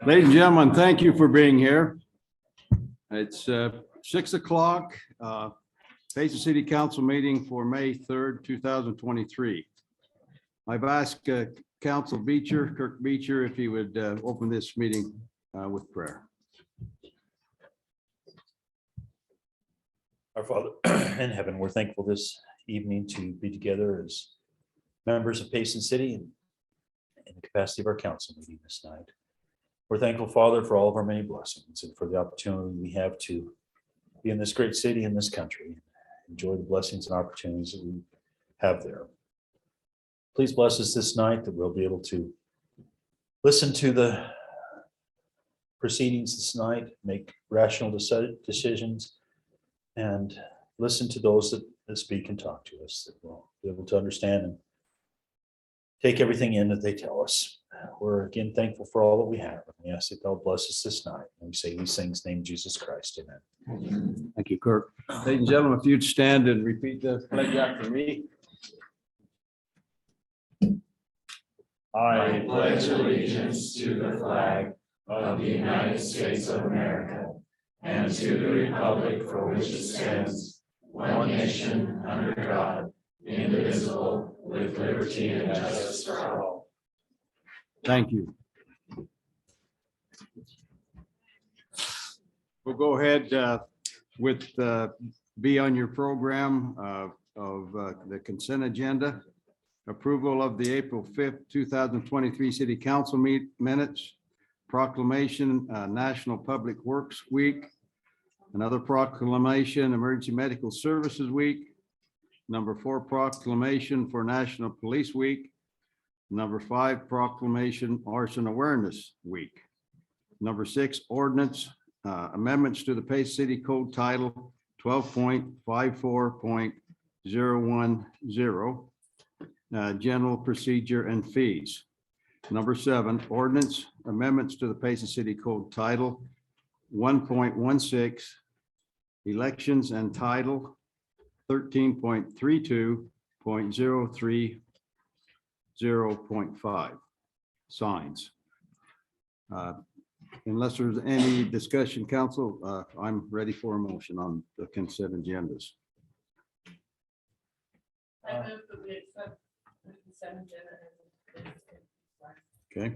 Ladies and gentlemen, thank you for being here. It's 6 o'clock, Payson City Council meeting for May 3rd, 2023. I've asked Council Beecher, Kirk Beecher, if he would open this meeting with prayer. Our Father in heaven, we're thankful this evening to be together as members of Payson City and in the capacity of our council meeting this night. We're thankful, Father, for all of our many blessings and for the opportunity we have to be in this great city in this country, enjoy the blessings and opportunities that we have there. Please bless us this night that we'll be able to listen to the proceedings this night, make rational decisions, and listen to those that speak and talk to us, that we'll be able to understand and take everything in that they tell us. We're again thankful for all that we have. We ask that God bless us this night. And we say these things in the name of Jesus Christ. Amen. Thank you, Kirk. Ladies and gentlemen, if you'd stand and repeat the pledge after me. I pledge allegiance to the flag of the United States of America and to the republic for which it stands, one nation under God, indivisible, with liberty and justice for all. Thank you. We'll go ahead with be on your program of the consent agenda. Approval of the April 5th, 2023 City Council minutes, proclamation, National Public Works Week, another proclamation, Emergency Medical Services Week, number 4, proclamation for National Police Week, number 5, proclamation Arson Awareness Week, number 6, ordinance amendments to the Payson City Code Title 12.54.010. General procedure and fees. Number 7, ordinance amendments to the Payson City Code Title 1.16, elections, and Title 13.32.030.5, signs. Unless there's any discussion, council, I'm ready for a motion on the consent agendas. I move that we accept the consent agenda. Okay.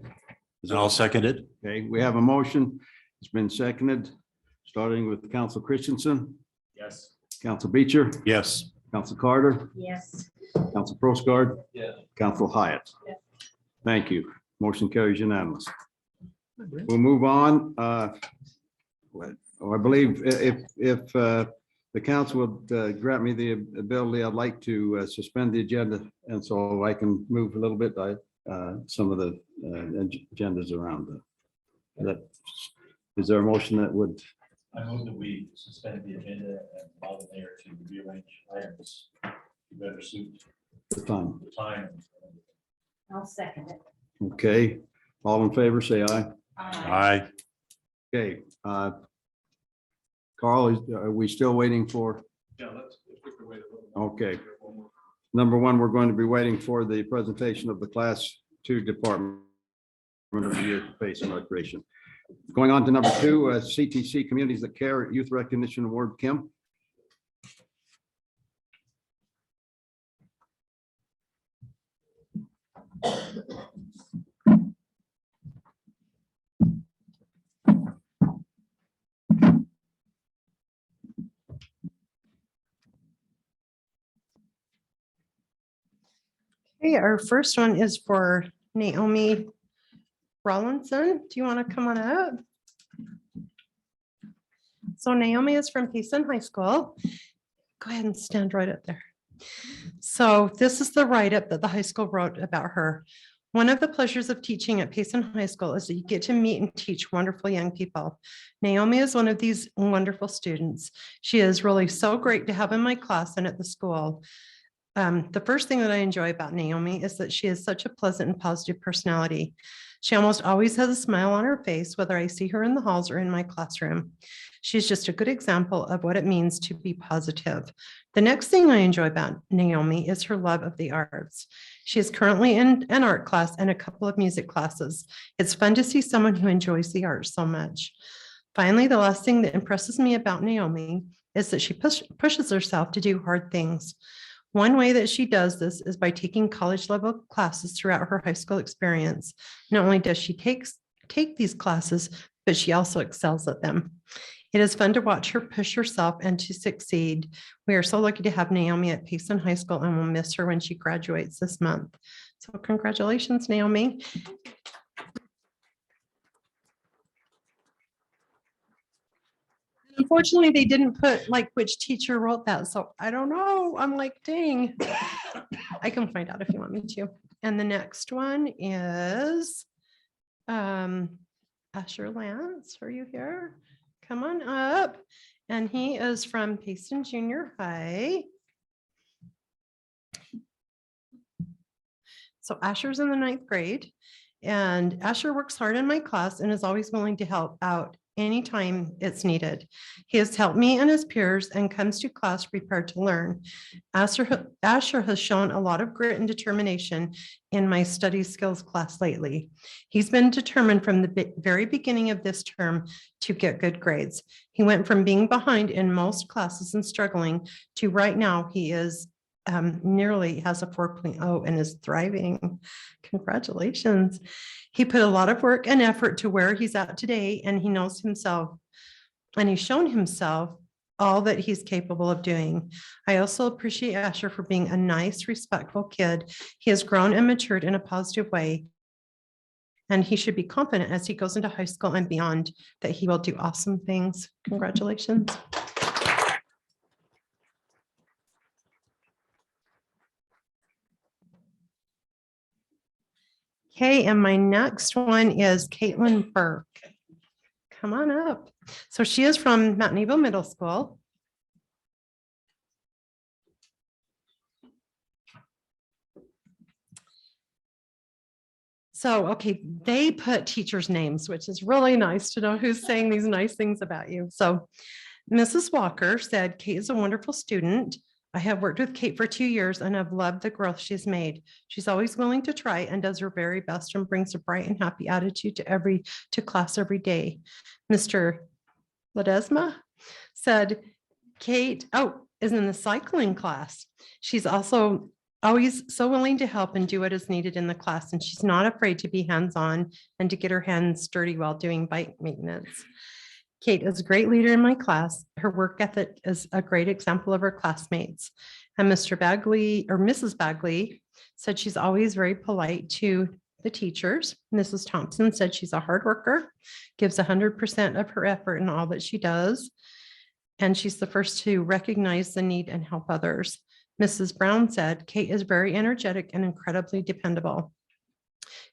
And I'll second it. Okay, we have a motion. It's been seconded, starting with Council Christensen, Yes. Council Beecher, Yes. Council Carter, Yes. Council Prosgaard, Yes. Council Hyatt. Yes. Thank you. Motion carries unanimous. We'll move on. I believe if the council would grant me the ability, I'd like to suspend the agenda, and so I can move a little bit some of the agendas around. That is there a motion that would? I move that we suspend the agenda and allow the mayor to rearrange items to better suit The time. the time. I'll second it. Okay, all in favor, say aye. Aye. Okay, Carl, are we still waiting for? Yeah, let's wait a little. Okay. Number 1, we're going to be waiting for the presentation of the Class 2 Department of the Year Payson Recreation. Going on to number 2, CTC Communities That Care Youth Recognition Award, Kim. Okay, our first one is for Naomi Rollinson. Do you want to come on up? So Naomi is from Payson High School. Go ahead and stand right up there. So this is the write-up that the high school wrote about her. One of the pleasures of teaching at Payson High School is that you get to meet and teach wonderful young people. Naomi is one of these wonderful students. She is really so great to have in my class and at the school. The first thing that I enjoy about Naomi is that she has such a pleasant and positive personality. She almost always has a smile on her face, whether I see her in the halls or in my classroom. She's just a good example of what it means to be positive. The next thing I enjoy about Naomi is her love of the arts. She is currently in an art class and a couple of music classes. It's fun to see someone who enjoys the arts so much. Finally, the last thing that impresses me about Naomi is that she pushes herself to do hard things. One way that she does this is by taking college level classes throughout her high school experience. Not only does she take these classes, but she also excels at them. It is fun to watch her push herself and to succeed. We are so lucky to have Naomi at Payson High School, and we'll miss her when she graduates this month. So congratulations, Naomi. Unfortunately, they didn't put like which teacher wrote that, so I don't know. I'm like, dang. I can find out if you want me to. And the next one is Asher Lance. Are you here? Come on up. And he is from Payson Junior High. So Asher's in the 9th grade, and Asher works hard in my class and is always willing to help out anytime it's needed. He has helped me and his peers and comes to class prepared to learn. Asher has shown a lot of grit and determination in my study skills class lately. He's been determined from the very beginning of this term to get good grades. He went from being behind in most classes and struggling to right now he is nearly has a 4.0 and is thriving. Congratulations. He put a lot of work and effort to where he's at today, and he knows himself, and he's shown himself all that he's capable of doing. I also appreciate Asher for being a nice, respectful kid. He has grown and matured in a positive way, and he should be confident as he goes into high school and beyond that he will do awesome things. Congratulations. Okay, and my next one is Caitlin Burke. Come on up. So she is from Mount Nebo Middle School. So, okay, they put teachers' names, which is really nice to know who's saying these nice things about you. So Mrs. Walker said, Kate is a wonderful student. I have worked with Kate for 2 years and have loved the growth she's made. She's always willing to try and does her very best and brings a bright and happy attitude to class every day. Mr. Ledesma said, Kate, is in the cycling class. She's also always so willing to help and do what is needed in the class, and she's not afraid to be hands-on and to get her hands dirty while doing bike maintenance. Kate is a great leader in my class. Her work ethic is a great example of her classmates. And Mr. Bagley or Mrs. Bagley said she's always very polite to the teachers. Mrs. Thompson said she's a hard worker, gives 100% of her effort in all that she does. And she's the first to recognize the need and help others. Mrs. Brown said, Kate is very energetic and incredibly dependable.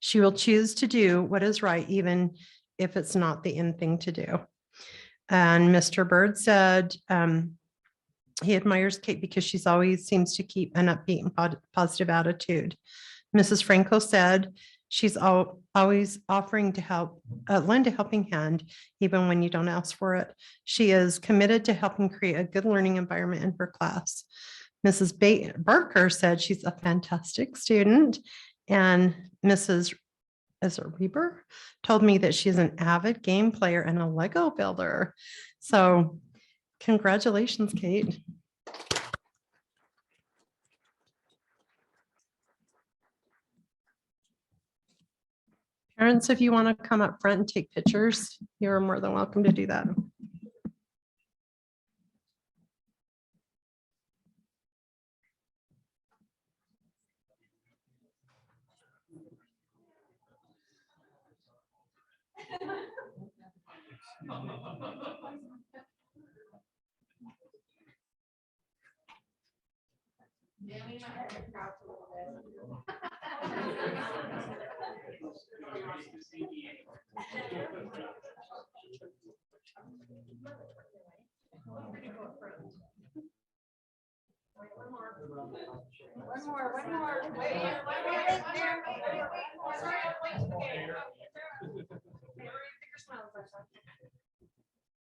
She will choose to do what is right, even if it's not the in thing to do. And Mr. Bird said he admires Kate because she's always seems to keep an upbeat and positive attitude. Mrs. Franco said she's always offering to help, lend a helping hand, even when you don't ask for it. She is committed to helping create a good learning environment in her class. Mrs. Barker said she's a fantastic student, and Mrs. Reber told me that she's an avid game player and a Lego builder. So congratulations, Kate. Parents, if you want to come up front and take pictures, you're more than welcome to do that.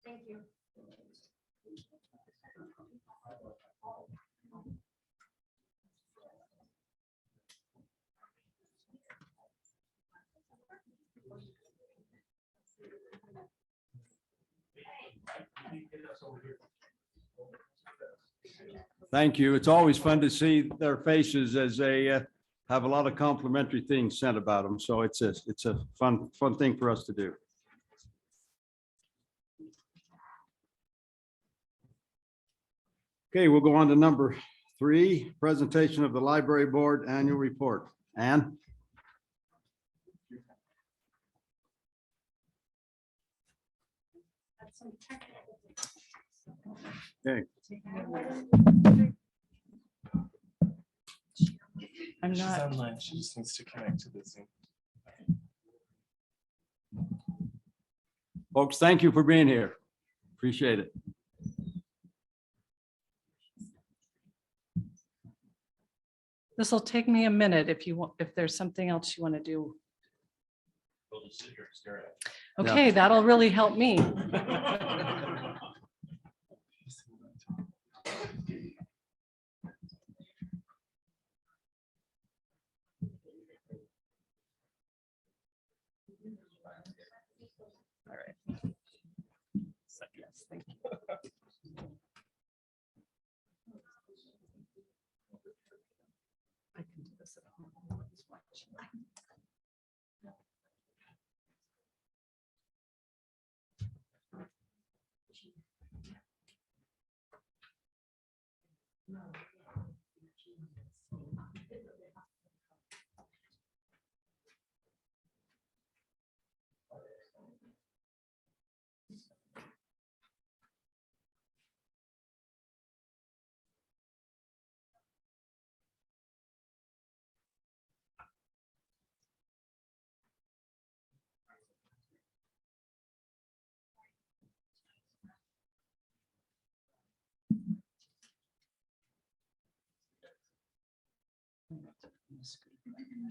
Thank you. Thank you. It's always fun to see their faces as they have a lot of complimentary things said about them. So it's a fun thing for us to do. Okay, we'll go on to number 3, presentation of the library board annual report. Ann? Okay. I'm She's not, online. She just needs to connect to the Zoom. Folks, thank you for being here. Appreciate it. this will take me a minute if you want, if there's something else you want to do. We'll just sit here and stare at it. Okay, that'll really help me. All right. Yes, thank you. I can do this at home.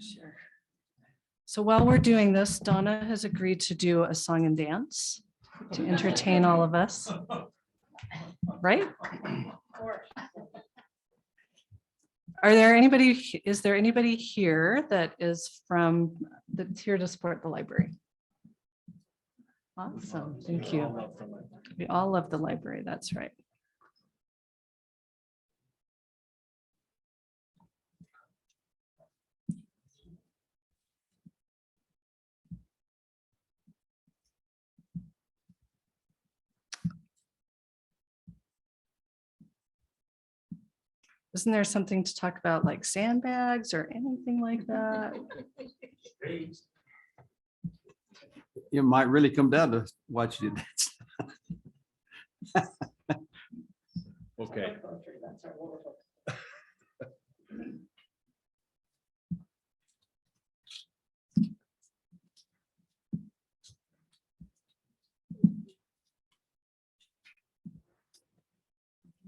Sure. So while we're doing this, Donna has agreed to do a song and dance to entertain all of us. Right? Are there anybody, is there anybody here that is that's here to support the library? Awesome, thank you. We all love the library, that's right. Isn't there something to talk about like sandbags or anything like that? It might really come down to what you did. Okay.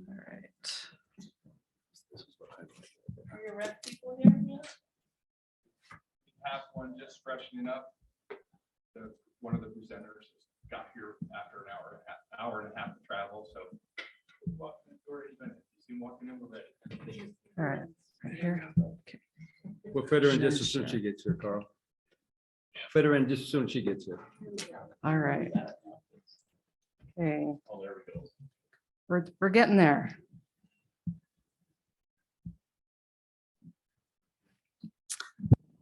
All right. Are your rep people here yet? Have one just freshening up. One of the presenters got here after an hour and a half to travel, so. Walking in for 8 minutes. You see him walking in, we're ready. All right, right here. Okay. We'll fit her in just as soon as she gets here, Carl. Fit her in just as soon as she gets here. All right. Okay, Oh, there we go. we're getting there.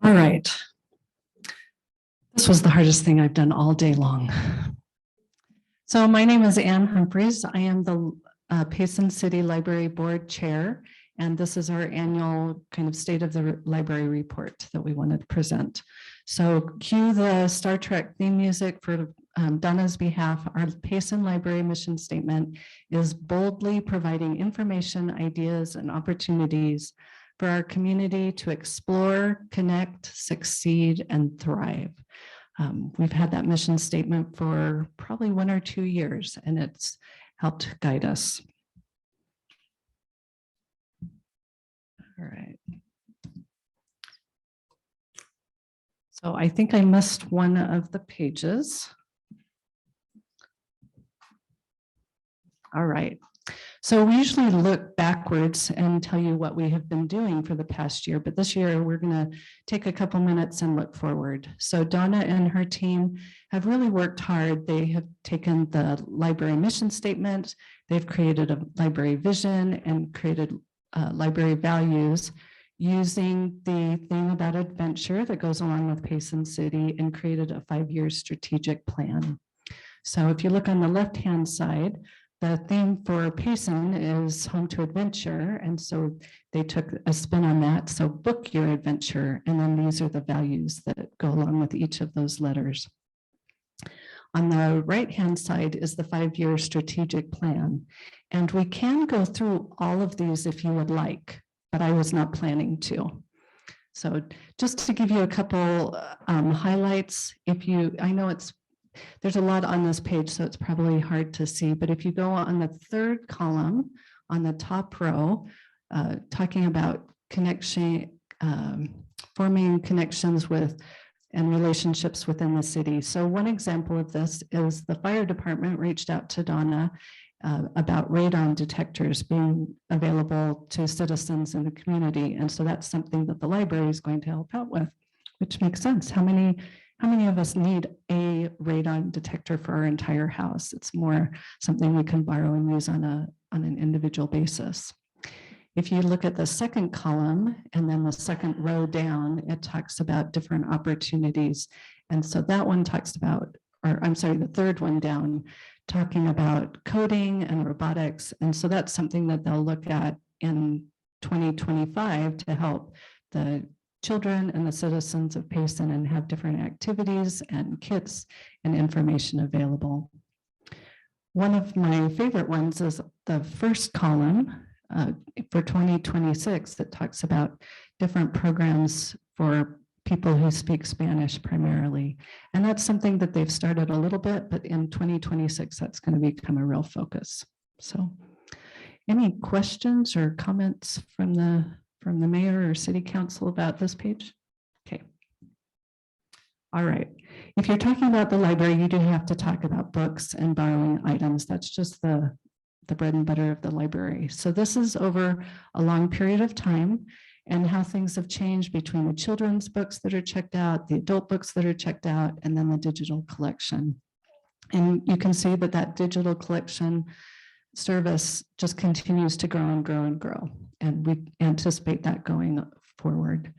All right. This was the hardest thing I've done all day long. So my name is Ann Humphreys. I am the Payson City Library Board Chair, and this is our annual kind of state of the library report that we wanted to present. So cue the Star Trek theme music for Donna's behalf. Our Payson Library mission statement is boldly providing information, ideas, and opportunities for our community to explore, connect, succeed, and thrive. We've had that mission statement for probably 1 or 2 years, and it's helped guide us. All right, So I think I missed one of the pages. All right. So we usually look backwards and tell you what we have been doing for the past year, but this year we're going to take a couple minutes and look forward. So Donna and her team have really worked hard. They have taken the library mission statement, they've created a library vision and created library values using the thing about adventure that goes along with Payson City, and created a 5-year strategic plan. So if you look on the left-hand side, the theme for Payson is home to adventure. And so they took a spin on that. So book your adventure. And then these are the values that go along with each of those letters. On the right-hand side is the 5-year strategic plan. And we can go through all of these if you would like, but I was not planning to. So just to give you a couple highlights, I know there's a lot on this page, so it's probably hard to see, but if you go on the third column on the top row, talking about forming connections with and relationships within the city. So one example of this is the fire department reached out to Donna about radon detectors being available to citizens in the community. And so that's something that the library is going to help out with, which makes sense. How many of us need a radon detector for our entire house? It's more something we can borrow and use on an individual basis. If you look at the second column and then the second row down, it talks about different opportunities. And so that one talks about, or I'm sorry, the third one down, talking about coding and robotics. And so that's something that they'll look at in 2025 to help the children and the citizens of Payson and have different activities and kits and information available. One of my favorite ones is the first column for 2026 that talks about different programs for people who speak Spanish primarily. And that's something that they've started a little bit, but in 2026, that's going to become a real focus. So any questions or comments from the mayor or city council about this page? Okay. All right. If you're talking about the library, you do have to talk about books and borrowing items. That's just the bread and butter of the library. So this is over a long period of time and how things have changed between the children's books that are checked out, the adult books that are checked out, and then the digital collection. And you can see that digital collection service just continues to grow and grow and grow. And we anticipate that going forward.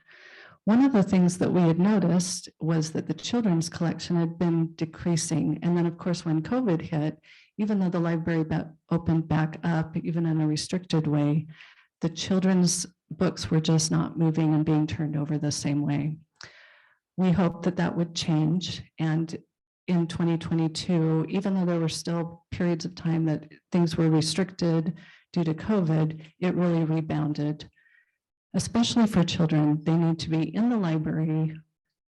One of the things that we had noticed was that the children's collection had been decreasing. And then of course, when COVID hit, even though the library opened back up, even in a restricted way, the children's books were just not moving and being turned over the same way. We hope that would change. And in 2022, even though there were still periods of time that things were restricted due to COVID, it really rebounded, especially for children. They need to be in the library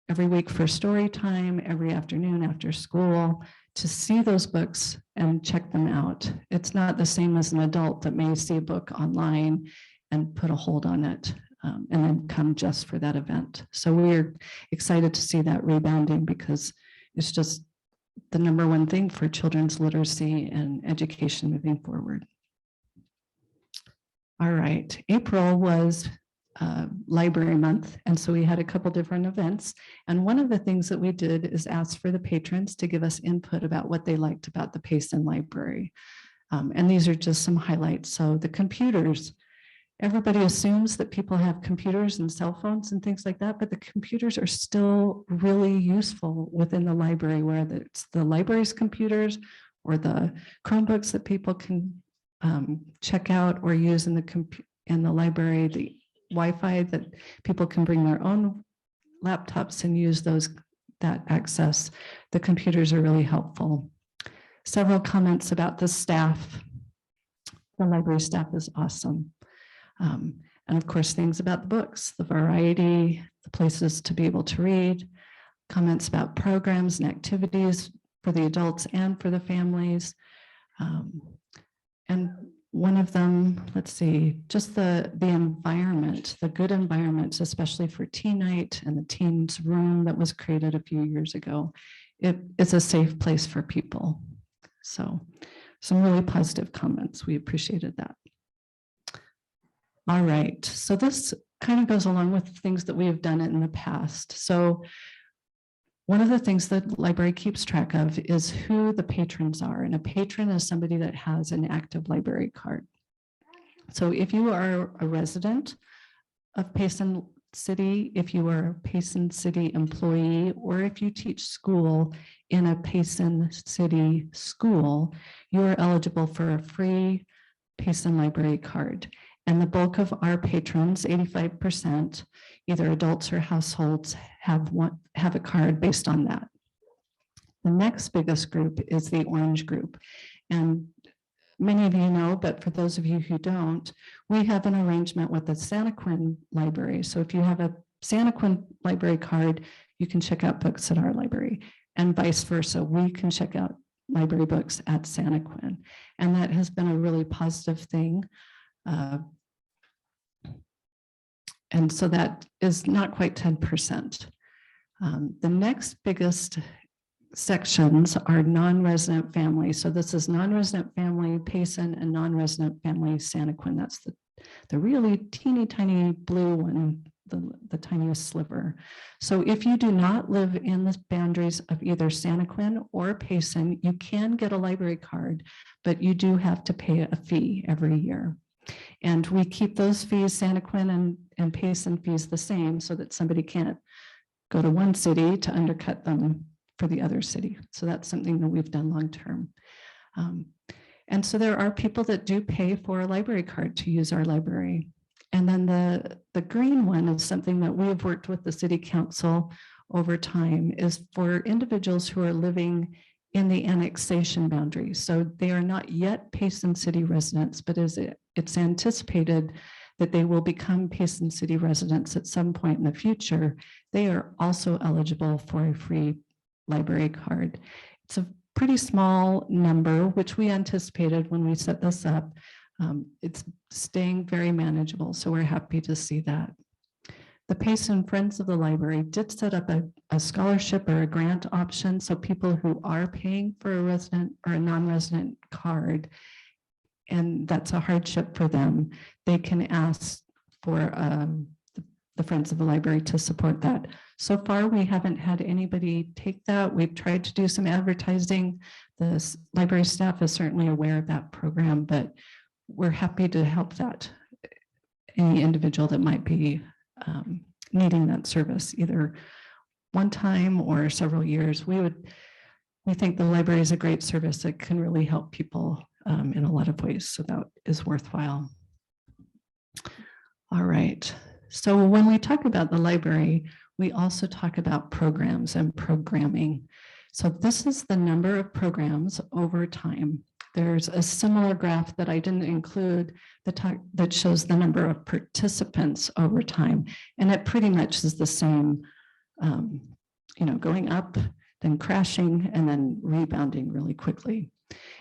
every week for story time, every afternoon after school, to see those books and check them out. It's not the same as an adult that may see a book online and put a hold on it and then come just for that event. So we're excited to see that rebounding because it's just the number one thing for children's literacy and education moving forward. All right, April was Library Month, and so we had a couple different events. And one of the things that we did is ask for the patrons to give us input about what they liked about the Payson Library. And these are just some highlights. So the computers, everybody assumes that people have computers and cell phones and things like that, but the computers are still really useful within the library, whether it's the library's computers or the Chromebooks that people can check out or use in the library, the Wi-Fi that people can bring their own laptops and use that access. The computers are really helpful. Several comments about the staff. The library staff is awesome. And of course, things about the books, the variety, the places to be able to read, comments about programs and activities for the adults and for the families. And one of them, let's see, just the environment, the good environments, especially for teen night and the teens room that was created a few years ago. It's a safe place for people. So some really positive comments. We appreciated that. All right, so this kind of goes along with things that we have done in the past. So one of the things that the library keeps track of is who the patrons are. And a patron is somebody that has an active library card. So if you are a resident of Payson City, if you are a Payson City employee, or if you teach school in a Payson City school, you are eligible for a free Payson library card. And the bulk of our patrons, 85%, either adults or households, have a card based on that. The next biggest group is the orange group. And many of you know, but for those of you who don't, we have an arrangement with the Santaquin Library. So if you have a Santaquin library card, you can check out books at our library, and vice versa. We can check out library books at Santaquin. And that has been a really positive thing. And so that is not quite 10%. The next biggest sections are non-resident family. So this is non-resident family Payson and non-resident family Santaquin. That's the really teeny tiny blue one, the tiniest sliver. So if you do not live in the boundaries of either Santaquin or Payson, you can get a library card, but you do have to pay a fee every year. And we keep those fees, Santaquin and Payson fees, the same so that somebody can't go to one city to undercut them for the other city. So that's something that we've done long term. And so there are people that do pay for a library card to use our library. And then the green one is something that we have worked with the city council over time, is for individuals who are living in the annexation boundaries. So they are not yet Payson City residents, but it's anticipated that they will become Payson City residents at some point in the future. They are also eligible for a free library card. It's a pretty small number, which we anticipated when we set this up. It's staying very manageable, so we're happy to see that. The Payson Friends of the Library did set up a scholarship or a grant option, so people who are paying for a resident or a non-resident card, and that's a hardship for them, they can ask for the Friends of the Library to support that. So far, we haven't had anybody take that. We've tried to do some advertising. The library staff is certainly aware of that program, but we're happy to help that any individual that might be needing that service, either one time or several years. We think the library is a great service that can really help people in a lot of ways, so that is worthwhile. All right, so when we talk about the library, we also talk about programs and programming. So this is the number of programs over time. There's a similar graph that I didn't include that shows the number of participants over time. And it pretty much is the same, going up, then crashing, and then rebounding really quickly.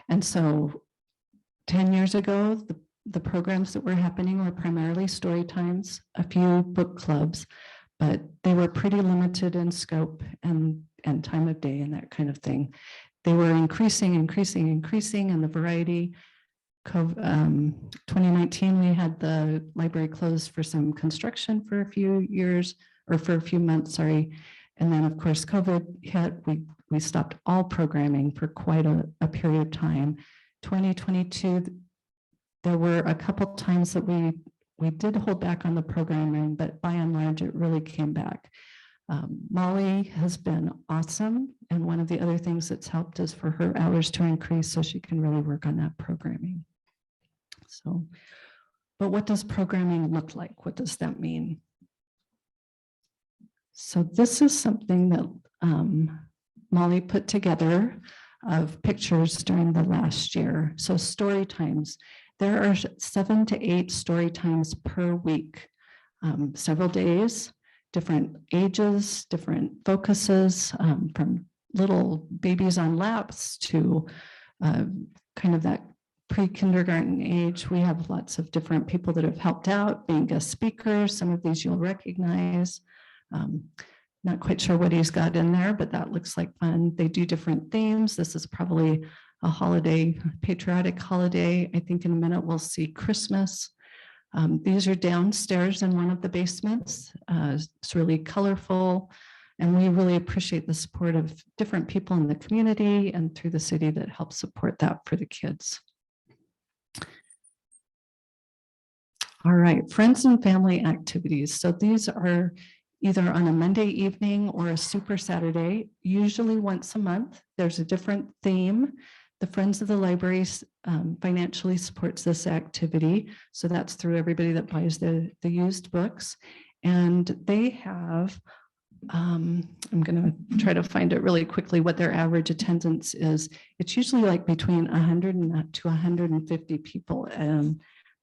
And so 10 years ago, the programs that were happening were primarily story times, a few book clubs, but they were pretty limited in scope and time of day and that kind of thing. They were increasing in the variety. 2019, we had the library closed for some construction for a few years, or for a few months, sorry. And then of course, COVID hit, we stopped all programming for quite a period of time. 2022, there were a couple times that we did hold back on the programming, but by and large, it really came back. Molly has been awesome. And one of the other things that's helped is for her hours to increase so she can really work on that programming. So, but what does programming look like? What does that mean? So this is something that Molly put together of pictures during the last year. So story times, there are 7 to 8 story times per week, several days, different ages, different focuses, from little babies on laps to kind of that pre-kindergarten age. We have lots of different people that have helped out being guest speakers. Some of these you'll recognize. Not quite sure what he's got in there, but that looks like fun. They do different themes. This is probably a holiday, patriotic holiday. I think in a minute we'll see Christmas. These are downstairs in one of the basements. It's really colorful, and we really appreciate the support of different people in the community and through the city that help support that for the kids. All right, friends and family activities. So these are either on a Monday evening or a Super Saturday, usually once a month. There's a different theme. The Friends of the Library financially supports this activity. So that's through everybody that buys the used books. And they have, I'm going to try to find it really quickly what their average attendance is. It's usually like between 100 to 150 people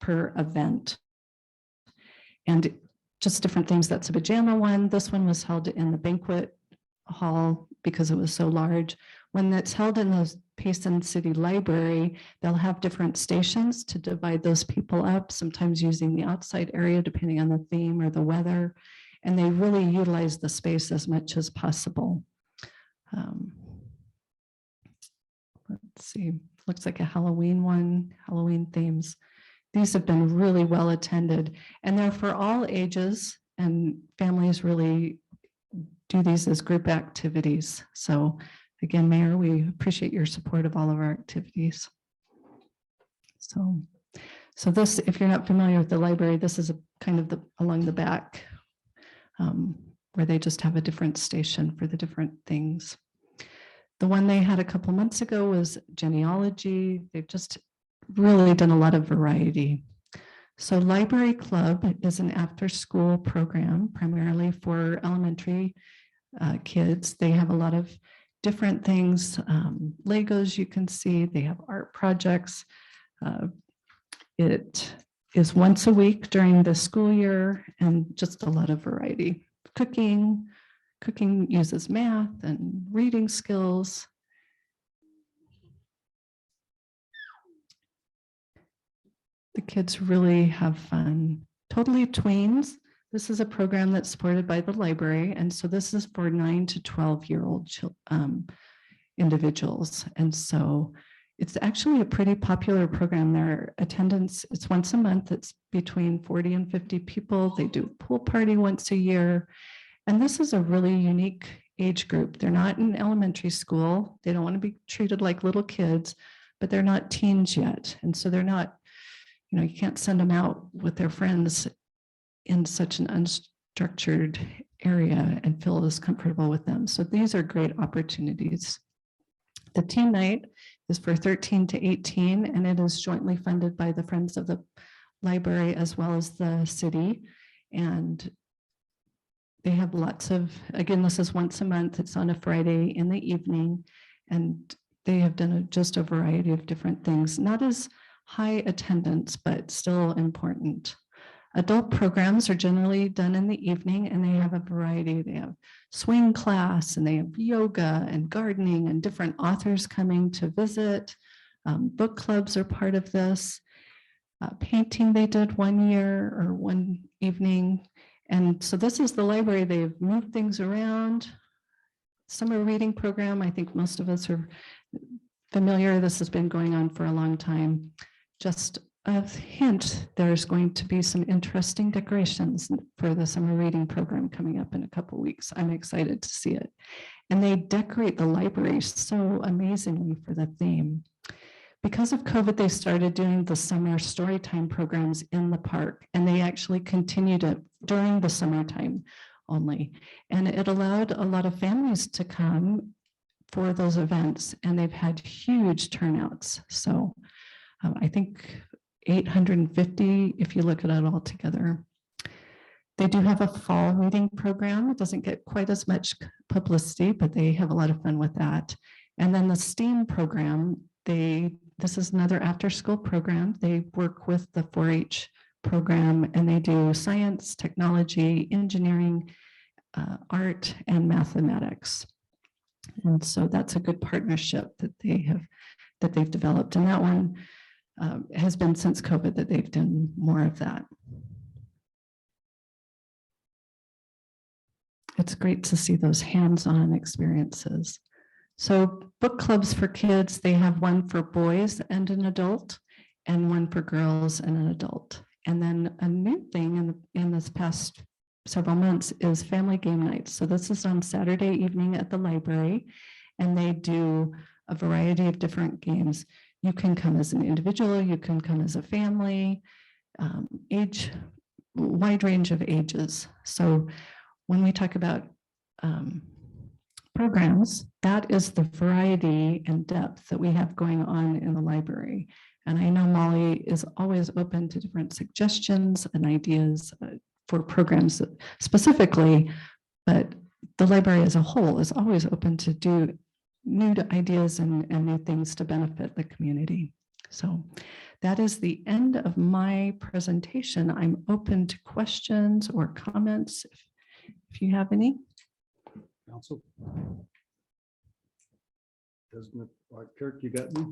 per event. And just different things. That's a pajama one. This one was held in the banquet hall because it was so large. When that's held in the Payson City Library, they'll have different stations to divide those people up, sometimes using the outside area, depending on the theme or the weather. And they really utilize the space as much as possible. Let's see, looks like a Halloween one, Halloween themes. These have been really well attended, and they're for all ages, and families really do these as group activities. So again, Mayor, we appreciate your support of all of our activities. So this, if you're not familiar with the library, this is a kind of along the back where they just have a different station for the different things. The one they had a couple months ago was genealogy. They've just really done a lot of variety. So Library Club is an after-school program primarily for elementary kids. They have a lot of different things, Legos you can see, they have art projects. It is once a week during the school year and just a lot of variety. Cooking uses math and reading skills. The kids really have fun. Totally Tweens. This is a program that's supported by the library. And so this is for 9 to 12-year-old individuals. And so it's actually a pretty popular program. Their attendance, it's once a month. It's between 40 and 50 people. They do a pool party once a year. And this is a really unique age group. They're not in elementary school. They don't want to be treated like little kids, but they're not teens yet. And so they're not, you can't send them out with their friends in such an unstructured area and feel as comfortable with them. So these are great opportunities. The teen night is for 13 to 18, and it is jointly funded by the Friends of the Library as well as the city. And they have lots of, again, this is once a month. It's on a Friday in the evening, and they have done just a variety of different things. Not as high attendance, but still important. Adult programs are generally done in the evening, and they have a variety. They have swing class, and they have yoga and gardening, and different authors coming to visit. Book clubs are part of this. Painting they did one year or one evening. And so this is the library. They've moved things around. Summer reading program, I think most of us are familiar. This has been going on for a long time. Just a hint, there's going to be some interesting decorations for the summer reading program coming up in a couple of weeks. I'm excited to see it. And they decorate the library so amazingly for the theme. Because of COVID, they started doing the summer storytime programs in the park, and they actually continued it during the summertime only. And it allowed a lot of families to come for those events, and they've had huge turnouts. So I think 850, if you look at it all together. They do have a fall reading program. It doesn't get quite as much publicity, but they have a lot of fun with that. And then the STEAM program, this is another after-school program. They work with the 4-H program, and they do science, technology, engineering, art, and mathematics. And so that's a good partnership that they've developed. And that one, has been since COVID that they've done more of that. It's great to see those hands-on experiences. So book clubs for kids, they have one for boys and an adult and one for girls and an adult. And then a new thing in this past several months is family game nights. So this is on Saturday evening at the library, and they do a variety of different games. You can come as an individual, you can come as a family, wide range of ages. So when we talk about programs, that is the variety and depth that we have going on in the library. And I know Molly is always open to different suggestions and ideas for programs specifically, but the library as a whole is always open to do new ideas and new things to benefit the community. So that is the end of my presentation. I'm open to questions or comments if you have any. Council? Doesn't it, Kirk, you got me?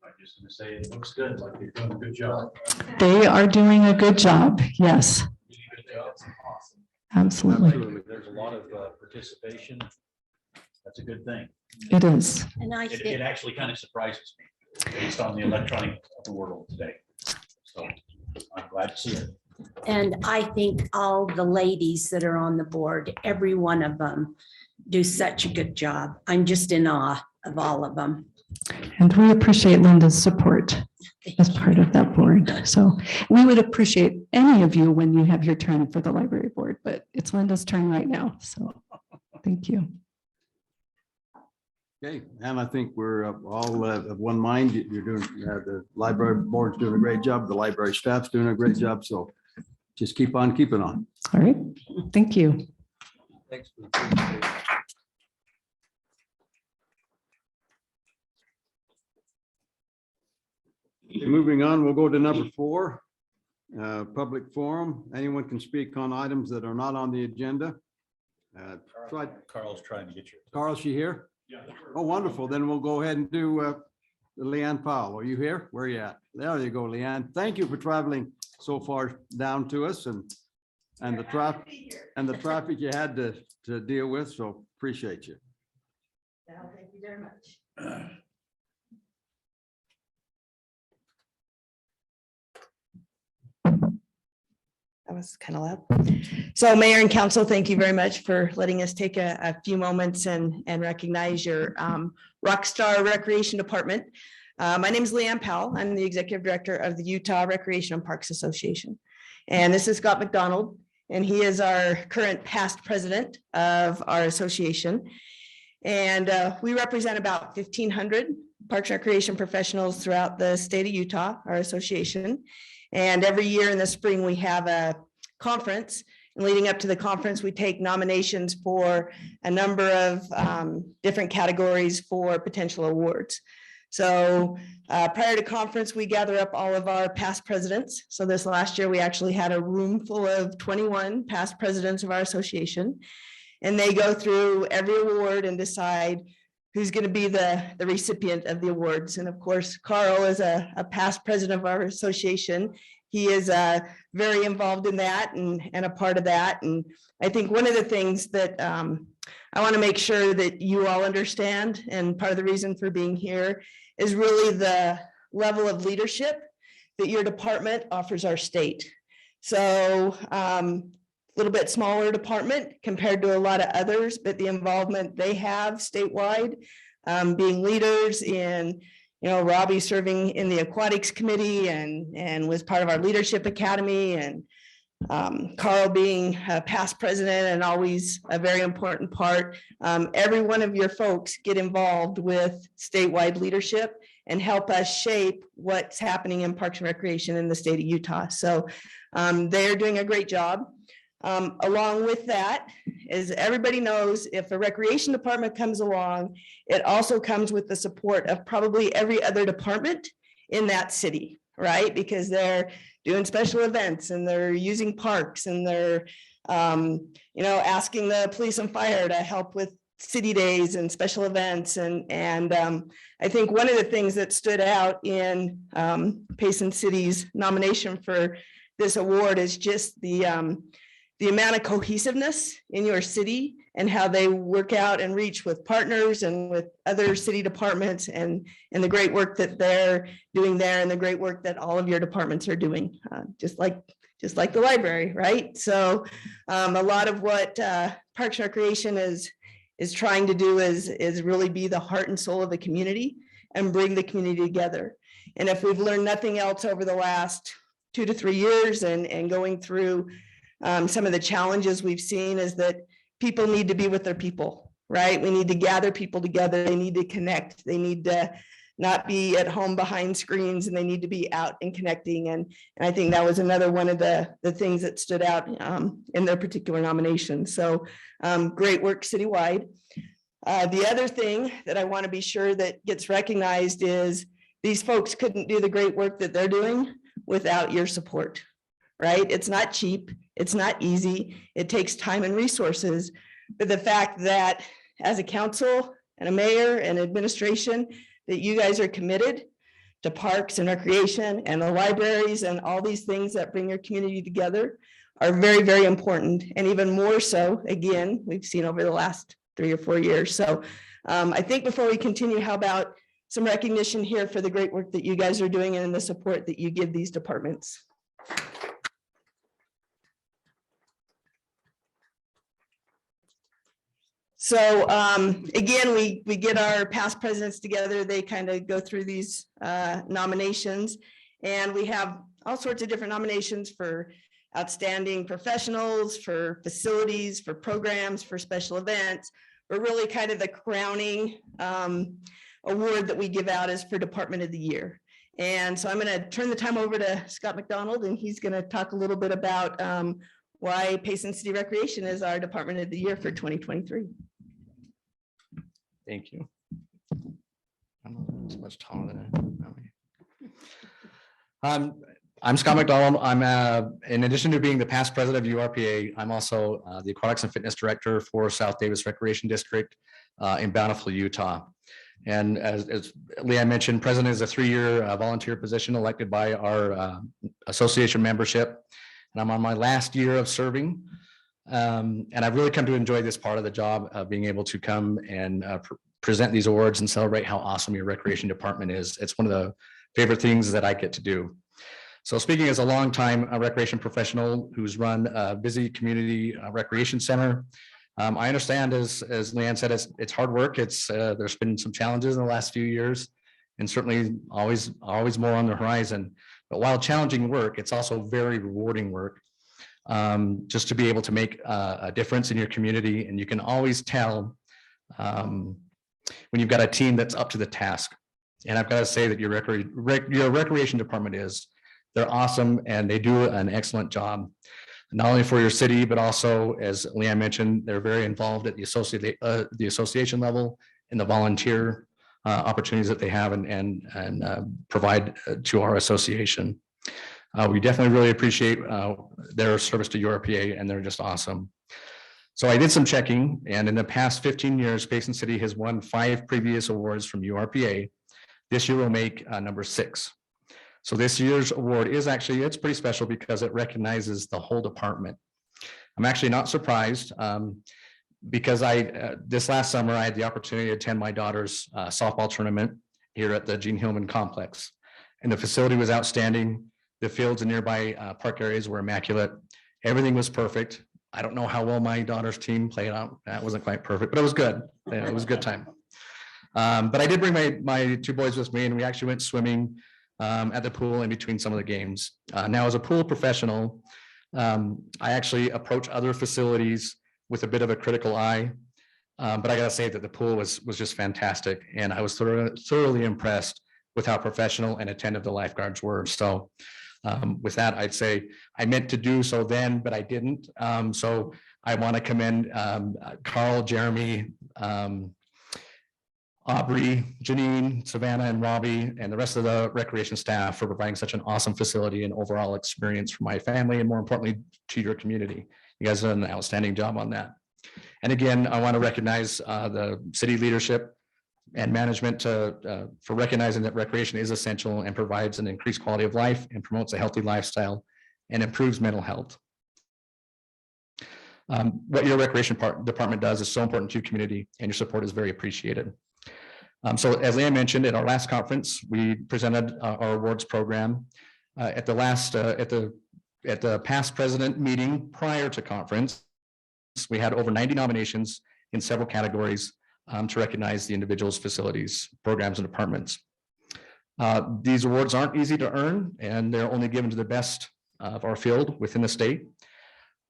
I'm just gonna say it looks good, like you're doing a good job. They are doing a good job. Yes, absolutely. Absolutely. There's a lot of participation. That's a good thing. It is. And I It think, actually kind of surprises me based on the electronic world today. So I'm glad to see it. and I think all the ladies that are on the board, every one of them do such a good job. I'm just in awe of all of them. And we appreciate Linda's support as part of that board. So we would appreciate any of you when you have your turn for the library board, but it's Linda's turn right now. So thank you. Okay, and I think we're all of one mind. You're doing, the library board's doing a great job. The library staff's doing a great job. So just keep on keeping on. All right. Thank you. Thanks for the presentation. Moving on, we'll go to number 4, public forum. Anyone can speak on items that are not on the agenda. Carl's trying to get you. Carl, she here? Oh, wonderful. Then we'll go ahead and do Leanne Powell. Are you here? Where are you at? There you go, Leanne. Thank you for traveling so far down to us and the traffic you had to deal with. So appreciate you. Thank you very much. That was kind of loud. So Mayor and Council, thank you very much for letting us take a few moments and recognize your Rockstar Recreation Department. My name is Leanne Powell. I'm the Executive Director of the Utah Recreation and Parks Association. And this is Scott McDonald, and he is our current past president of our association. And we represent about 1,500 Parks and Recreation professionals throughout the state of Utah, our association. And every year in the spring, we have a conference. And leading up to the conference, we take nominations for a number of different categories for potential awards. So prior to conference, we gather up all of our past presidents. So this last year, we actually had a room full of 21 past presidents of our association. And they go through every award and decide who's going to be the recipient of the awards. And of course, Carl is a past president of our association. He is very involved in that and a part of that. And I think one of the things that I want to make sure that you all understand, and part of the reason for being here, is really the level of leadership that your department offers our state. So little bit smaller department compared to a lot of others, but the involvement they have statewide, being leaders in, Robbie serving in the aquatics committee and was part of our leadership academy, and Carl being a past president and always a very important part. Every one of your folks get involved with statewide leadership and help us shape what's happening in Parks and Recreation in the state of Utah. So they're doing a great job. Along with that, as everybody knows, if a recreation department comes along, it also comes with the support of probably every other department in that city, right? Because they're doing special events and they're using parks and they're, asking the police and fire to help with city days and special events. And I think one of the things that stood out in Payson City's nomination for this award is just the amount of cohesiveness in your city and how they work out and reach with partners and with other city departments and the great work that they're doing there and the great work that all of your departments are doing, just like the library, right? So a lot of what Parks and Recreation is trying to do is really be the heart and soul of the community and bring the community together. And if we've learned nothing else over the last 2 to 3 years and going through some of the challenges we've seen is that people need to be with their people, right? We need to gather people together. They need to connect. They need to not be at home behind screens, and they need to be out and connecting. And I think that was another one of the things that stood out in their particular nomination. So great work citywide. The other thing that I want to be sure that gets recognized is these folks couldn't do the great work that they're doing without your support, right? It's not cheap. It's not easy. It takes time and resources. But the fact that as a council and a mayor and administration, that you guys are committed to parks and recreation and the libraries and all these things that bring your community together are very, very important. And even more so, again, we've seen over the last 3 or 4 years. So I think before we continue, how about some recognition here for the great work that you guys are doing and the support that you give these departments. So again, we get our past presidents together. They kind of go through these nominations, and we have all sorts of different nominations for outstanding professionals, for facilities, for programs, for special events. But really kind of the crowning award that we give out is for Department of the Year. And so I'm going to turn the time over to Scott McDonald, and he's going to talk a little bit about why Payson City Recreation is our Department of the Year for 2023. Thank you. I'm so much taller than I am. I'm Scott McDonald. I'm in addition to being the past president of URPA, I'm also the Aquatics and Fitness Director for South Davis Recreation District in Bountiful, Utah. And as Leanne mentioned, president is a 3-year volunteer position elected by our association membership. And I'm on my last year of serving. And I've really come to enjoy this part of the job of being able to come and present these awards and celebrate how awesome your recreation department is. It's one of the favorite things that I get to do. So speaking as a longtime recreation professional who's run a busy community recreation center, I understand, as Leanne said, it's hard work. There's been some challenges in the last few years, and certainly always more on the horizon. But while challenging work, it's also very rewarding work. Just to be able to make a difference in your community, and you can always tell when you've got a team that's up to the task. And I've got to say that your recreation department they're awesome, and they do an excellent job, not only for your city, but also, as Leanne mentioned, they're very involved at the association level in the volunteer opportunities that they have and provide to our association. We definitely really appreciate their service to URPA, and they're just awesome. So I did some checking, and in the past 15 years, Payson City has won 5 previous awards from URPA. This year will make number 6. So this year's award it's pretty special because it recognizes the whole department. I'm actually not surprised because this last summer, I had the opportunity to attend my daughter's softball tournament here at the Gene Hillman Complex. And the facility was outstanding. The fields and nearby park areas were immaculate. Everything was perfect. I don't know how well my daughter's team played out. That wasn't quite perfect, but it was good. It was a good time. But I did bring my 2 boys with me, and we actually went swimming at the pool in between some of the games. Now, as a pool professional, I actually approach other facilities with a bit of a critical eye. But I gotta say that the pool was just fantastic, and I was thoroughly impressed with how professional and attentive the lifeguards were. So with that, I'd say I meant to do so then, but I didn't. So I want to commend Carl, Jeremy, Aubrey, Janine, Savannah, and Robbie, and the rest of the recreation staff for providing such an awesome facility and overall experience for my family, and more importantly, to your community. You guys did an outstanding job on that. And again, I want to recognize the city leadership and management for recognizing that recreation is essential and provides an increased quality of life and promotes a healthy lifestyle and improves mental health. What your recreation department does is so important to your community, and your support is very appreciated. So as Leanne mentioned, at our last conference, we presented our awards program. At the past president meeting prior to conference, we had over 90 nominations in several categories to recognize the individuals, facilities, programs, and departments. These awards aren't easy to earn, and they're only given to the best of our field within the state.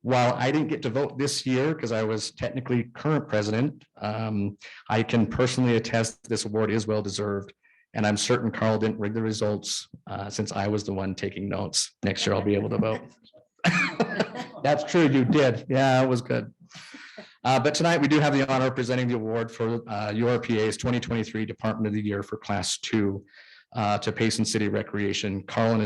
While I didn't get to vote this year because I was technically current president, I can personally attest this award is well-deserved, and I'm certain Carl didn't rig the results since I was the one taking notes. Next year I'll be able to vote. That's true, you did. Yeah, it was good. But tonight we do have the honor of presenting the award for URPA's 2023 Department of the Year for Class 2 to Payson City Recreation. Carl and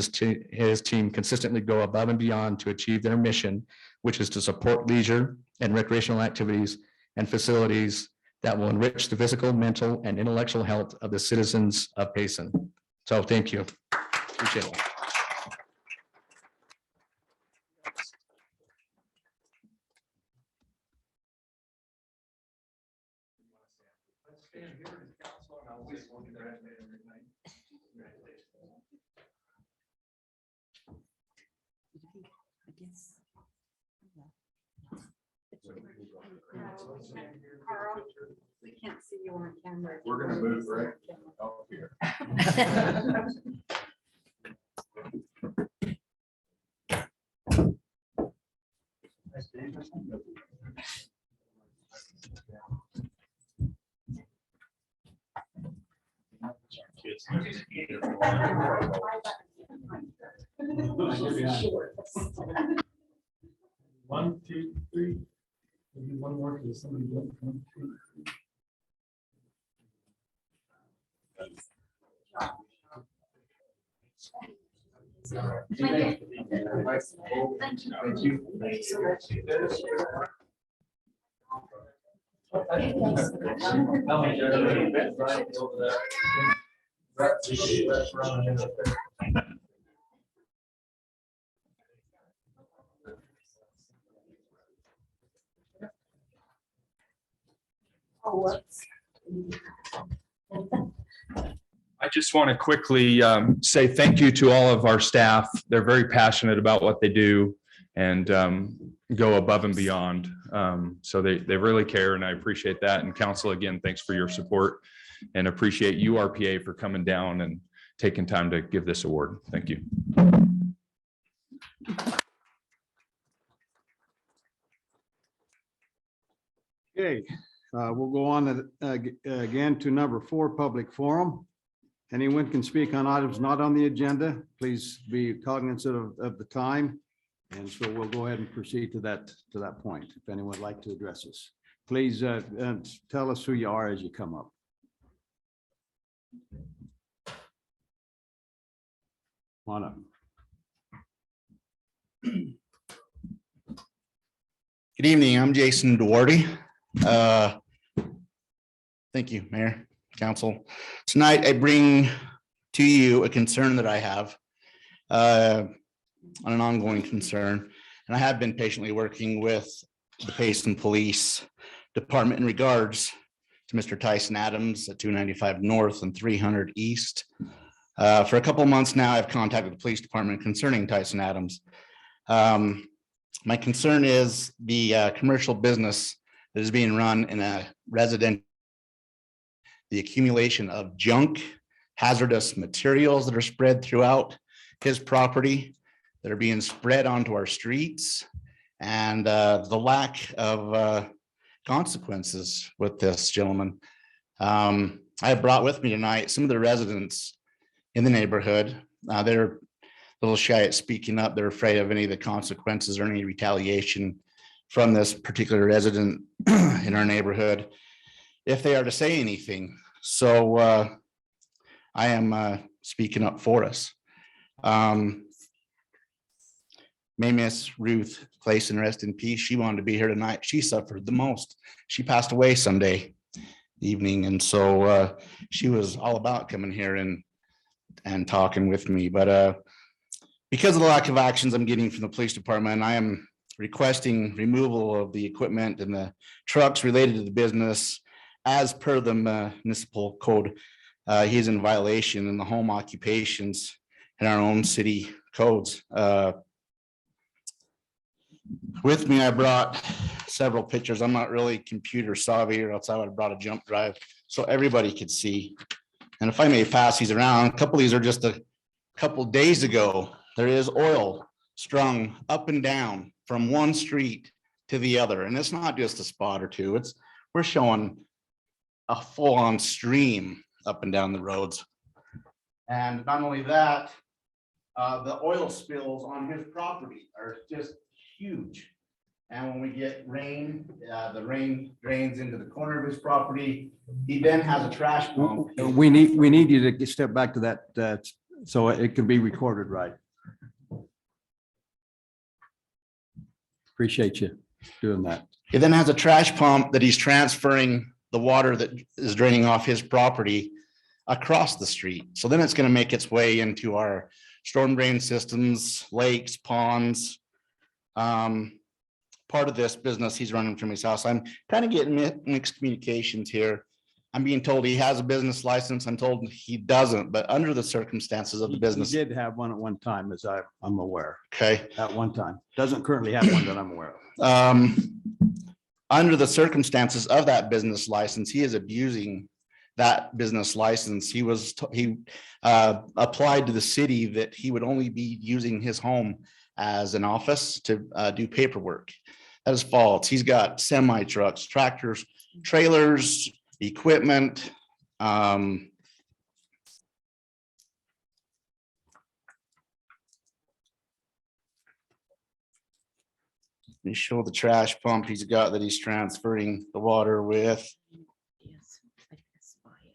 his team consistently go above and beyond to achieve their mission, which is to support leisure and recreational activities and facilities that will enrich the physical, mental, and intellectual health of the citizens of Payson. So thank you. Appreciate it. Carl, we can't see you on camera. We're gonna move right up here. One, two, three. Maybe one more because somebody did. 1, 2, 3. I just want to quickly say thank you to all of our staff. They're very passionate about what they do and go above and beyond. So they really care, and I appreciate that. And council, again, thanks for your support, and appreciate URPA for coming down and taking time to give this award. Thank you. Okay, we'll go on again to number 4, public forum. Anyone can speak on items not on the agenda. Please be cognizant of the time. And so we'll go ahead and proceed to that point. If anyone would like to address us, please tell us who you are as you come up. Come on up. Good evening, I'm Jason Duarte. Thank you, Mayor, Council. Tonight, I bring to you a concern that I have, on an ongoing concern, and I have been patiently working with the Payson Police Department in regards to Mr. Tyson Adams at 295 North and 300 East. For a couple of months now, I've contacted the police department concerning Tyson Adams. My concern is the commercial business that is being run in a residential, the accumulation of junk, hazardous materials that are spread throughout his property that are being spread onto our streets, and the lack of consequences with this gentleman. I have brought with me tonight some of the residents in the neighborhood. They're a little shy at speaking up. They're afraid of any of the consequences or any retaliation from this particular resident in our neighborhood if they are to say anything. So I am speaking up for us. May Miss Ruth Payson rest in peace. She wanted to be here tonight. She suffered the most. She passed away Sunday evening, and so she was all about coming here and talking with me. But because of the lack of actions I'm getting from the police department, I am requesting removal of the equipment and the trucks related to the business as per the municipal code. He's in violation in the home occupations in our own city codes. With me, I brought several pictures. I'm not really computer savvy, or else I would have brought a jump drive so everybody could see. And if I may pass these around, a couple of these are just a couple days ago. There is oil strung up and down from one street to the other. And it's not just a spot or two. We're showing a full-on stream up and down the roads. And not only that, the oil spills on his property are just huge. And when we get rain, the rain drains into the corner of his property. He then has a trash pump. We need you to step back to that, so it can be recorded right. Appreciate you doing that. He then has a trash pump that he's transferring the water that is draining off his property across the street. So then it's going to make its way into our storm drain systems, lakes, ponds. Part of this business he's running from his house. I'm kind of getting mixed communications here. I'm being told he has a business license. I'm told he doesn't, but under the circumstances of the business. He did have one at one time, as I'm aware. Okay. At one time. Doesn't currently have one that I'm aware of. Under the circumstances of that business license, he is abusing that business license. He applied to the city that he would only be using his home as an office to do paperwork. That is false. He's got semi trucks, tractors, trailers, equipment. Let me show the trash pump he's got that he's transferring the water with. Yes, I pass by it.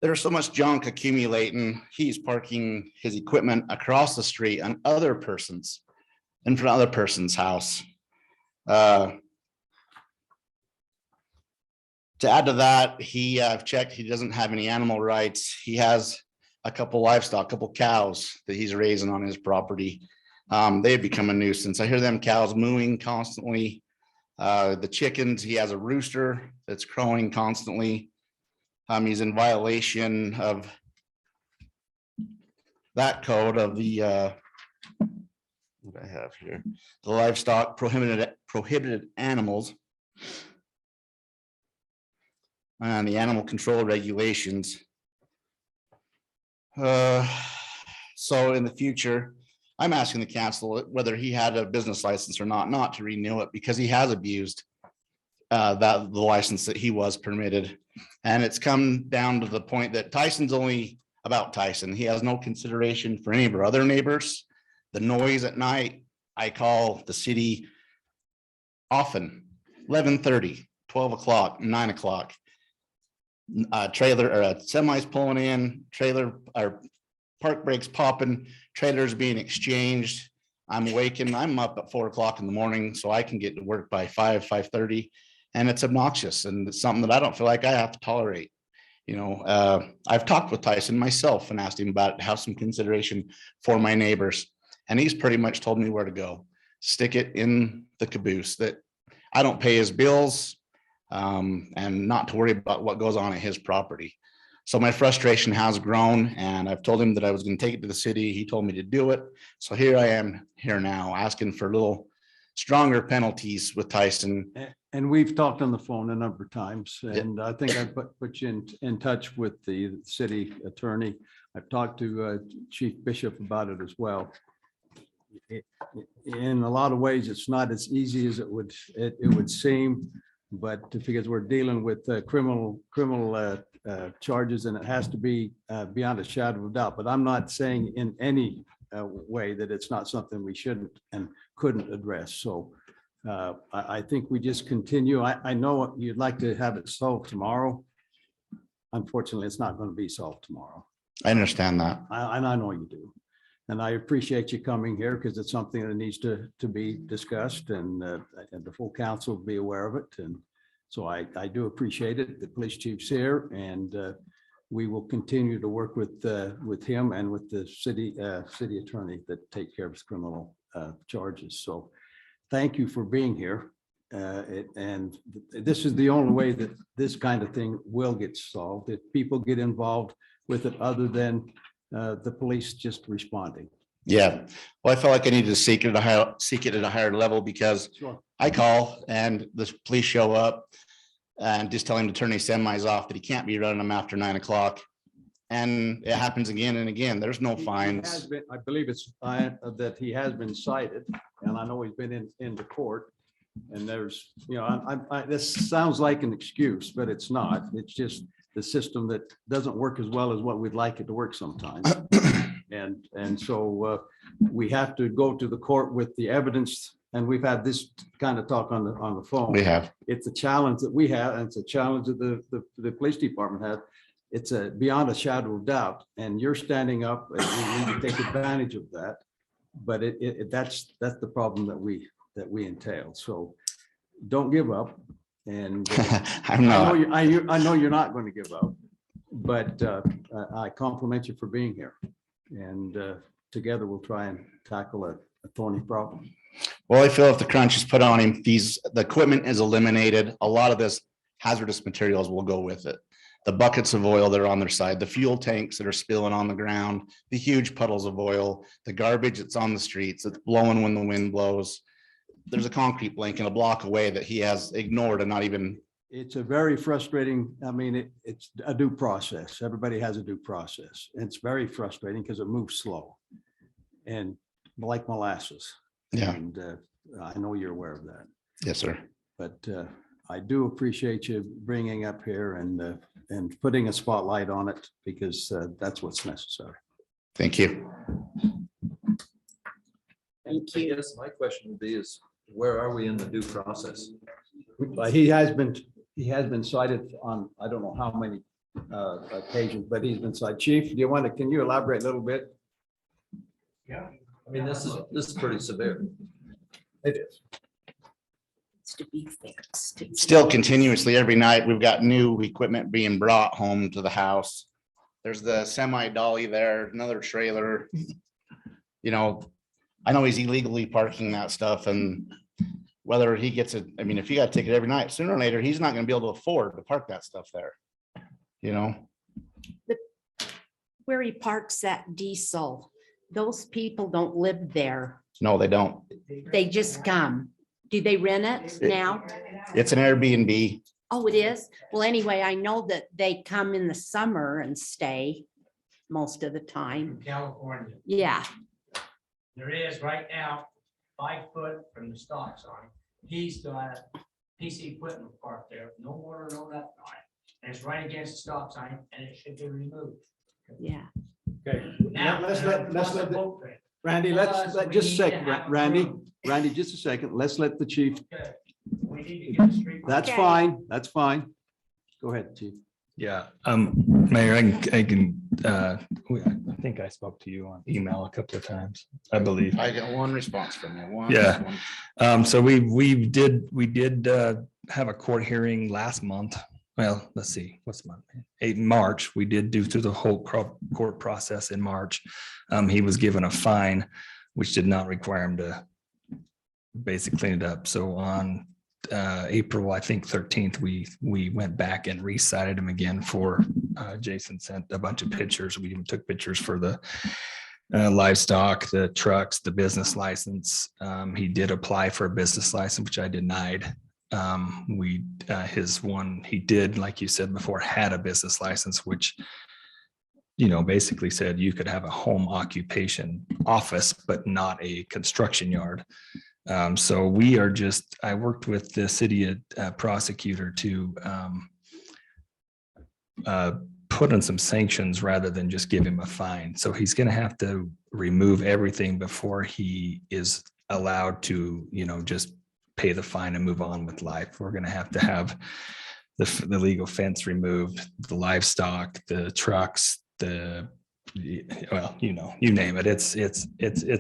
There's so much junk accumulating. He's parking his equipment across the street on other persons, in front of other person's house. To add to that, I've checked, he doesn't have any animal rights. He has a couple livestock, a couple cows that he's raising on his property. They've become a nuisance. I hear them cows mooing constantly. The chickens, he has a rooster that's crowing constantly. He's in violation of that code of the what I have here, the livestock prohibited animals and the animal control regulations. So in the future, I'm asking the council whether he had a business license or not to renew it, because he has abused the license that he was permitted. And it's come down to the point that Tyson's only about Tyson. He has no consideration for any of our other neighbors. The noise at night, I call the city often, 11:30, 12 o'clock, 9 o'clock. Trailer or semis pulling in, trailer or park brakes popping, trailers being exchanged. I'm waking, I'm up at 4 o'clock in the morning so I can get to work by 5:30. And it's obnoxious, and it's something that I don't feel like I have to tolerate. You know, I've talked with Tyson myself and asked him about it, have some consideration for my neighbors. And he's pretty much told me where to go. Stick it in the caboose, that I don't pay his bills and not to worry about what goes on at his property. So my frustration has grown, and I've told him that I was going to take it to the city. He told me to do it. So here I am here now asking for a little stronger penalties with Tyson. And we've talked on the phone a number of times, and I think I put you in touch with the city attorney. I've talked to Chief Bishop about it as well. In a lot of ways, it's not as easy as it would seem, but because we're dealing with criminal charges, and it has to be beyond a shadow of doubt. But I'm not saying in any way that it's not something we shouldn't and couldn't address. So I think we just continue. I know you'd like to have it solved tomorrow. Unfortunately, it's not going to be solved tomorrow. I understand that. And I know you do. And I appreciate you coming here because it's something that needs to be discussed and the full council be aware of it. And so I do appreciate it. The police chief's here and we will continue to work with him and with the city attorney that take care of his criminal charges. So thank you for being here. And this is the only way that this kind of thing will get solved, if people get involved with it other than the police just responding. Yeah, well, I felt like I needed to seek it at a higher level because Sure. I call and the police show up and just tell him to turn his semis off, that he can't be running them after 9 o'clock. And it happens again and again. There's no fines. I believe it's that he has been cited, and I know he's been into court. And there's, this sounds like an excuse, but it's not. It's just the system that doesn't work as well as what we'd like it to work sometimes. And so we have to go to the court with the evidence, and we've had this kind of talk on the phone. We have. It's a challenge that we have, and it's a challenge that the police department has. It's beyond a shadow of doubt, and you're standing up, and we need to take advantage of that. But that's the problem that we entail. So don't give up. And I'm not. I know you're not going to give up, but I compliment you for being here. And together we'll try and tackle a thorny problem. Well, I feel if the crunch is put on him, the equipment is eliminated, a lot of this hazardous materials will go with it. The buckets of oil that are on their side, the fuel tanks that are spilling on the ground, the huge puddles of oil, the garbage that's on the streets, that's blowing when the wind blows. There's a concrete blanket a block away that he has ignored and not even. It's a very frustrating, it's a due process. Everybody has a due process. It's very frustrating because it moves slow and like molasses. Yeah. And I know you're aware of that. Yes, sir. But I do appreciate you bringing up here and putting a spotlight on it because that's what's necessary. Thank you. Thank I you. guess my question would be is, where are we in the due process? He has been cited on, I don't know how many occasions, but he's been cited. Chief, can you elaborate a little bit? Yeah. I mean, this is pretty severe. It is. It's to be fixed. Still continuously every night, we've got new equipment being brought home to the house. There's the semi dolly there, another trailer. I know he's illegally parking that stuff, and whether he gets it, if you got a ticket every night, sooner or later, he's not gonna be able to afford to park that stuff there. Where he parks that diesel, those people don't live there. No, they don't. They just come. Do they rent it now? It's an Airbnb. Oh, it is? Well, anyway, I know that they come in the summer and stay most of the time. California. Yeah, There is right now, 5 foot from the stop sign. He's got a piece of equipment parked there, no water, no nothing on it. And it's right against the stop sign and it should be removed. yeah. Okay. Now, Let's let plus the- boat ramp. Randy, Plus, let's we just a need second, to have a Randy, road. just a second. Let's let the chief. Okay. We need to get the street. That's Okay. fine. That's fine. Go ahead, chief. Yeah, Mayor, I think I spoke to you on email a couple of times, I believe. I got one response from you. Yeah. So we did have a court hearing last month. Well, let's see, what's the month? March. We did do through the whole court process in March. He was given a fine, which did not require him to basically clean it up. So on April, I think 13th, we went back and recited him again for Jason sent a bunch of pictures. We even took pictures for the livestock, the trucks, the business license. He did apply for a business license, which I denied. He did, like you said before, had a business license, which basically said you could have a home occupation office, but not a construction yard. So I worked with the city prosecutor to put in some sanctions rather than just give him a fine. So he's going to have to remove everything before he is allowed to, just pay the fine and move on with life. We're going to have the legal fence removed, the livestock, the trucks, well, you name it. It's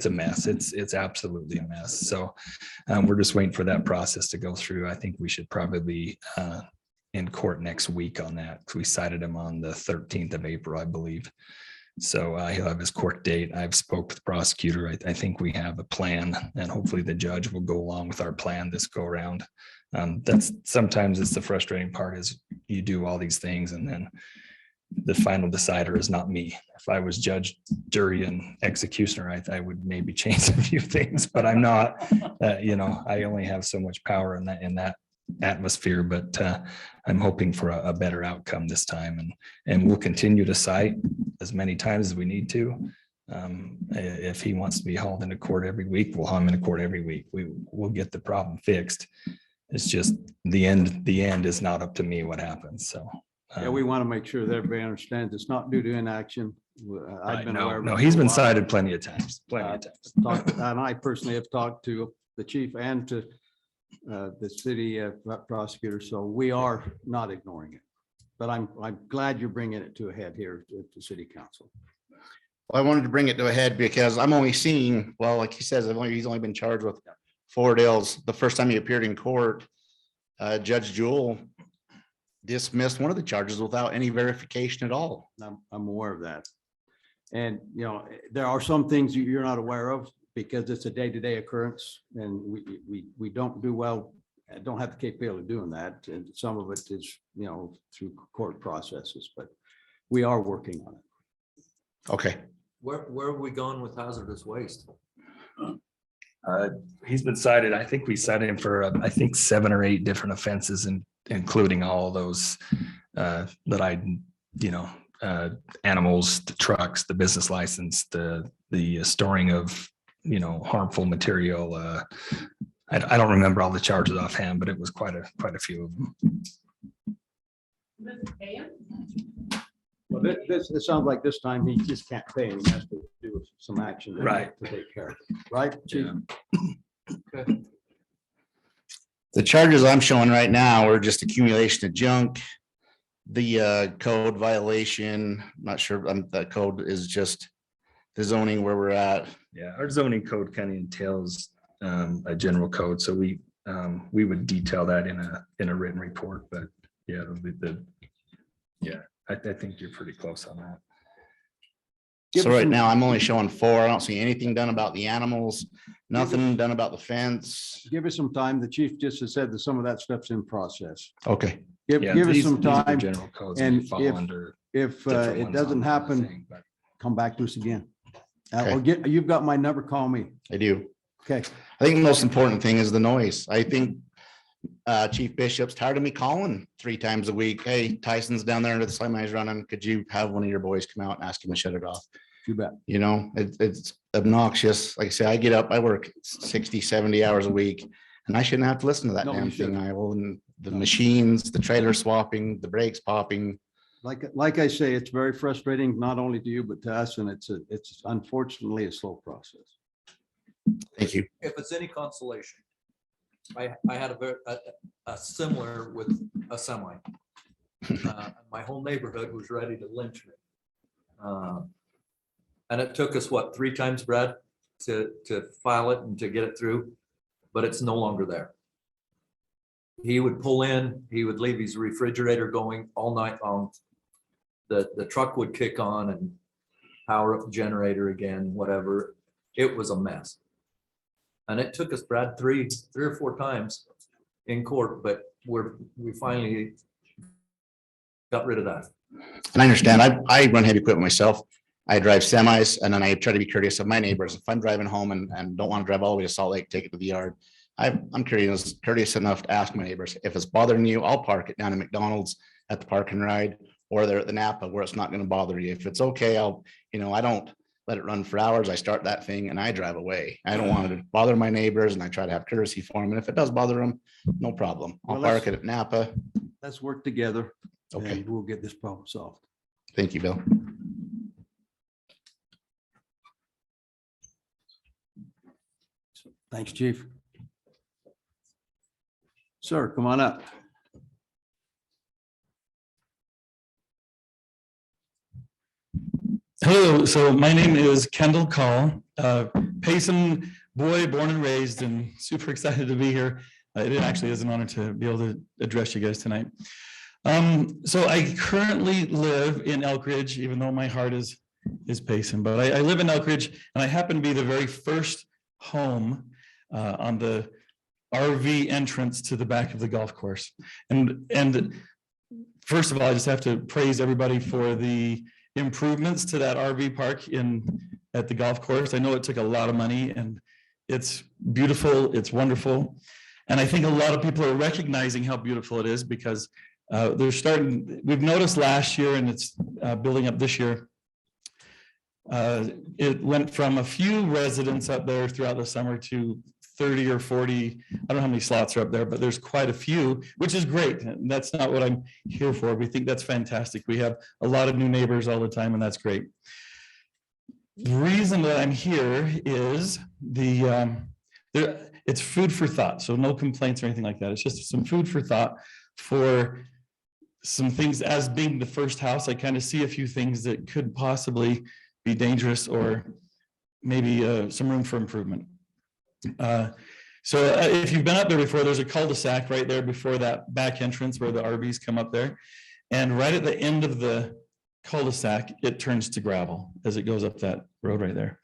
a mess. It's absolutely a mess. So we're just waiting for that process to go through. I think we should probably be in court next week on that, because we cited him on the 13th of April, I believe. So he'll have his court date. I've spoke with the prosecutor. I think we have a plan, and hopefully the judge will go along with our plan this go around. That's sometimes it's the frustrating part, is you do all these things and then the final decider is not me. If I was judge, jury, and executioner, I would maybe change a few things, but I'm not. I only have so much power in that atmosphere, but I'm hoping for a better outcome this time, and we'll continue to cite as many times as we need to. If he wants to be hauled into court every week, we'll haul him into court every week. We'll get the problem fixed. It's just the end is not up to me what happens. So Yeah, we want to make sure that everybody understands it's not due to inaction. I've been aware of it no, he's for a been while. cited plenty of times. And I personally have talked to the chief and to the city prosecutor, so we are not ignoring it. But I'm glad you're bringing it to a head here at the city council. Well, I wanted to bring it to a head because I'm only seeing, well, like he says, he's only been charged with 4 deals. The first time he appeared in court, Judge Jewell dismissed one of the charges without any verification at all. I'm aware of that. And, there are some things you're not aware of because it's a day-to-day occurrence, and we don't do well, don't have the capability of doing that. And some of it is, through court processes, but we are working on it. Okay. Where have we gone with hazardous waste? He's been cited. I think we cited him for, 7 or 8 different offenses, and including all those animals, the trucks, the business license, the storing of, harmful material. I don't remember all the charges offhand, but it was quite a few of them. Well, this sounds like this time he just can't pay him. He has to do some action. Right. To take care of it. Right, chief? Yeah. The charges I'm showing right now are just accumulation of junk. The code violation, not sure, that code is just the zoning where we're at. Yeah, our zoning code kind of entails a general code, so we would detail that in a written report. But yeah, I think you're pretty close on that. So right now I'm only showing 4. I don't see anything done about the animals, nothing done about the fence. Give us some time. The chief just has said that some of that stuff's in process. Okay. Give Yeah, us these some are time. General codes and and fall under. If different it ones doesn't on the happen, thing, but- come back to us again. Okay. Or you've got my number, call me. I do. Okay. I think the most important thing is the noise. I think Chief Bishop's tired of me calling 3 times a week. Hey, Tyson's down there under the semi's running. Could you have one of your boys come out and ask him to shut it off? You bet. It's obnoxious. Like I say, I get up, I work 60, 70 hours a week, and I shouldn't have to listen to that No, damn you thing. shouldn't. I will, and the No. machines, the trailer swapping, the brakes popping. Like I say, it's very frustrating, not only to you, but to us, and it's unfortunately a slow process. Thank you. If it's any consolation, I had a similar with a semi. My whole neighborhood was ready to lynch me. And it took us, 3 times, Brad, to file it and to get it through, but it's no longer there. He would pull in, he would leave his refrigerator going all night long. The truck would kick on and power up the generator again, whatever. It was a mess. And it took us, Brad, 3 or 4 times in court, but we finally got rid of that. And I understand, I run heavy equipment myself. I drive semis, and then I try to be courteous of my neighbors. If I'm driving home and don't want to drive all the way to Salt Lake, take it to the yard. I'm courteous enough to ask my neighbors, if it's bothering you, I'll park it down at McDonald's at the park and ride, or there at the Napa where it's not going to bother you. If it's okay, I don't let it run for hours. I start that thing and I drive away. I don't want to bother my neighbors, and I try to have courtesy for them. And if it does bother them, no problem. I'll Well, park it at Napa. Let's work together. Okay. And we'll get this problem solved. Thank you, Bill. Thanks, chief. Sir, come on up. Hello, so my name is Kendall Call, Payson boy, born and raised, and super excited to be here. It actually is an honor to be able to address you guys tonight. So I currently live in Elk Ridge, even though my heart is Payson, but I live in Elk Ridge, and I happen to be the very first home on the RV entrance to the back of the golf course. And first of all, I just have to praise everybody for the improvements to that RV park at the golf course. I know it took a lot of money, and it's beautiful, it's wonderful. And I think a lot of people are recognizing how beautiful it is because we've noticed last year, and it's building up this year. It went from a few residents up there throughout the summer to 30 or 40. I don't know how many slots are up there, but there's quite a few, which is great. That's not what I'm here for. We think that's fantastic. We have a lot of new neighbors all the time, and that's great. The reason that I'm here is it's food for thought. So no complaints or anything like that. It's just some food for thought for some things. As being the first house, I kind of see a few things that could possibly be dangerous or maybe some room for improvement. So if you've been up there before, there's a cul-de-sac right there before that back entrance where the RVs come up there. And right at the end of the cul-de-sac, it turns to gravel as it goes up that road right there.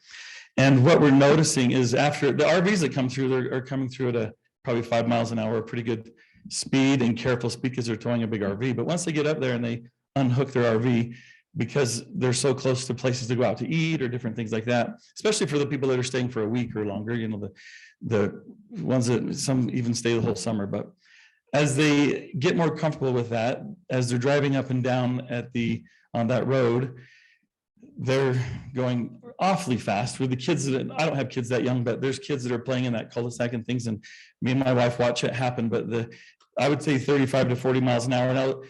And what we're noticing is after the RVs that come through, are coming through at probably 5 miles an hour, a pretty good speed and careful speed because they're towing a big RV. But once they get up there and they unhook their RV, because they're so close to places to go out to eat or different things like that, especially for the people that are staying for a week or longer, the ones that some even stay the whole summer. But as they get more comfortable with that, as they're driving up and down on that road, they're going awfully fast with the kids that, I don't have kids that young, but there's kids that are playing in that cul-de-sac and things. And me and my wife watch it happen, but I would say 35 to 40 miles an hour. Now,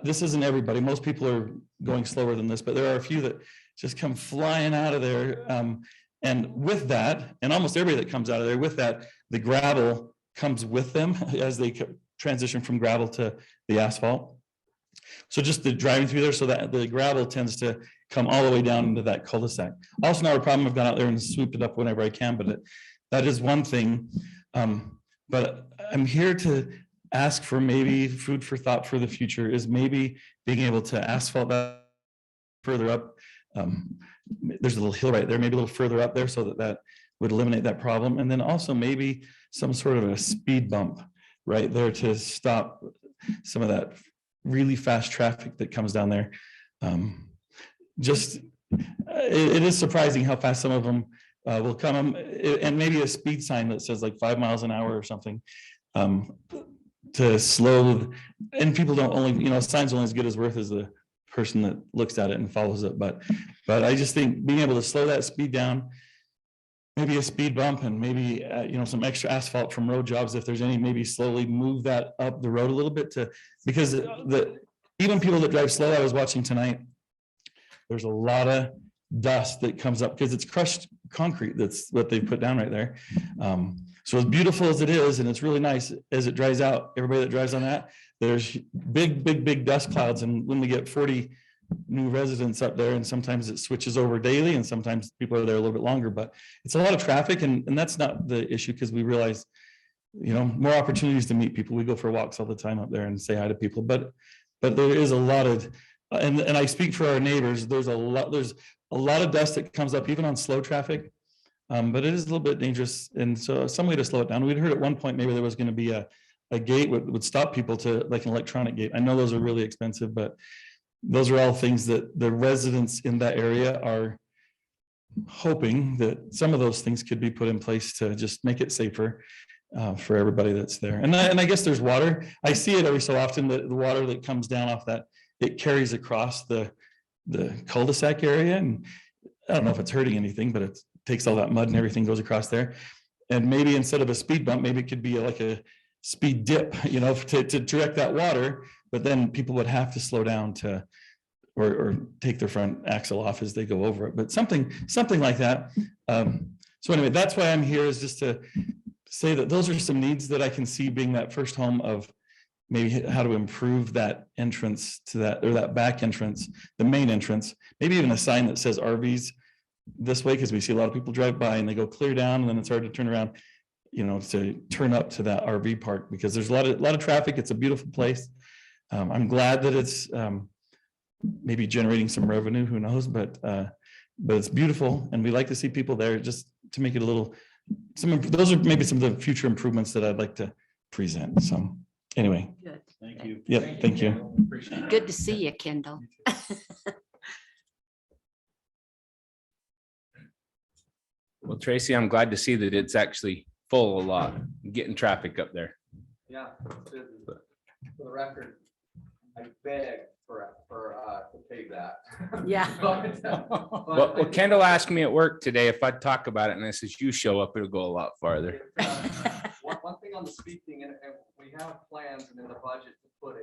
this isn't everybody. Most people are going slower than this, but there are a few that just come flying out of there. And with that, and almost everybody that comes out of there with that, the gravel comes with them as they transition from gravel to the asphalt. So just the driving through there, so that the gravel tends to come all the way down into that cul-de-sac. Also not a problem. I've gone out there and swooped it up whenever I can, but that is one thing. But I'm here to ask for maybe food for thought for the future is maybe being able to asphalt that further up. There's a little hill right there, maybe a little further up there so that would eliminate that problem. And then also maybe some sort of a speed bump right there to stop some of that really fast traffic that comes down there. It is surprising how fast some of them will come, and maybe a speed sign that says like 5 miles an hour or something. To slow, and people don't only, sign's only as good as worth as the person that looks at it and follows it. But I just think being able to slow that speed down, maybe a speed bump and maybe, some extra asphalt from road jobs, if there's any, maybe slowly move that up the road a little bit because even people that drive slow, I was watching tonight, there's a lot of dust that comes up because it's crushed concrete. That's what they put down right there. So as beautiful as it is, and it's really nice as it dries out, everybody that drives on that, there's big dust clouds. And when we get 40 new residents up there, and sometimes it switches over daily, and sometimes people are there a little bit longer, but it's a lot of traffic, and that's not the issue because we realize, more opportunities to meet people. We go for walks all the time up there and say hi to people, but there is a lot of, and I speak for our neighbors, there's a lot of dust that comes up even on slow traffic. But it is a little bit dangerous, and so some way to slow it down. We'd heard at one point maybe there was going to be a gate would stop people to, like an electronic gate. I know those are really expensive, but those are all things that the residents in that area are hoping that some of those things could be put in place to just make it safer for everybody that's there. And I guess there's water. I see it every so often, that the water that comes down off that, it carries across the cul-de-sac area, and I don't know if it's hurting anything, but it takes all that mud and everything goes across there. And maybe instead of a speed bump, maybe it could be like a speed dip, to direct that water, but then people would have to slow down or take their front axle off as they go over it, but something like that. So anyway, that's why I'm here, is just to say that those are some needs that I can see being that first home of maybe how to improve that entrance to that, or that back entrance, the main entrance, maybe even a sign that says RVs this way, because we see a lot of people drive by and they go clear down and then it's hard to turn around, to turn up to that RV park, because there's a lot of traffic. It's a beautiful place. I'm glad that it's maybe generating some revenue, who knows, but it's beautiful and we like to see people there, just to make it a little, those are maybe some of the future improvements that I'd like to present. So anyway. Good. Thank you. Yep, thank you. Good to see you, Kendall. Well, Tracy, I'm glad to see that it's actually full a lot, getting traffic up there. Yeah. For the record, I beg to pay that. Yeah. Well, Kendall asked me at work today if I'd talk about it, and I says, you show up, it'll go a lot farther. One thing on the speaking, and we have plans and in the budget to put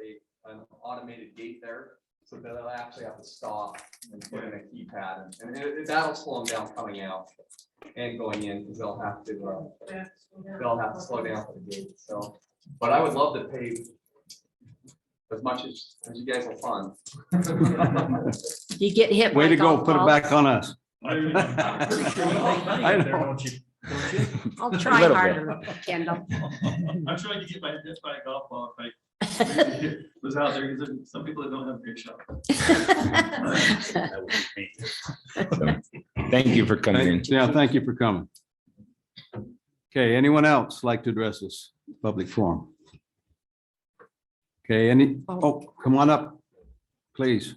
an automated gate there, so that they'll actually have to stop and put in a keypad, and that'll slow them down coming out and going in, because they'll have to slow down for the gate. So, but I would love to pay as much as you guys will fund. You get hit. Way by to go, golf put it balls. back on us. I know. I'll try little bit. harder, Kendall. I'm trying to get my hit by a golf ball if I was out there, because there's some people that don't have a big shot. Thank you for coming in. Yeah, thank you for coming. Okay, anyone else like to address this public forum? Okay, come on up, please.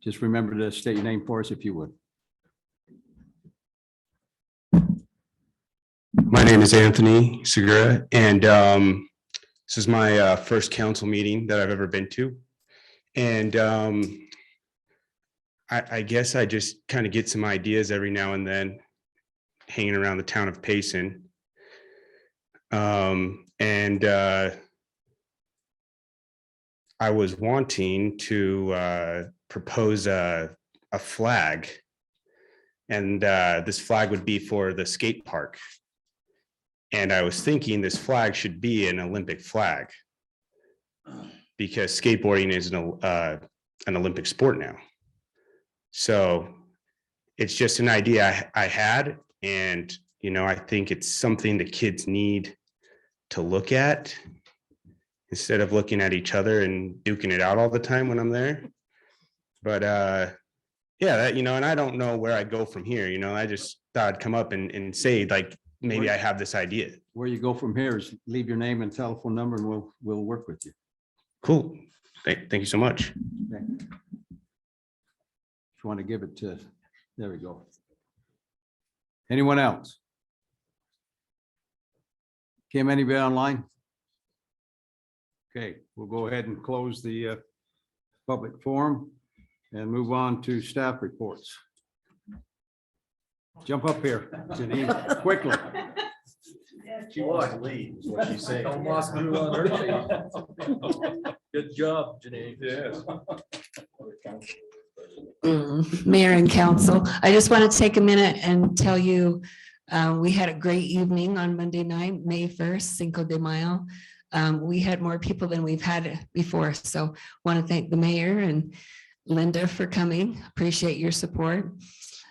Just remember to state your name for us if you would. My name is Anthony Segura, and this is my first council meeting that I've ever been to. And I guess I just kind of get some ideas every now and then hanging around the town of Payson. I was wanting to propose a flag, and this flag would be for the skate park. And I was thinking this flag should be an Olympic flag, because skateboarding is an Olympic sport now. So it's just an idea I had, and I think it's something the kids need to look at instead of looking at each other and duking it out all the time when I'm there. But yeah, that, and I don't know where I'd go from here. I just thought I'd come up and say, like, maybe I have this idea. Where you go from here is leave your name and telephone number and we'll work with you. Cool. Thank you so much. Okay. If you want to give it to, there we go. Anyone else? Kim, anybody online? Okay, we'll go ahead and close the public forum and move on to staff reports. Jump up here, Janine, quickly. She wants to leave, is what she's saying. Good job, Janine. Yes. Mayor and council, I just want to take a minute and tell you, we had a great evening on Monday night, May 1st, Cinco de Mayo. We had more people than we've had before. So want to thank the mayor and Linda for coming. Appreciate your support.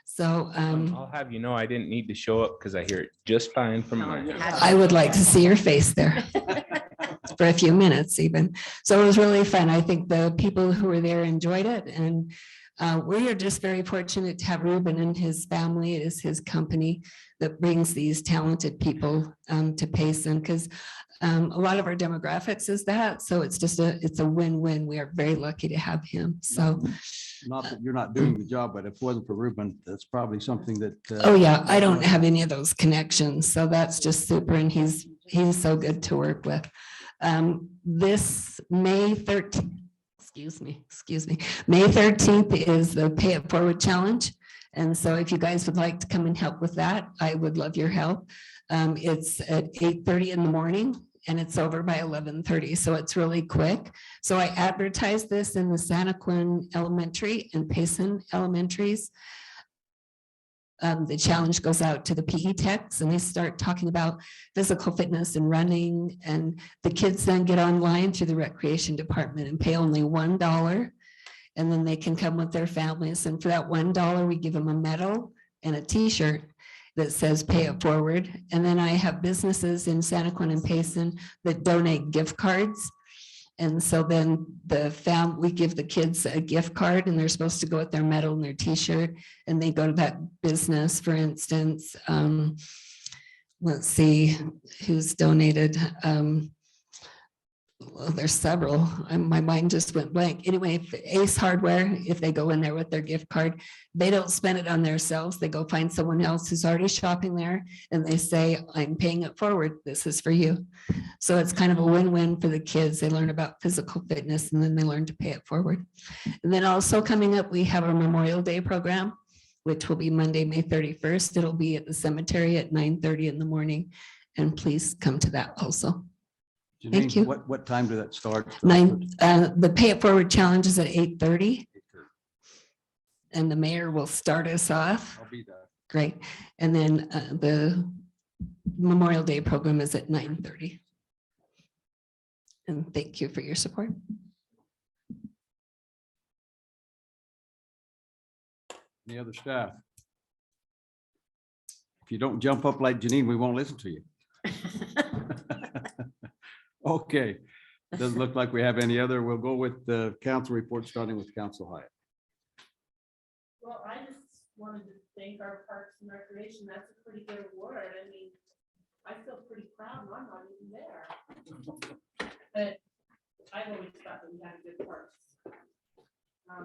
So I'll have you know, I didn't need to show up because I hear it just fine from my house. I would like to see your face there for a few minutes even. So it was really fun. I think the people who were there enjoyed it. And we are just very fortunate to have Ruben and his family. It is his company that brings these talented people to Payson, because a lot of our demographics is that. So it's just it's a win-win. We are very lucky to have him. So Not that you're not doing the job, but if it wasn't for Ruben, that's probably something that. oh yeah, I don't have any of those connections. So that's just super. And he's so good to work with. This May 13th, excuse me, May 13th is the Pay It Forward Challenge. And so if you guys would like to come and help with that, I would love your help. It's at 8:30 in the morning and it's over by 11:30. So it's really quick. So I advertised this in the Santaquin Elementary and Payson Elementaries. The challenge goes out to the PE techs and they start talking about physical fitness and running. And the kids then get online through the recreation department and pay only $1. And then they can come with their families. And for that $1, we give them a medal and a t-shirt that says pay it forward. And then I have businesses in Santa Juan and Payson that donate gift cards. And so then we give the kids a gift card and they're supposed to go with their medal and their t-shirt and they go to that business, for instance. Let's see who's donated. Well, there's several. My mind just went blank. Anyway, if Ace Hardware, if they go in there with their gift card, they don't spend it on themselves. They go find someone else who's already shopping there and they say, I'm paying it forward. This is for you. So it's kind of a win-win for the kids. They learn about physical fitness and then they learn to pay it forward. And then also coming up, we have our Memorial Day program, which will be Monday, May 31st. It'll be at the cemetery at 9:30 in the morning. And please come to that also. Thank Janine, you. What time did that start? The Pay It Forward Challenge is at 8:30. And the mayor will start us off. I'll be there. Great. And then the Memorial Day program is at 9:30. And thank you for your support. Any other staff? If you don't jump up like Janine, we won't listen to you. Okay, doesn't look like we have any other. We'll go with the council report, starting with Council Hyatt. Well, I just wanted to thank our Parks and Recreation. That's a pretty good award. I mean, I feel pretty proud and I'm not even there. But I've always thought that we had a good parks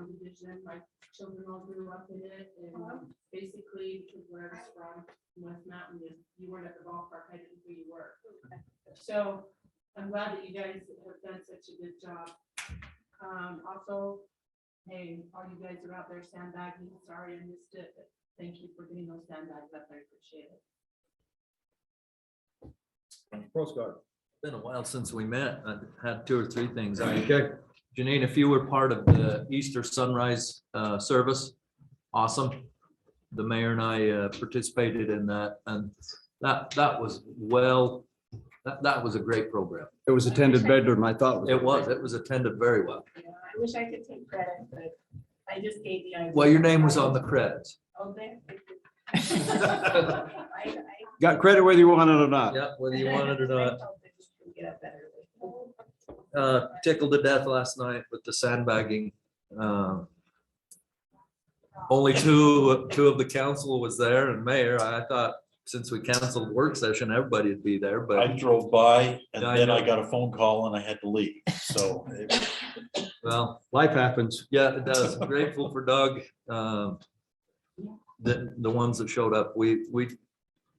division. My children all grew up in it and basically because where I was from, West Mountain, you weren't at the ballpark, I didn't know who you were. So I'm glad that you guys have done such a good job. Also, hey, all you guys are out there sandbagging, sorry I missed it, but thank you for getting those sandbags up, I appreciate it. Coast Guard. Been a while since we met. I had 2 or 3 things. Janine, if you were part of the Easter sunrise service, awesome. The mayor and I participated in that, and that was that was a great program. It was attended better than I thought. It was attended very well. Yeah, I wish I could take credit, but I just gave the idea. Well, your name was on the credits. Oh, there. Got credit whether you want it or not. Yeah, whether you wanted it or not. Get up better. Tickled to death last night with the sandbagging. Only two of the council was there and mayor. I thought since we canceled work session, everybody would be there, but I drove by and I then I know. got a phone call and I had to leave. So well, Life happens. yeah, it does. Grateful for Doug. The ones that showed up, we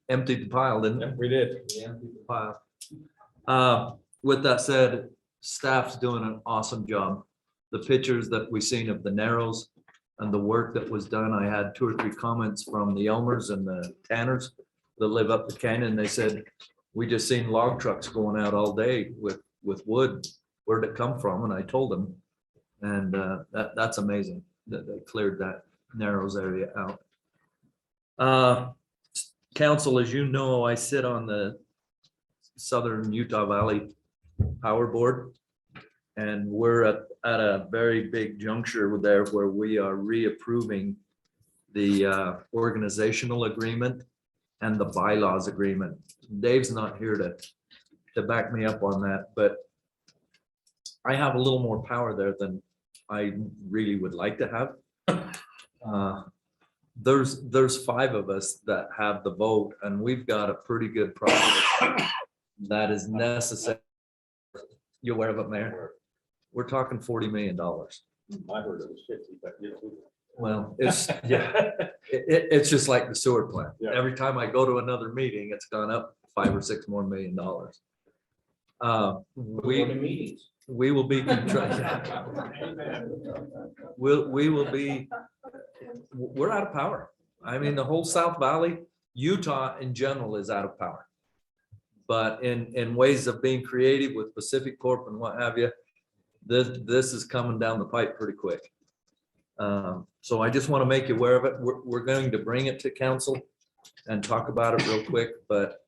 emptied the pile, didn't we? We did. We emptied the pile. With that said, staff's doing an awesome job. The pictures that we seen of the Narrows and the work that was done, I had 2 or 3 comments from the Elmers and the Tanners that live up the canyon. They said, we just seen log trucks going out all day with wood. Where'd it come from? And I told them, and that's amazing that they cleared that Narrows area out. Council, as you know, I sit on the Southern Utah Valley Power Board. And we're at a very big juncture there where we are reapproving the organizational agreement and the bylaws agreement. Dave's not here to back me up on that, but I have a little more power there than I really would like to have. There's 5 of us that have the vote, and we've got a pretty good project that is necessary. You aware of it, Mayor? We're talking $40 million. I heard it was 50, but you know. Well, it's, yeah, it's just like the sewer plant. Yeah. Every time I go to another meeting, it's gone up $5 or $6 more million. We will be, we will be, we're out of power. I mean, the whole South Valley, Utah in general is out of power. But in ways of being creative with Pacific Corp and what have you, this is coming down the pipe pretty quick. So I just want to make you aware of it. We're going to bring it to council and talk about it real quick, but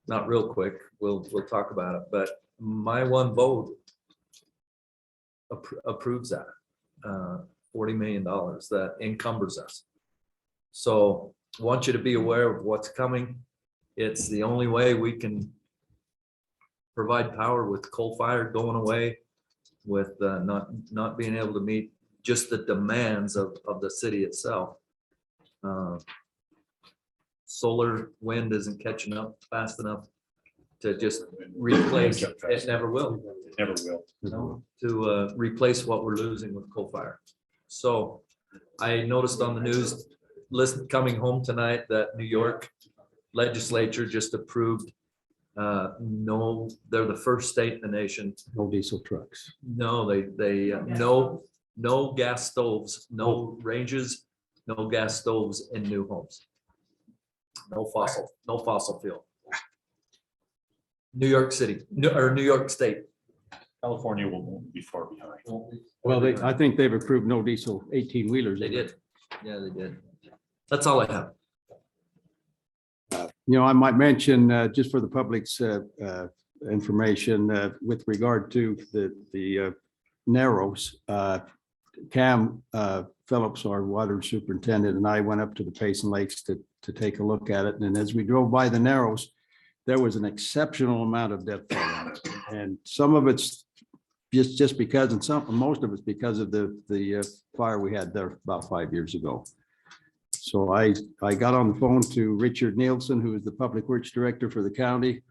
not real quick. We'll talk about it, but my one vote approves that, $40 million that encumbers us. So I want you to be aware of what's coming. It's the only way we can provide power with coal fire going away, with not being able to meet just the demands of the city itself. Solar wind isn't catching up fast enough to just replace, it never will. It never will. No, to replace what we're losing with coal fire. So I noticed on the news, coming home tonight, that New York legislature just approved, no, they're the first state in the nation. No diesel trucks. No, no gas stoves, no ranges, no gas stoves in new homes. No fossil fuel. New York City, or New York State. California will be far behind. Well, I think they've approved no diesel 18-wheelers. They did. Yeah, they did. That's all I have. You know, I might mention, just for the public's information, with regard to the Narrows, Cam Phillips, our water superintendent, and I went up to the Payson Lakes to take a look at it. And as we drove by the Narrows, there was an exceptional amount of depth. And some of it's just because, and most of it's because of the fire we had there about 5 years ago. So I got on the phone to Richard Nielsen, who is the Public Works Director for the county,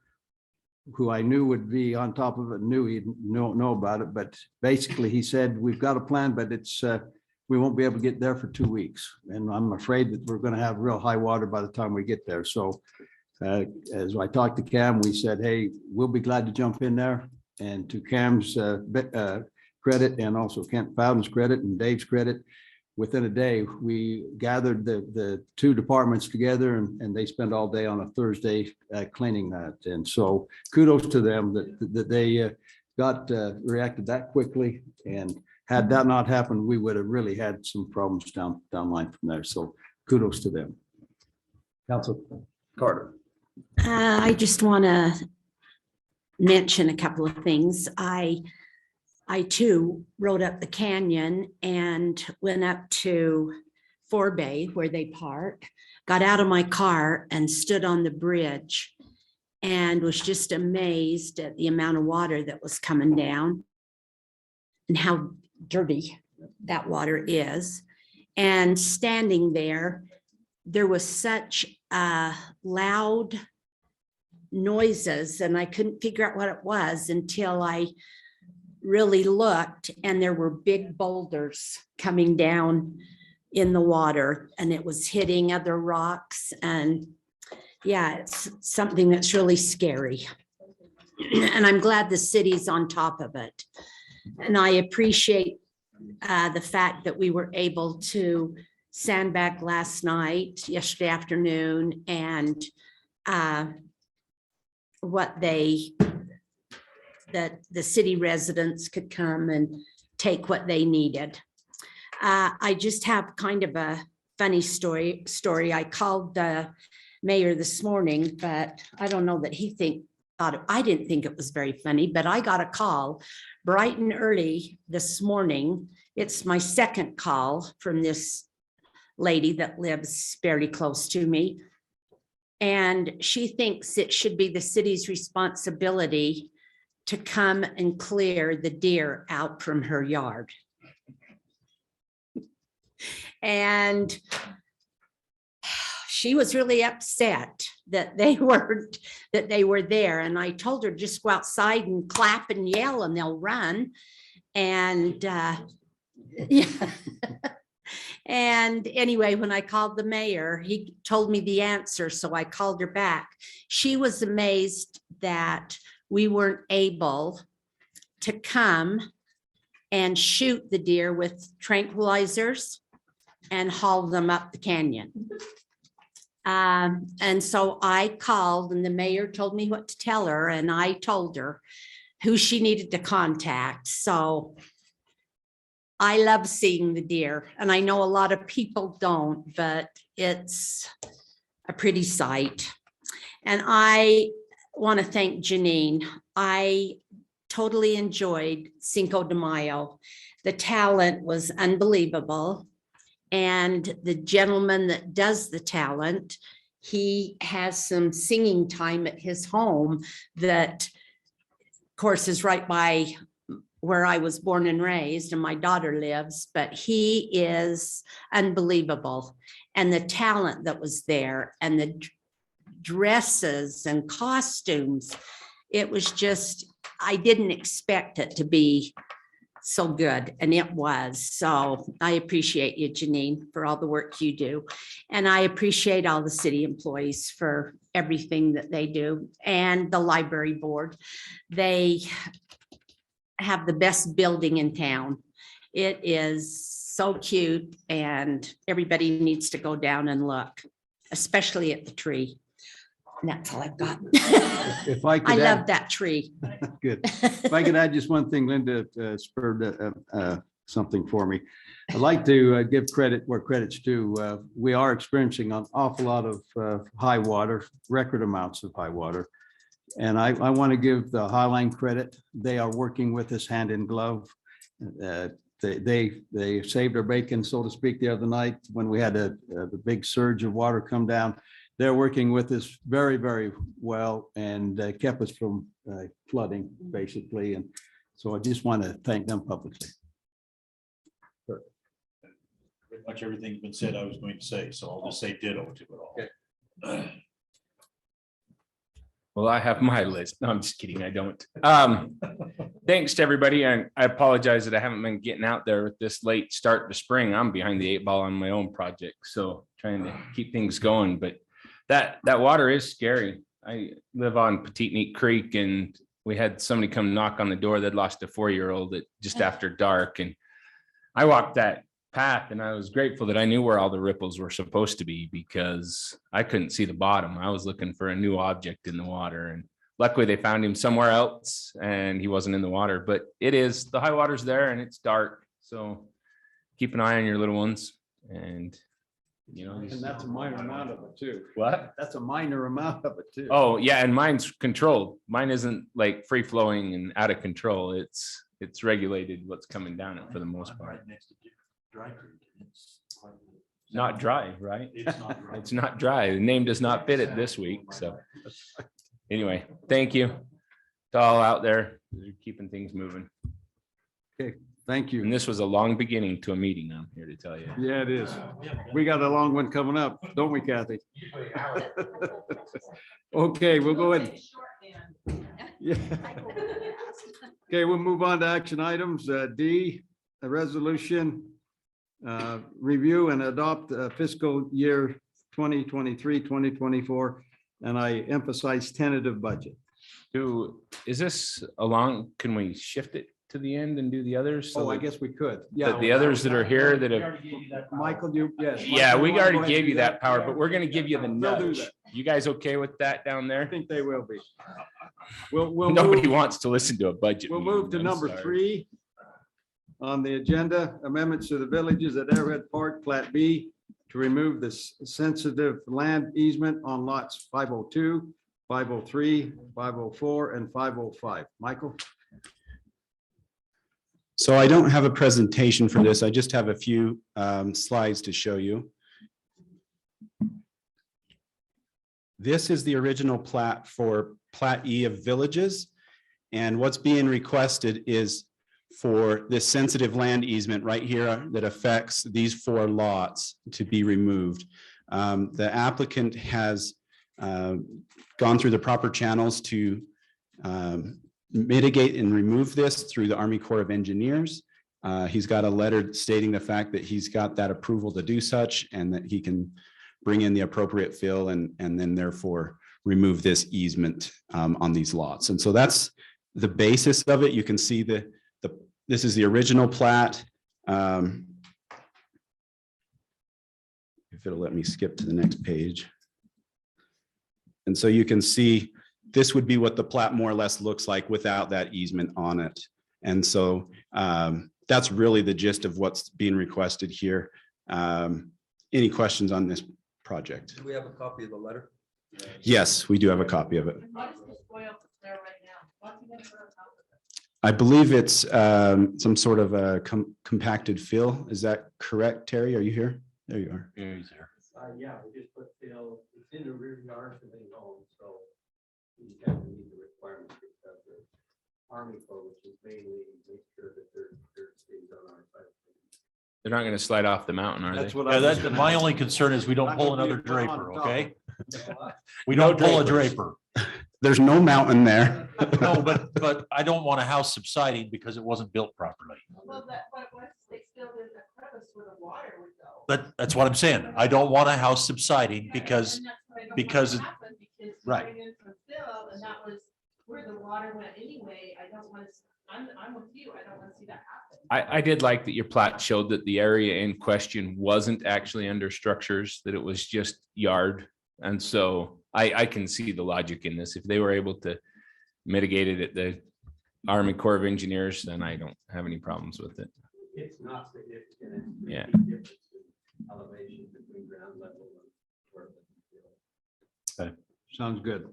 who I knew would be on top of it, knew he'd know about it. But basically he said, we've got a plan, but it's we won't be able to get there for 2 weeks. And I'm afraid that we're going to have real high water by the time we get there. So as I talked to Cam, we said, hey, we'll be glad to jump in there. And to Cam's credit, and also Kent Bowden's credit and Dave's credit, within a day, we gathered the two departments together, and they spent all day on a Thursday cleaning that. And so kudos to them that they reacted that quickly. And had that not happened, we would have really had some problems down line from there. So kudos to them. Council Carter. I just want to mention a couple of things. I too rode up the canyon and went up to Forbay where they park, got out of my car and stood on the bridge and was just amazed at the amount of water that was coming down and how dirty that water is. And standing there, there was such loud noises, and I couldn't figure out what it was until I really looked, and there were big boulders coming down in the water, and it was hitting other rocks. And yeah, it's something that's really scary. And I'm glad the city's on top of it. And I appreciate the fact that we were able to sandbag yesterday afternoon, and that the city residents could come and take what they needed. I just have kind of a funny story. I called the mayor this morning, but I don't know that I didn't think it was very funny, but I got a call bright and early this morning. It's my second call from this lady that lives fairly close to me. And she thinks it should be the city's responsibility to come and clear the deer out from her yard. And she was really upset that they were there. And I told her, just go outside and clap and yell and they'll run. And yeah. And anyway, when I called the mayor, he told me the answer. So I called her back. She was amazed that we weren't able to come and shoot the deer with tranquilizers and haul them up the canyon. And so I called, and the mayor told me what to tell her, and I told her who she needed to contact. So I love seeing the deer, and I know a lot of people don't, but it's a pretty sight. And I want to thank Janine. I totally enjoyed Cinco de Mayo. The talent was unbelievable. And the gentleman that does the talent, he has some singing time at his home that, of course, is right by where I was born and raised and my daughter lives, but he is unbelievable. And the talent that was there and the dresses and costumes, it was just, I didn't expect it to be so good, and it was. So I appreciate you, Janine, for all the work you do. And I appreciate all the city employees for everything that they do, and the library board. They have the best building in town. It is so cute, and everybody needs to go down and look, especially at the tree. And that's all I've got. If I I could love add, that tree. good. If I could add just one thing, Linda spurred something for me. I'd like to give credit where credit's due. We are experiencing an awful lot of high water, record amounts of high water. And I want to give the Highline credit. They are working with us hand in glove. They saved our bacon, so to speak, the other night when we had the big surge of water come down. They're working with us very, very well and kept us from flooding, basically. And so I just want to thank them publicly. Pretty much everything's been said I was going to say, so I'll just say ditto to it all. Well, I have my list. No, I'm just kidding. I don't. Thanks to everybody. And I apologize that I haven't been getting out there with this late start to spring. I'm behind the 8 ball on my own project. So trying to keep things going, but that water is scary. I live on Petite Neat Creek, and we had somebody come knock on the door. They'd lost a 4-year-old just after dark. And I walked that path, and I was grateful that I knew where all the ripples were supposed to be, because I couldn't see the bottom. I was looking for a new object in the water, and luckily they found him somewhere else and he wasn't in the water. But the high water's there and it's dark. So keep an eye on your little ones, and And that's a minor amount of it too. What? That's a minor amount of it too. Oh, yeah, and mine's controlled. Mine isn't like free flowing and out of control. It's regulated what's coming down it for the most part. Not dry, right? It's not dry. The name does not fit it this week. So anyway, thank you to all out there. You're keeping things moving. Okay, thank you. And this was a long beginning to a meeting, I'm here to tell you. Yeah, it is. We got a long one coming up, don't we, Kathy? Okay, we'll go ahead. Yeah. Okay, we'll move on to action items. D, a resolution, review and adopt fiscal year 2023, 2024, and I emphasize tentative budget. Is this can we shift it to the end and do the others? Oh, I guess we could. Yeah. The others that are here that have. Michael, yes. Yeah, Michael, we you wanna go already ahead gave and you do that power, but we're gonna give you the They'll do nudge. that. You guys okay with that down there? I think they will be. We'll Nobody move- wants to listen to a budget. We'll meeting, move to I'm number sorry. 3 on the agenda, amendments to the villages at Arrowhead Park, Plat B, to remove the sensitive land easement on lots 502, 503, 504, and 505. Michael? So I don't have a presentation for this. I just have a few slides to show you. This is the original plat for Plat E of villages. And what's being requested is for this sensitive land easement right here that affects these 4 lots to be removed. The applicant has gone through the proper channels to mitigate and remove this through the Army Corps of Engineers. He's got a letter stating the fact that he's got that approval to do such, and that he can bring in the appropriate fill and then therefore remove this easement on these lots. And so that's the basis of it. You can see this is the original plat. If it'll let me skip to the next page. And so you can see this would be what the plat more or less looks like without that easement on it. And so that's really the gist of what's being requested here. Any questions on this project? Do we have a copy of the letter? Yes, we do have a copy of it. What is the soil there right now? What's it gonna put on top of it? I believe it's some sort of a compacted fill. Is that correct, Terry? Are you here? There you are. Yeah, we just put fill, it's in the rear yard of the home, so you just have to meet the requirements of the Army Corps, which is mainly make sure that their stays on our side. They're not gonna slide off the mountain, are That's they? what Yeah, I was that's gonna my ask. only concern is we don't Not pull gonna be another put on draper, top. okay? We No don't pull a drapers. draper. There's no mountain there. No, but I don't want a house subsiding because it wasn't built properly. Well, but what if they still did a crevice where the water would go? That's what I'm saying. I don't want a house subsiding Yeah, because, and that's what I don't want because to it- happen, because you right. bring in some fill, and that was where the water went anyway. I don't want to, I'm with you. I don't want to see that happen. I did like that your plat showed that the area in question wasn't actually under structures, that it was just yard. And so I can see the logic in this. If they were able to mitigate it at the Army Corps of Engineers, then I don't have any problems with it. It's not significant. It's Yeah. pretty difference in elevation between ground level and where the fill. Sounds good.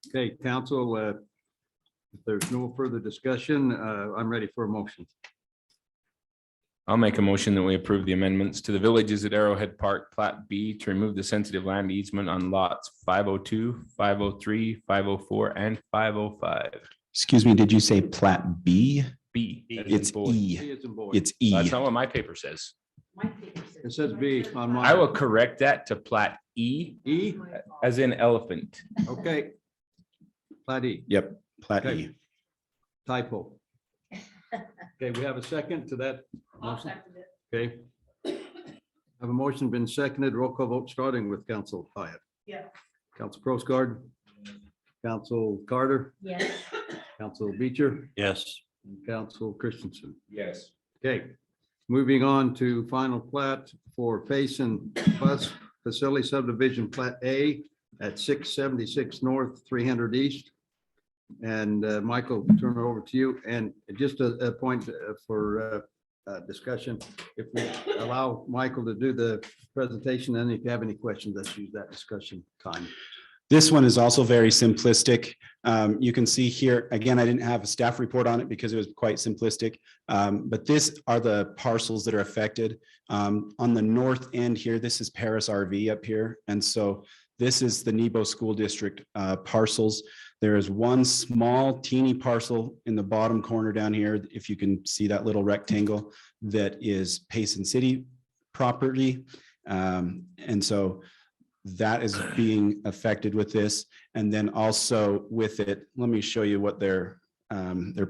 Okay, council, if there's no further discussion, I'm ready for a motion. I'll make a motion that we approve the amendments to the Villages at Arrowhead Park Plat B to remove the sensitive land easement on lots 502, 503, 504, and 505. Excuse me, did you say plat B? B. as in It's boy. E. See, it's in boy. It's E. That's not what my paper says. My paper says- It says B on mine. I will correct that to plat E, E, as in elephant. okay. Plat E, Yep, plat Okay. E. typo. Okay, we have a second to that I'll motion. second it. Okay. Have a motion been seconded, roll call vote starting with Council Hyatt. Yeah. Council Prosgard, Council Carter, Yes. Council Beecher, Yes. and Council Christensen. Yes. Okay, moving on to final plat for Payson Bus Facility Subdivision Plat A at 676 North, 300 East. And Michael, turn it over to you. And just a point for discussion. If we allow Michael to do the presentation, then if you have any questions, let's use that discussion time. This one is also very simplistic. You can see here, again, I didn't have a staff report on it because it was quite simplistic. But this are the parcels that are affected. On the north end here, this is Paris RV up here. And so this is the Nebo School District parcels. There is one small teeny parcel in the bottom corner down here, if you can see that little rectangle, that is Payson City property. And so that is being affected with this. And then also with it, let me show you what their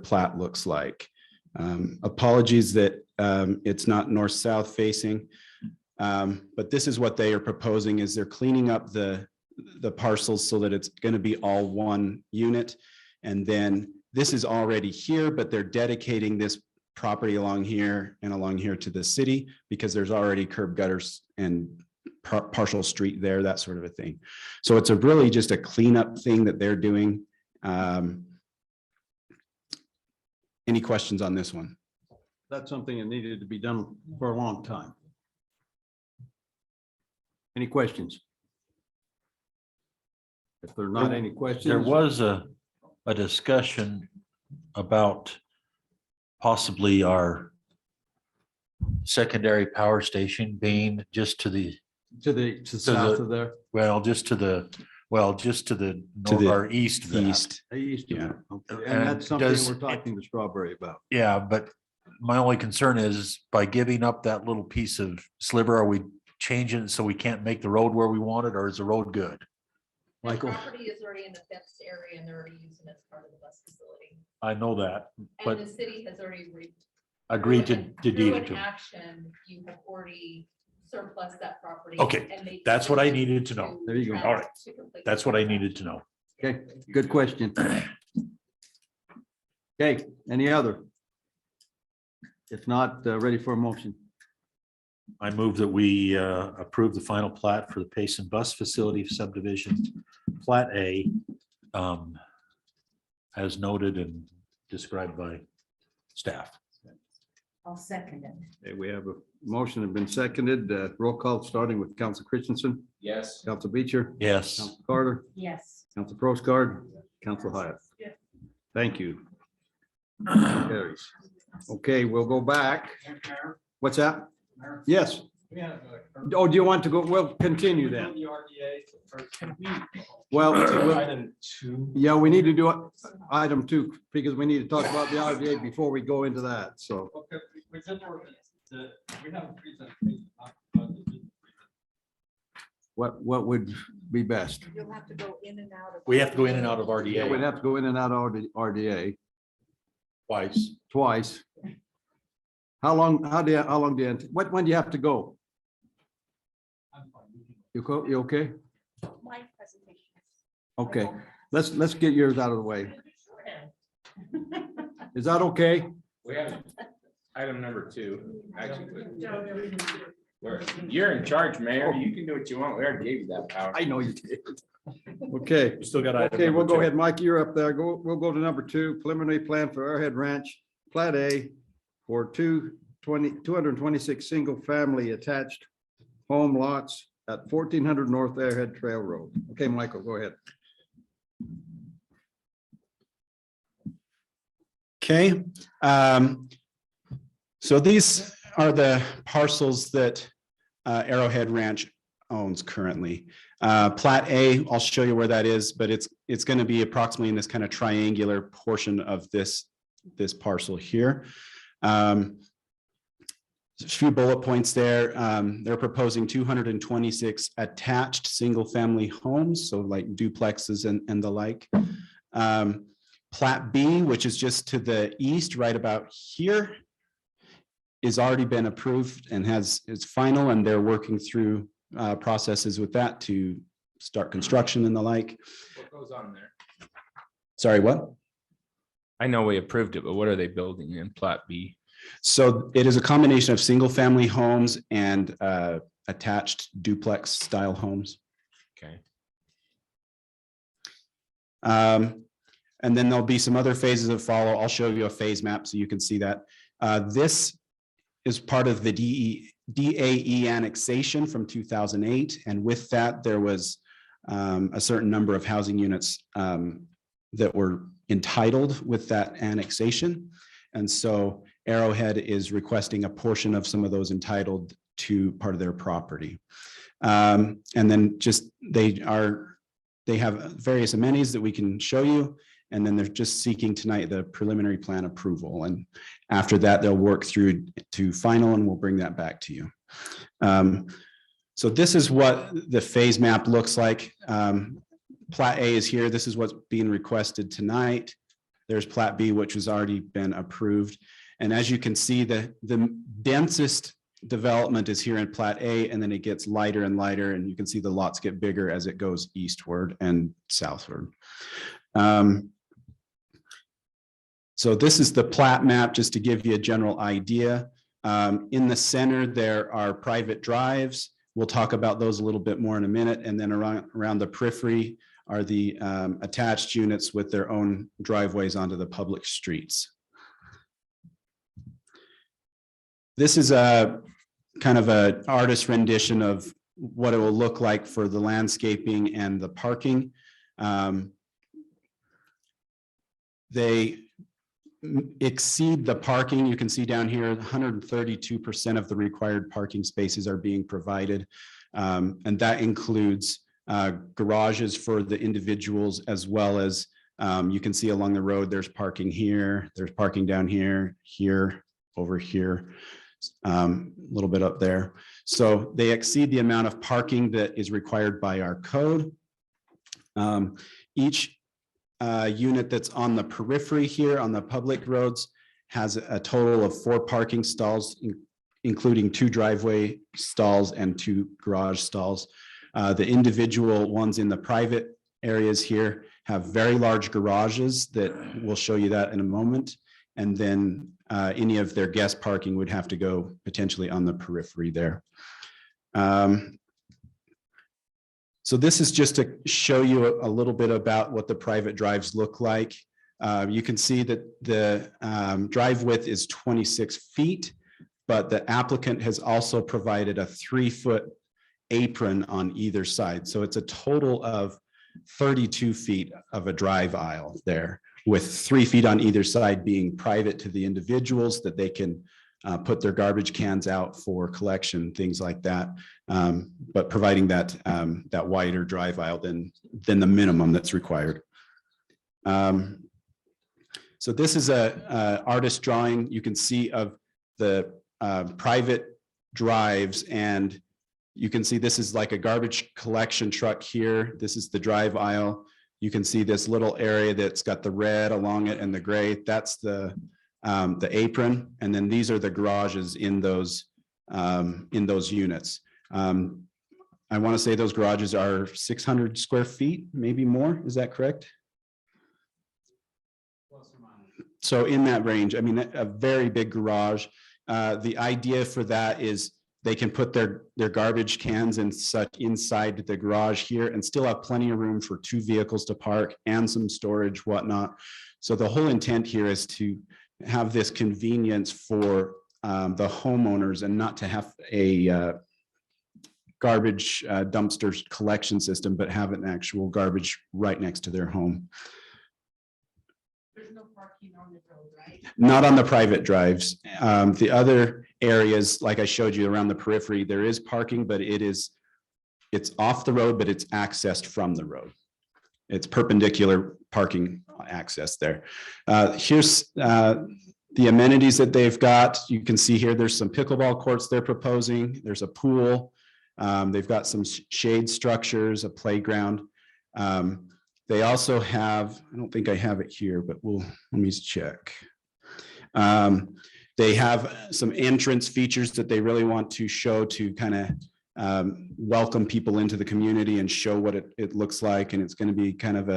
plat looks like. Apologies that it's not north-south facing. But this is what they are proposing is they're cleaning up the parcels so that it's going to be all one unit. And then this is already here, but they're dedicating this property along here and along here to the city because there's already curb gutters and partial street there, that sort of a thing. So it's a really just a cleanup thing that they're doing. Any questions on this one? That's something that needed to be done for a long time. Any questions? If there are not any questions. There was a discussion about possibly our secondary power station being just to the south of there. just to the To the or east of that. East. East of Yeah. there. Okay. And And that's something does we're talking to Strawberry about. Yeah, but my only concern is by giving up that little piece of sliver, are we changing it so we can't make the road where we want it, or is the road good? Michael? Property is already in the fenced area and they're already using it as part of the bus facility. I know that, And but the city has already agreed to deed through it an to. 'em. action, you have already surplus that property. Okay, and made that's what I decisions needed to know. There you go. All right, to complete that's what I needed to know. Okay, good question. Okay, any other? If not, ready for a motion. I move that we approve the final plat for the Payson Bus Facility subdivision, Plat A, as noted and described by staff. I'll second it. Okay, we have a motion has been seconded. Roll call starting with Council Christensen, Yes. Council Beecher, Yes. Council Carter, Yes. Council Proscard, Council Hyatt. Yes. Thank you. Carries. Okay, we'll go back. What's that? Yes. Oh, do you want to go? We'll continue then. Well, yeah, we need to do item 2 because we need to talk about the RDA before we go into that. So Okay, we have a presentation. what would be best? You'll have to go in and out of. We have to go in and out of Yeah, we'd RDA have to go in and out of the RDA twice. How long do you, when do you have to go? You okay? My presentation. Okay, let's get yours out of the way. Is that okay? We have item number 2, actually. You're in charge, Mayor. You can do what you want. We already gave you that power. I know you did. Okay. We still got item Okay, we'll number go 2. ahead. Mike, you're up there. We'll go to number 2, preliminary plan for Airhead Ranch, Plat A for 226 single-family attached home lots at 1400 North Airhead Trail Road. Okay, Michael, go ahead. Okay. So these are the parcels that Arrowhead Ranch owns currently. Plat A, I'll show you where that is, but it's going to be approximately in this kind of triangular portion of this parcel here. A few bullet points there. They're proposing 226 attached single-family homes, so like duplexes and the like. Plat B, which is just to the east, right about here, is already been approved and it's final, and they're working through processes with that to start construction and the like. What goes on there? Sorry, what? I know we approved it, but what are they building in Plat B? So it is a combination of single-family homes and attached duplex style homes. Okay. And then there'll be some other phases that follow. I'll show you a phase map so you can see that. This is part of the DAE annexation from 2008. And with that, there was a certain number of housing units that were entitled with that annexation. And so Arrowhead is requesting a portion of some of those entitled to part of their property. And then just they have various amenities that we can show you. And then they're just seeking tonight the preliminary plan approval. And after that, they'll work through to final and we'll bring that back to you. So this is what the phase map looks like. Plat A is here. This is what's being requested tonight. There's Plat B, which has already been approved. And as you can see, the densest development is here in Plat A, and then it gets lighter and lighter, and you can see the lots get bigger as it goes eastward and southward. So this is the plat map, just to give you a general idea. In the center, there are private drives. We'll talk about those a little bit more in a minute. And then around the periphery are the attached units with their own driveways onto the public streets. This is a kind of an artist rendition of what it will look like for the landscaping and the parking. They exceed the parking. You can see down here, 132% of the required parking spaces are being provided. And that includes garages for the individuals, as well as you can see along the road, there's parking here, there's parking down here, here, over here, a little bit up there. So they exceed the amount of parking that is required by our code. Each unit that's on the periphery here on the public roads has a total of 4 parking stalls, including 2 driveway stalls and 2 garage stalls. The individual ones in the private areas here have very large garages that we'll show you that in a moment. And then any of their guest parking would have to go potentially on the periphery there. So this is just to show you a little bit about what the private drives look like. You can see that the drive width is 26 feet, but the applicant has also provided a 3-foot apron on either side. So it's a total of 32 feet of a drive aisle there, with 3 feet on either side being private to the individuals that they can put their garbage cans out for collection, things like that. But providing that that wider drive aisle than the minimum that's required. So this is a artist drawing you can see of the private drives, and you can see this is like a garbage collection truck here. This is the drive aisle. You can see this little area that's got the red along it and the gray. That's the apron, and then these are the garages in those units. I want to say those garages are 600 square feet, maybe more. Is that correct? So in that range, I mean, a very big garage. The idea for that is they can put their garbage cans and such inside the garage here and still have plenty of room for 2 vehicles to park and some storage, whatnot. So the whole intent here is to have this convenience for the homeowners and not to have a garbage dumpster collection system, but have an actual garbage right next to their home. There's no parking on the road, right? Not on the private drives. The other areas, like I showed you around the periphery, there is parking, but it's off the road, but it's accessed from the road. It's perpendicular parking access there. Here's the amenities that they've got. You can see here, there's some pickleball courts they're proposing. There's a pool. They've got some shade structures, a playground. They also have, I don't think I have it here, but let me check. They have some entrance features that they really want to show to kind of welcome people into the community and show what it looks like. And it's going to be kind of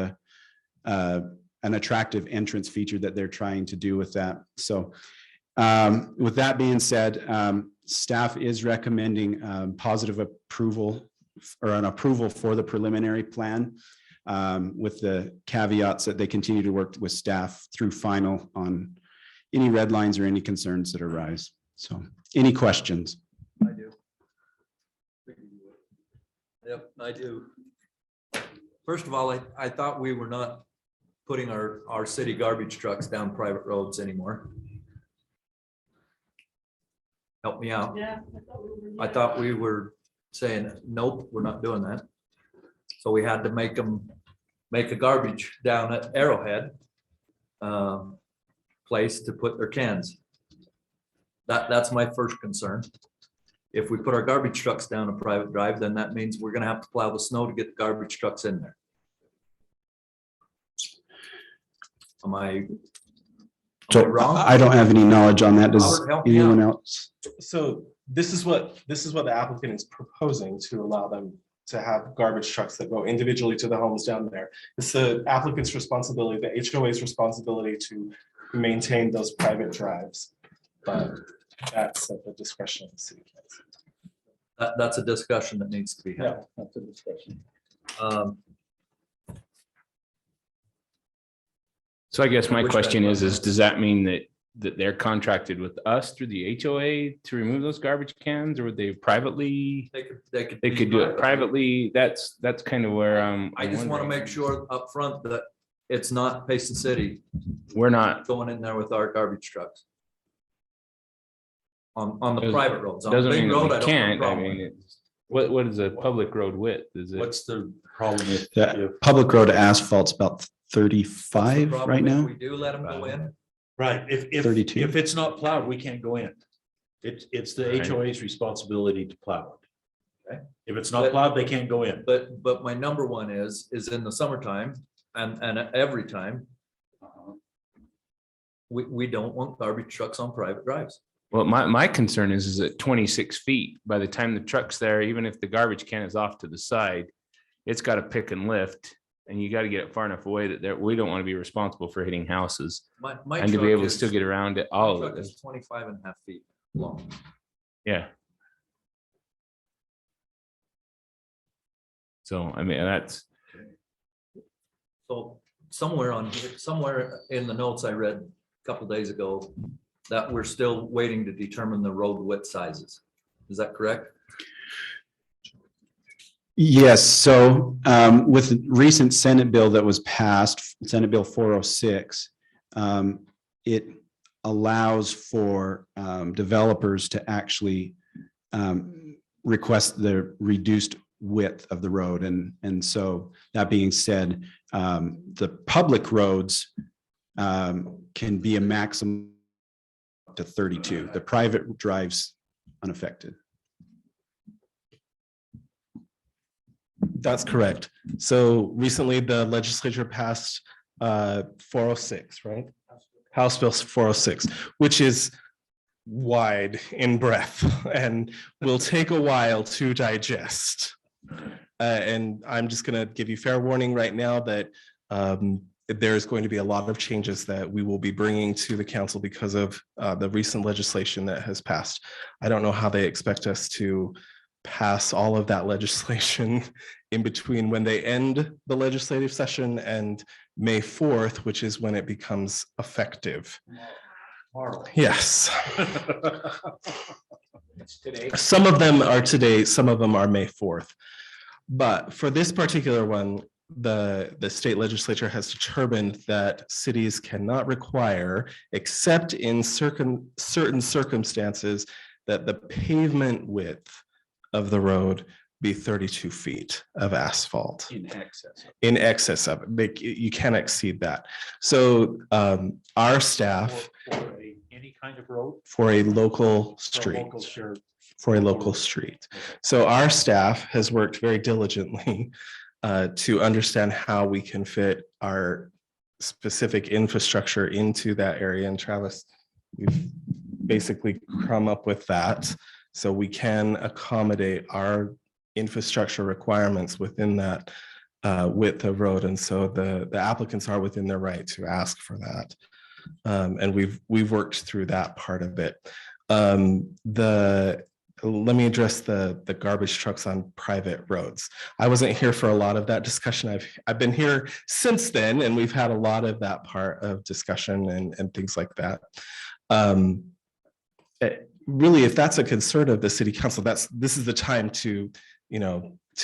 an attractive entrance feature that they're trying to do with that. So with that being said, staff is recommending positive approval or an approval for the preliminary plan, with the caveats that they continue to work with staff through final on any red lines or any concerns that arise. So any questions? I do. Yep, I do. First of all, I thought we were not putting our city garbage trucks down private roads anymore. Help me out. Yeah. I thought we were saying, nope, we're not doing that. So we had to make a garbage down at Arrowhead place to put their cans. That's my first concern. If we put our garbage trucks down a private drive, then that means we're gonna have to plow the snow to get the garbage trucks in there. Am I wrong? I don't have any knowledge on that. Does Robert, help me anyone out. else? So this is what the applicant is proposing, to allow them to have garbage trucks that go individually to the homes down there. It's the applicant's responsibility, the HOA's responsibility to maintain those private drives. But that's at the discretion of the city council. That's a discussion that needs to be had. That's a discussion. So I guess my Which question way? is does that mean that they're contracted with us through the HOA to remove those garbage cans, or would they privately? They could do it privately. That's kind of where I just want to make sure up front that it's not Payson City we're not. going in there with our garbage trucks. On the private roads. On the Doesn't big mean that road, we I don't have a can't. I problem mean, with. it's, what is a public road width? Is it? What's the problem if? The public road asphalt's about What's the 35 problem right if now. We do let them go in. Right, if 32. if it's not plowed, we can't go in. It's the Right. HOA's responsibility to plow it. Okay. If it's not But- plowed, they can't go in. But my number one is in the summertime and every time. We don't want garbage trucks on private drives. Well, my concern is at 26 feet, by the time the truck's there, even if the garbage can is off to the side, it's got to pick and lift, and you got to get it far enough away that we don't want to be responsible for hitting houses. My And to be truck able to is- still get around it, my all of truck it. is 25 and a half feet long. Yeah. So, I mean, that's, So somewhere somewhere in the notes I read a couple days ago that we're still waiting to determine the road width sizes. Is that correct? Yes, so with the recent Senate bill that was passed, Senate Bill 406, it allows for developers to actually request the reduced width of the road. And so that being said, the public roads can be a maximum up to 32. The private drives unaffected. That's correct. So recently the legislature passed 406, right? House Bill 406, which is wide in breadth and will take a while to digest. And I'm just going to give you fair warning right now that there's going to be a lot of changes that we will be bringing to the council because of the recent legislation that has passed. I don't know how they expect us to pass all of that legislation in between when they end the legislative session and May 4th, which is when it becomes effective. Yes. Some of them are today, some of them are May 4th. But for this particular one, the state legislature has determined that cities cannot require, except in certain circumstances, that the pavement width of the road be 32 feet of asphalt. In excess of it. You can't exceed that. So our staff. For any kind of road? For a local street. For a local street. So our staff has worked very diligently to understand how we can fit our specific infrastructure into that area. And Travis, we've basically come up with that. So we can accommodate our infrastructure requirements within that width of road. And so the applicants are within their right to ask for that. And we've worked through that part of it. Let me address the garbage trucks on private roads. I wasn't here for a lot of that discussion. I've been here since then, and we've had a lot of that part of discussion and things like that. Really, if that's a concern of the city council, this is the time to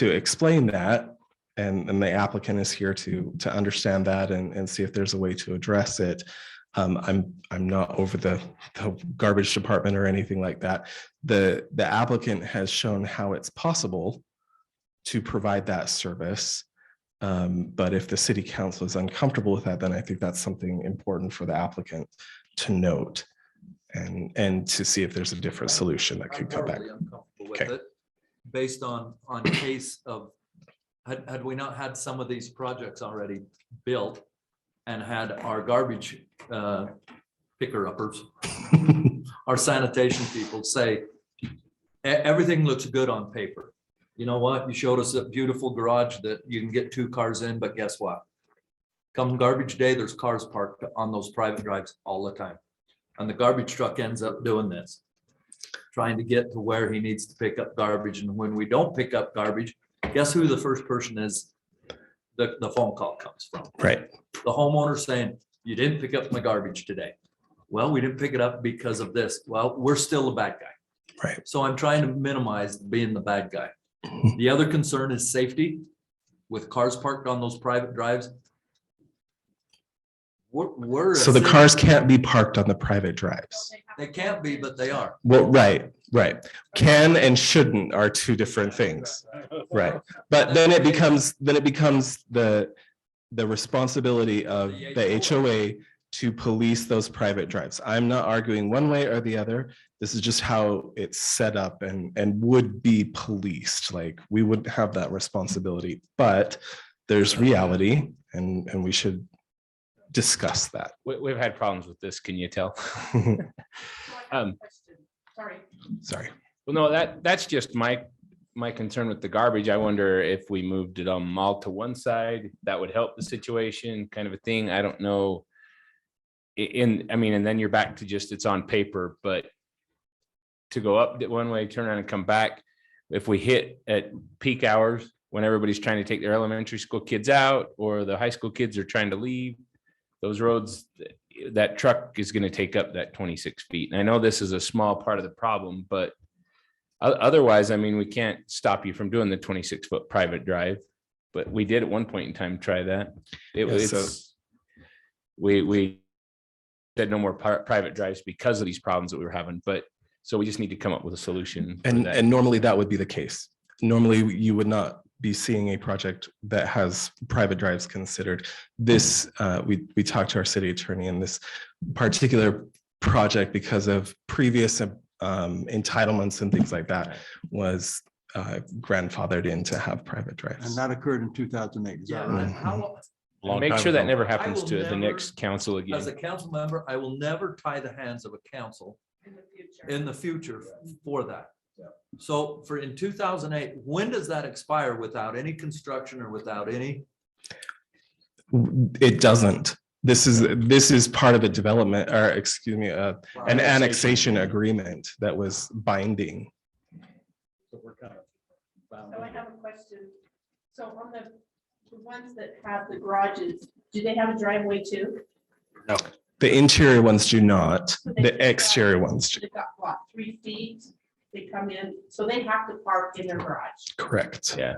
explain that. And the applicant is here to understand that and see if there's a way to address it. I'm not over the garbage department or anything like that. The applicant has shown how it's possible to provide that service. But if the city council is uncomfortable with that, then I think that's something important for the applicant to note and to see if there's a different solution that could come back. Okay. Based on case of, had we not had some of these projects already built and had our garbage picker-uppers, our sanitation people say, everything looks good on paper. You know what? You showed us a beautiful garage that you can get 2 cars in, but guess what? Come garbage day, there's cars parked on those private drives all the time. And the garbage truck ends up doing this, trying to get to where he needs to pick up garbage. And when we don't pick up garbage, guess who the first person is the phone call comes from? Right. The homeowner saying, you didn't pick up my garbage today. Well, we didn't pick it up because of this. Well, we're still the bad guy. Right. So I'm trying to minimize being the bad guy. The other concern is safety with cars parked on those private drives. So the cars can't be parked on the private drives. They can't be, but they are. Well, right. Can and shouldn't are 2 different things. Right. But then it becomes the responsibility of the HOA to police those private drives. I'm not arguing one way or the other. This is just how it's set up and would be policed. Like we wouldn't have that responsibility, but there's reality and we should discuss that. We've had problems with this, can you tell? Sorry. Well, no, that's just my concern with the garbage. I wonder if we moved it all to one side, that would help the situation, kind of a thing. I don't know. And then you're back to just it's on paper, but to go up one way, turn around and come back, if we hit at peak hours, when everybody's trying to take their elementary school kids out or the high school kids are trying to leave, those roads, that truck is going to take up that 26 feet. And I know this is a small part of the problem, but otherwise, I mean, we can't stop you from doing the 26-foot private drive, but we did at one point in time try that. We said no more private drives because of these problems that we were having, but so we just need to come up with a solution. for that. And normally that would be the case. Normally you would not be seeing a project that has private drives considered. This, we talked to our city attorney, and this particular project, because of previous entitlements and things like that, was grandfathered in to have private drives. And that occurred in 2008. Is that right? Make sure that never happens I will to the never- next council again. As a council member, I will never tie the hands of a council in the future for that. So for in 2008, when does that expire without any construction or without any? It doesn't. This is part of a development, or excuse me, an annexation agreement that was binding. So I have a question. So on the ones that have the garages, do they have a driveway too? No. The interior ones do not. So they The just got- exterior ones do. They've got what, 3 feet? They come in, so they have to park in their garage. Correct. Yeah.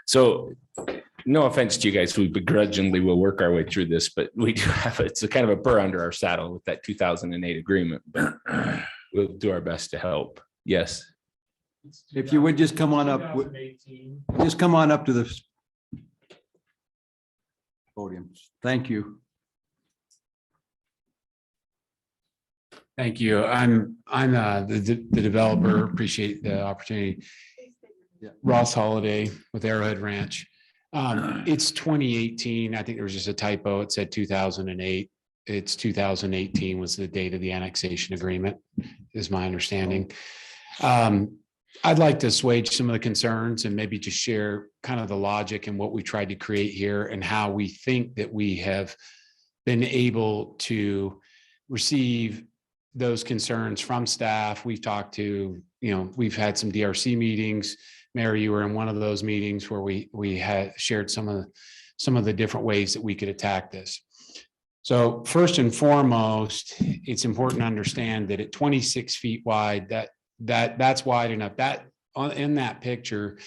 So no offense to you guys, we begrudgingly will work our way through this, but we do have, it's a kind of a burr under our saddle with that 2008 agreement, but we'll do our best to help. Yes. If you would just come on up, just come on up to the podium. Thank you. Thank you. I'm the developer. Appreciate the opportunity. Ross Holiday with Arrowhead Ranch. It's 2018. I think there was just a typo. It said 2008. It's 2018 was the date of the annexation agreement, is my understanding. I'd like to assuage some of the concerns and maybe just share kind of the logic and what we tried to create here and how we think that we have been able to receive those concerns from staff. We've talked to, we've had some DRC meetings. Mary, you were in one of those meetings where we had shared some of the different ways that we could attack this. So first and foremost, it's important to understand that at 26 feet wide, that's wide enough. That in that picture,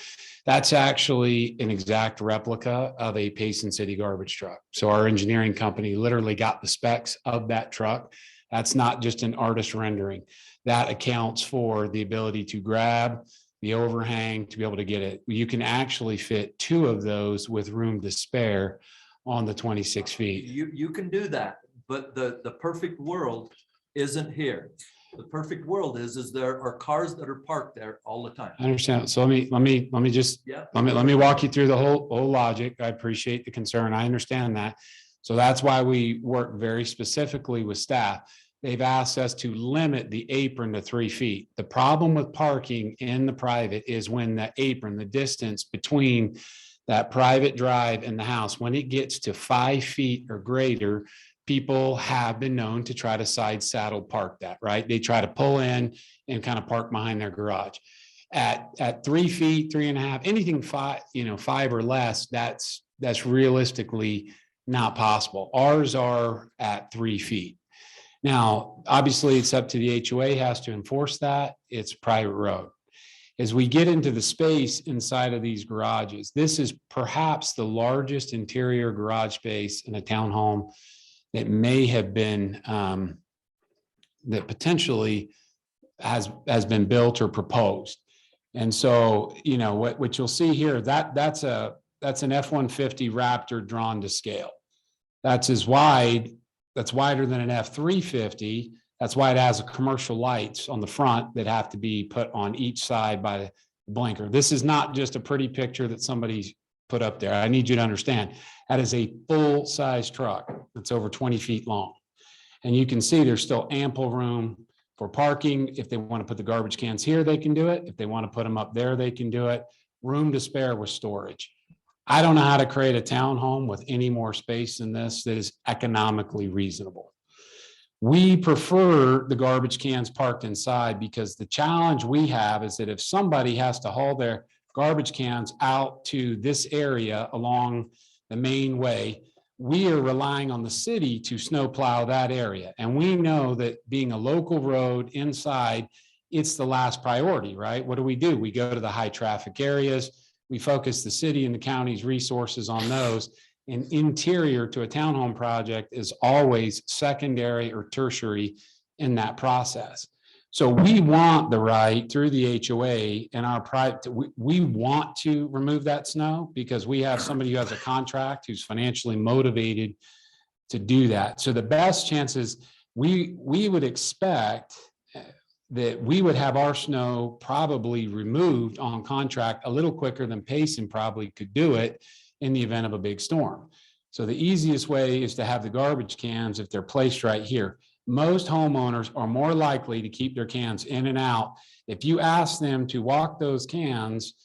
that's actually an exact replica of a Payson City garbage truck. So our engineering company literally got the specs of that truck. That's not just an artist rendering. That accounts for the ability to grab the overhang to be able to get it. You can actually fit 2 of those with room to spare on the 26 feet. You can do that, but the perfect world isn't here. The perfect world is there are cars that are parked there all the time. I understand. So let me just, Yeah. let me walk you through the whole logic. I appreciate the concern. I understand that. So that's why we work very specifically with staff. They've asked us to limit the apron to 3 feet. The problem with parking in the private is when the apron, the distance between that private drive and the house, when it gets to 5 feet or greater, people have been known to try to side saddle park that, right? They try to pull in and kind of park behind their garage. At 3 feet, 3.5, anything 5, 5 or less, that's realistically not possible. Ours are at 3 feet. Now, obviously, it's up to the HOA has to enforce that. It's a private road. As we get into the space inside of these garages, this is perhaps the largest interior garage space in a townhome that may have been, that potentially has been built or proposed. And so, what you'll see here, that's an F-150 Raptor drawn to scale. That's as wide. That's wider than an F-350. That's why it has commercial lights on the front that have to be put on each side by the blinker. This is not just a pretty picture that somebody's put up there. I need you to understand that is a full-size truck that's over 20 feet long. And you can see there's still ample room for parking. If they want to put the garbage cans here, they can do it. If they want to put them up there, they can do it. Room to spare with storage. I don't know how to create a townhome with any more space than this that is economically reasonable. We prefer the garbage cans parked inside because the challenge we have is that if somebody has to haul their garbage cans out to this area along the main way, we are relying on the city to snow plow that area. And we know that being a local road inside, it's the last priority, right? What do? We go to the high traffic areas. We focus the city and the county's resources on those. And interior to a townhome project is always secondary or tertiary in that process. So we want the right through the HOA and our private, we want to remove that snow because we have somebody who has a contract who's financially motivated to do that. So the best chances, we would expect that we would have our snow probably removed on contract a little quicker than Payson probably could do it in the event of a big storm. So the easiest way is to have the garbage cans if they're placed right here. Most homeowners are more likely to keep their cans in and out. If you ask them to walk those cans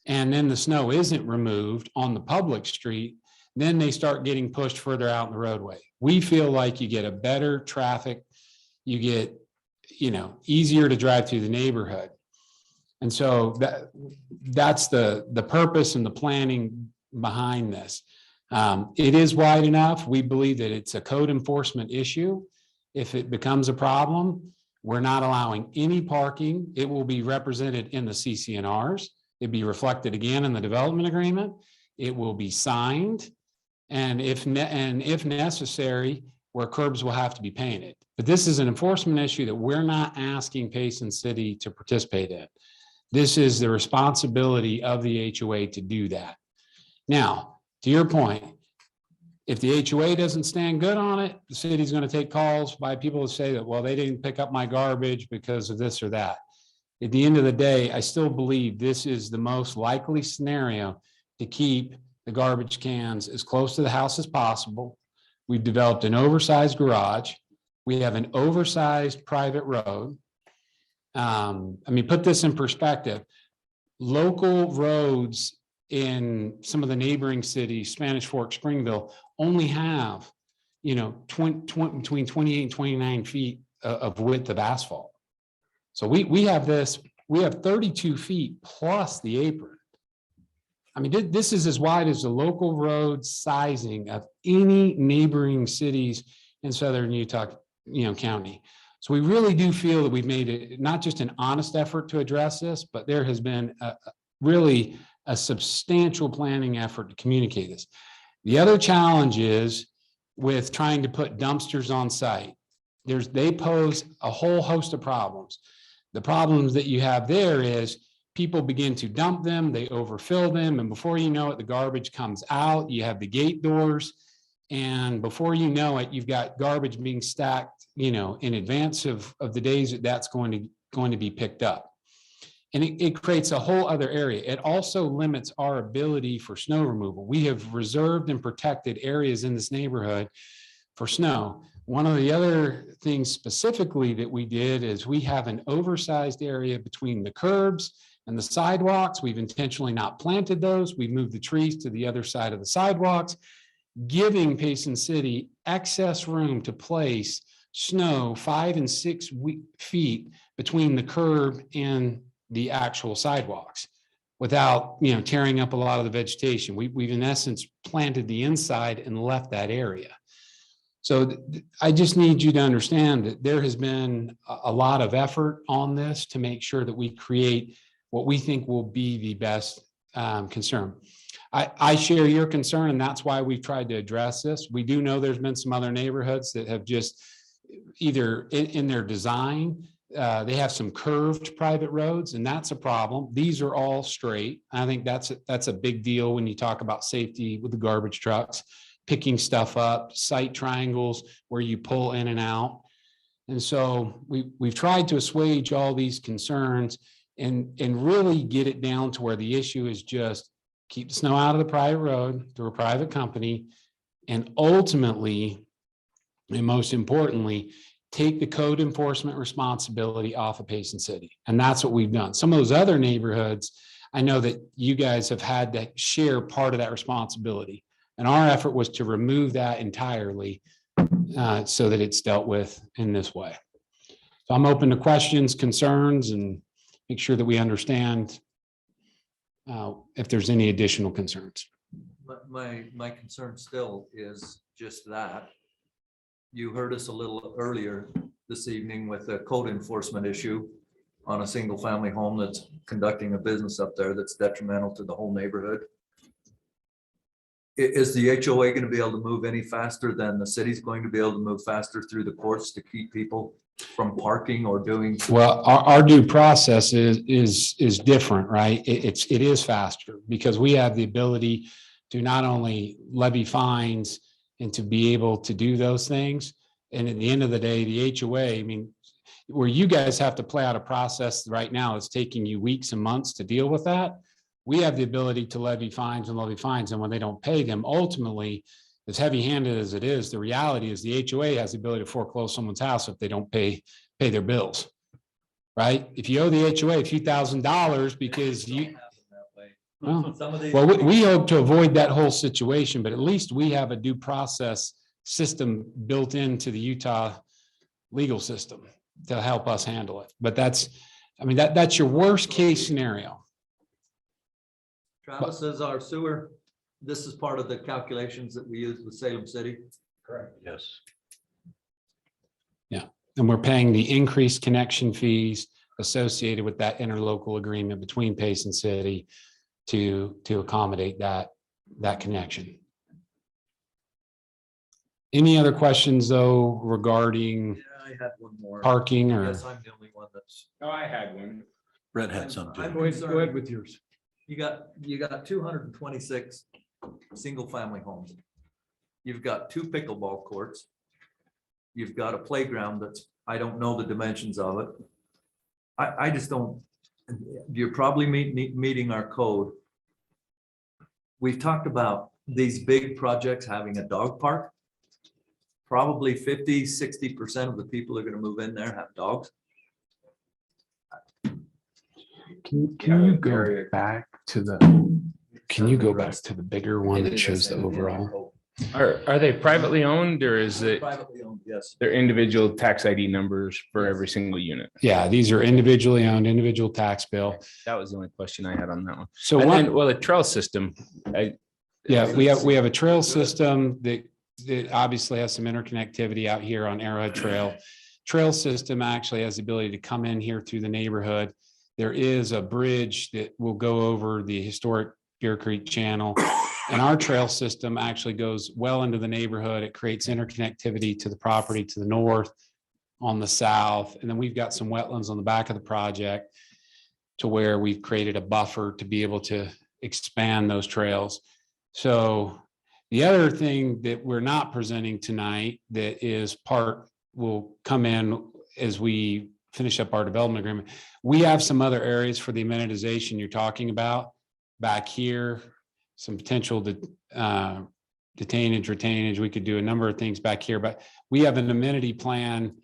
and then the snow isn't removed on the public street, then they start getting pushed further out in the roadway. We feel like you get a better traffic, you get, easier to drive through the neighborhood. And so that's the purpose and the planning behind this. It is wide enough. We believe that it's a code enforcement issue. If it becomes a problem, we're not allowing any parking. It will be represented in the CCNRs. It'd be reflected again in the development agreement. It will be signed. And if necessary, where curbs will have to be painted. But this is an enforcement issue that we're not asking Payson City to participate in. This is the responsibility of the HOA to do that. Now, to your point, if the HOA doesn't stand good on it, the city's going to take calls by people who say that, well, they didn't pick up my garbage because of this or that. At the end of the day, I still believe this is the most likely scenario to keep the garbage cans as close to the house as possible. We've developed an oversized garage. We have an oversized private road. Put this in perspective. Local roads in some of the neighboring cities, Spanish Fork, Springville, only have, between 28 and 29 feet of width of asphalt. So we have 32 feet plus the apron. This is as wide as the local road sizing of any neighboring cities in southern Utah, county. So we really do feel that we've made it not just an honest effort to address this, but there has been really a substantial planning effort to communicate this. The other challenge is with trying to put dumpsters on site. They pose a whole host of problems. The problems that you have there is people begin to dump them, they overfill them, and before you know it, the garbage comes out. You have the gate doors, and before you know it, you've got garbage being stacked, in advance of the days that's going to be picked up. And it creates a whole other area. It also limits our ability for snow removal. We have reserved and protected areas in this neighborhood for snow. One of the other things specifically that we did is we have an oversized area between the curbs and the sidewalks. We've intentionally not planted those. We've moved the trees to the other side of the sidewalks, giving Payson City excess room to place snow 5 and 6 feet between the curb and the actual sidewalks without, tearing up a lot of the vegetation. We've in essence planted the inside and left that area. So I just need you to understand that there has been a lot of effort on this to make sure that we create what we think will be the best concern. I share your concern, and that's why we've tried to address this. We do know there's been some other neighborhoods that have just either in their design, they have some curved private roads, and that's a problem. These are all straight. I think that's a big deal when you talk about safety with the garbage trucks, picking stuff up, site triangles where you pull in and out. And so we've tried to assuage all these concerns and really get it down to where the issue is just keep the snow out of the private road through a private company, and ultimately, and most importantly, take the code enforcement responsibility off of Payson City. And that's what we've done. Some of those other neighborhoods, I know that you guys have had to share part of that responsibility. And our effort was to remove that entirely so that it's dealt with in this way. So I'm open to questions, concerns, and make sure that we understand if there's any additional concerns. My concern still is just that. You heard us a little earlier this evening with a code enforcement issue on a single family home that's conducting a business up there that's detrimental to the whole neighborhood. Is the HOA going to be able to move any faster than the city's going to be able to move faster through the courts to keep people from parking or doing? Well, our due process is different, right? It is faster because we have the ability to not only levy fines and to be able to do those things. And at the end of the day, the HOA, I mean, where you guys have to play out a process right now, it's taking you weeks and months to deal with that. We have the ability to levy fines, and when they don't pay them, ultimately, as heavy-handed as it is, the reality is the HOA has the ability to foreclose someone's house if they don't pay their bills. Right? If you owe the HOA a few $1,000s because you, we hope to avoid that whole situation, but at least we have a due process system built into the Utah legal system to help us handle it. But that's your worst case scenario. Travis, is our sewer, this is part of the calculations that we use with Salem City? Correct. Yes. Yeah, and we're paying the increased connection fees associated with that interlocal agreement between Payson City to accommodate that connection. Any other questions though regarding I had one more. parking I or? guess I'm the only one that's. Oh, I had one. Brett had some too. I'm Go ahead concerned. with yours. You got 226 single family homes. You've got 2 pickleball courts. You've got a playground that's, I don't know the dimensions of it. I just don't, you're probably meeting our code. We've talked about these big projects having a dog park. Probably 50-60% of the people are going to move in there have dogs. Can you go back to the, bigger one that shows the overall? Are they privately owned or is it Privately owned, yes. their individual tax ID numbers for every single unit? Yeah, these are individually owned, individual tax bill. That was the only question I had on that one. So And what- then, well, the trail system, Yeah, we have a trail system that obviously has some interconnectivity out here on Arrowhead Trail. Trail system actually has the ability to come in here through the neighborhood. There is a bridge that will go over the historic Bear Creek Channel. And our trail system actually goes well into the neighborhood. It creates interconnectivity to the property to the north, on the south. And then we've got some wetlands on the back of the project to where we've created a buffer to be able to expand those trails. So the other thing that we're not presenting tonight that is will come in as we finish up our development agreement. We have some other areas for the amenitization you're talking about back here, some potential detainage, retainage. We could do a number of things back here, but we have an amenity plan.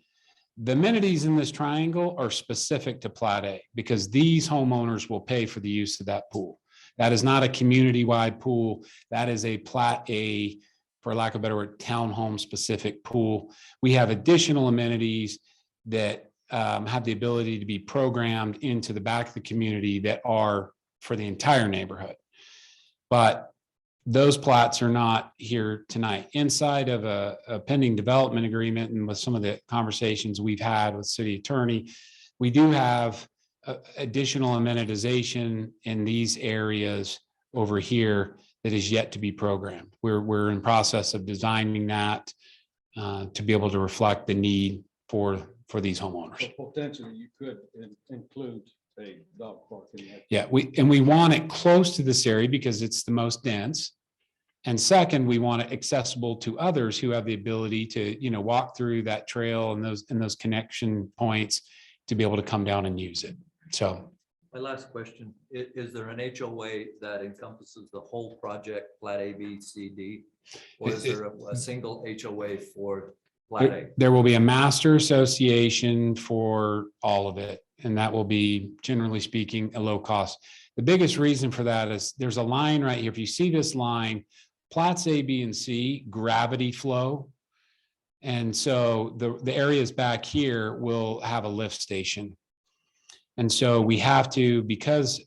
The amenities in this triangle are specific to Plat A because these homeowners will pay for the use of that pool. That is not a community-wide pool. That is a Plat A, for lack of a better word, townhome specific pool. We have additional amenities that have the ability to be programmed into the back of the community that are for the entire neighborhood. But those plats are not here tonight. Inside of a pending development agreement and with some of the conversations we've had with city attorney, we do have additional amenitization in these areas over here that is yet to be programmed. We're in process of designing that to be able to reflect the need for these homeowners. Potentially, you could include a dog park in that. Yeah, we want it close to this area because it's the most dense. And second, we want it accessible to others who have the ability to, walk through that trail and those connection points to be able to come down and use it. So My last question, is there an HOA that encompasses the whole project, Plat A, B, C, D? Or is there a single HOA for Plat A? there will be a master association for all of it. And that will be, generally speaking, a low cost. The biggest reason for that is there's a line right here. If you see this line, Plats A, B, and C, gravity flow. And so the areas back here will have a lift station. And so we have to, because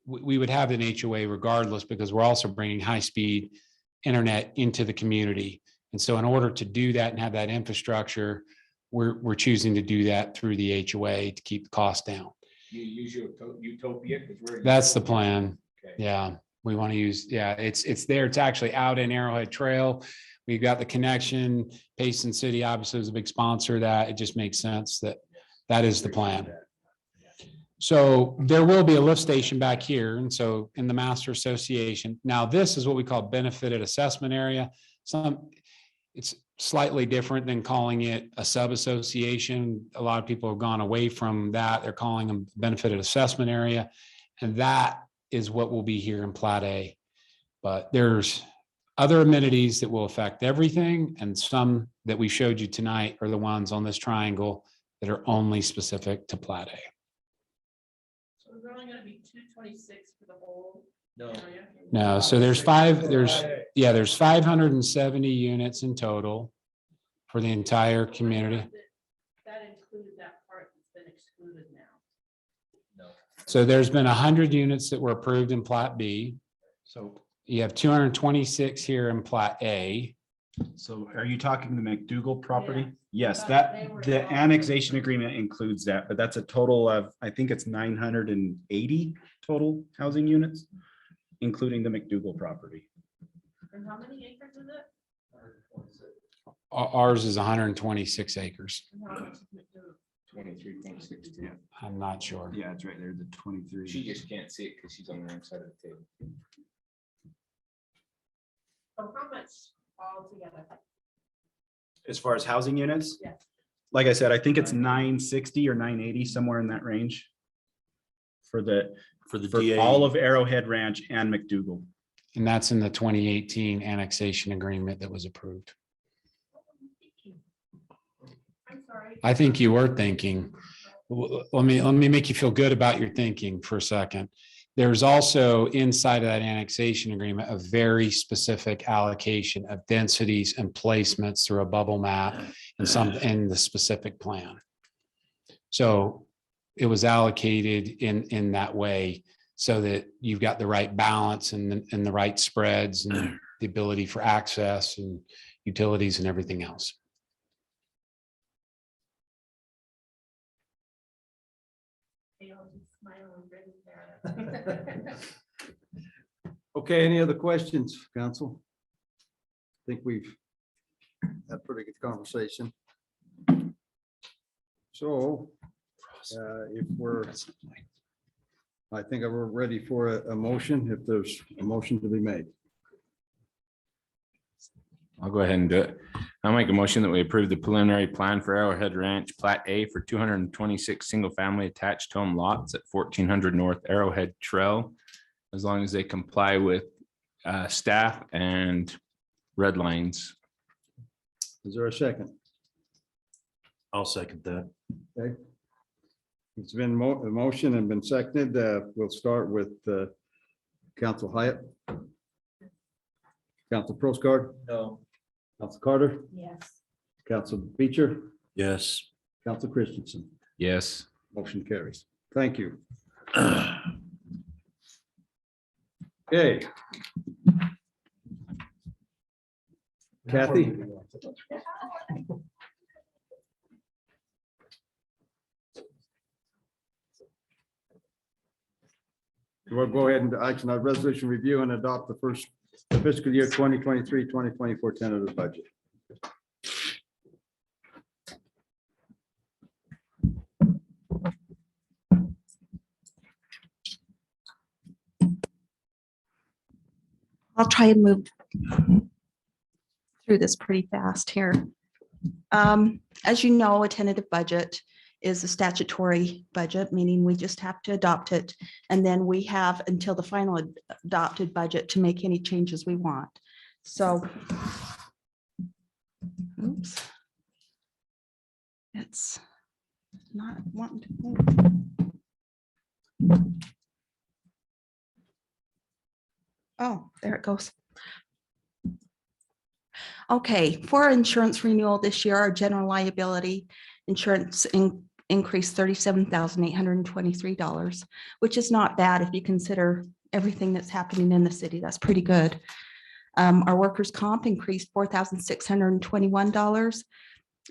we would have an HOA regardless, because we're also bringing high-speed internet into the community. And so in order to do that and have that infrastructure, we're choosing to do that through the HOA to keep the cost down. You use your utopia. 'Cause we're- That's the plan. Okay. Yeah, we want to use, yeah, it's there. It's actually out in Arrowhead Trail. We've got the connection. Payson City obviously is a big sponsor of that. It just makes sense that that is the plan. So there will be a lift station back here. And so in the master association, now this is what we call benefited assessment area. It's slightly different than calling it a sub-association. A lot of people have gone away from that. They're calling them benefited assessment area. And that is what will be here in Plat A. But there's other amenities that will affect everything, and some that we showed you tonight are the ones on this triangle that are only specific to Plat A. So there's only gonna be 226 for the whole area? No, so there's 570 units in total for the entire community. That included that part that's been excluded now. So there's been 100 units that were approved in Plat B. So, You have 226 here in Plat A. so are you talking the McDougal property? Yeah. Yes, But that, they were the all- annexation agreement includes that, but that's a total of, I think it's 980 total housing units, including the McDougal property. And how many acres is it? Ours is 126 acres. And how much is McDougal? 23.62. I'm not sure. Yeah, it's right there, the 23. She just can't see it because she's on the wrong side of the table. So how much altogether? As far as housing units? Yeah. Like I said, I think it's 960 or 980, somewhere in that range. For For the DA. all of Arrowhead Ranch and McDougal. And that's in the 2018 annexation agreement that was approved. I'm sorry. I think you were thinking, let me make you feel good about your thinking for a second. There's also inside of that annexation agreement, a very specific allocation of densities and placements through a bubble map and some in the specific plan. So it was allocated in that way so that you've got the right balance and the right spreads and the ability for access and utilities and everything else. They all just smile and grin there. Okay, any other questions, council? I think we've had a pretty good conversation. So if we're, I think we're ready for a motion, if there's a motion to be made. I'll go ahead and do it. I'll make a motion that we approve the preliminary plan for Arrowhead Ranch Plat A for 226 single-family attached home lots at 1400 North Arrowhead Trail, as long as they comply with staff and red lines. Is there a second? I'll second that. Okay. It's been a motion and been seconded. We'll start with Council Hyatt. Council Proscard, No. Council Carter, Yes. Council Beecher, Yes. Council Christensen. Yes. Motion carries. Thank you. Okay. Kathy? We'll go ahead and action our resolution review and adopt the fiscal year 2023-2024 tentative budget. I'll try and move through this pretty fast here. As you know, a tentative budget is a statutory budget, meaning we just have to adopt it. And then we have until the final adopted budget to make any changes we want. So oops. It's not wanting to move. Oh, there it goes. Okay, for our insurance renewal this year, our general liability insurance increased $37,823, which is not bad if you consider everything that's happening in the city. That's pretty good. Our workers' comp increased $4,621.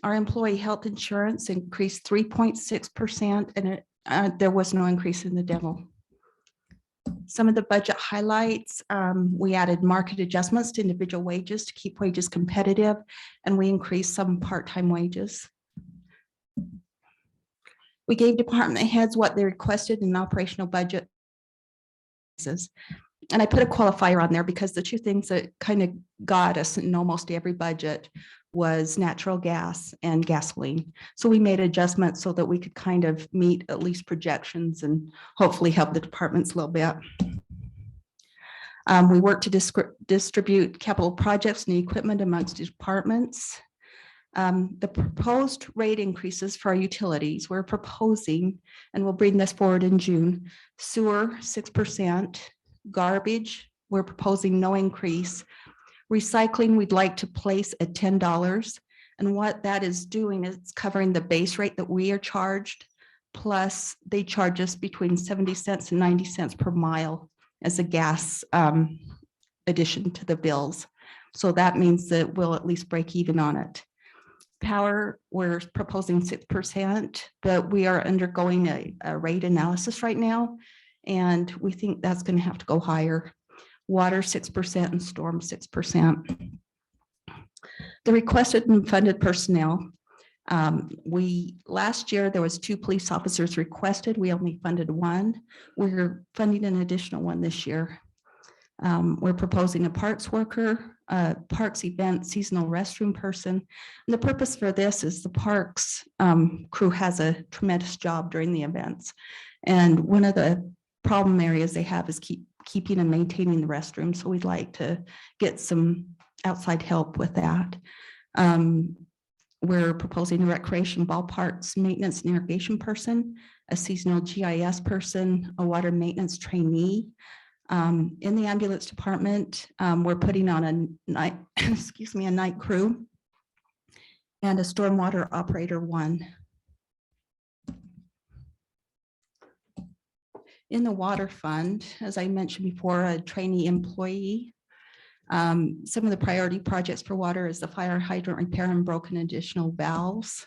Our employee health insurance increased 3.6%, and there was no increase in the dental. Some of the budget highlights, we added market adjustments to individual wages to keep wages competitive, and we increased some part-time wages. We gave department heads what they requested in operational budget. And I put a qualifier on there because the two things that kind of got us in almost every budget was natural gas and gasoline. So we made adjustments so that we could kind of meet at least projections and hopefully help the departments a little bit. We worked to distribute capital projects and equipment amongst departments. The proposed rate increases for our utilities, we're proposing, and we'll bring this forward in June, sewer 6%, garbage, we're proposing no increase. Recycling, we'd like to place at $10. And what that is doing is it's covering the base rate that we are charged, plus they charge us between 70 cents and 90 cents per mile as a gas addition to the bills. So that means that we'll at least break even on it. Power, we're proposing 6%, but we are undergoing a rate analysis right now, and we think that's going to have to go higher. Water 6% and storm 6%. The requested and funded personnel. Last year there was 2 police officers requested. We only funded 1. We're funding an additional 1 this year. We're proposing a parks worker, a parks event seasonal restroom person. And the purpose for this is the parks crew has a tremendous job during the events. And one of the problem areas they have is keeping and maintaining the restroom. So we'd like to get some outside help with that. We're proposing a recreation ballparks maintenance and irrigation person, a seasonal GIS person, a water maintenance trainee. In the ambulance department, we're putting on a night, a night crew and a stormwater operator 1. In the water fund, as I mentioned before, a trainee employee. Some of the priority projects for water is the fire hydrant repair and broken additional valves.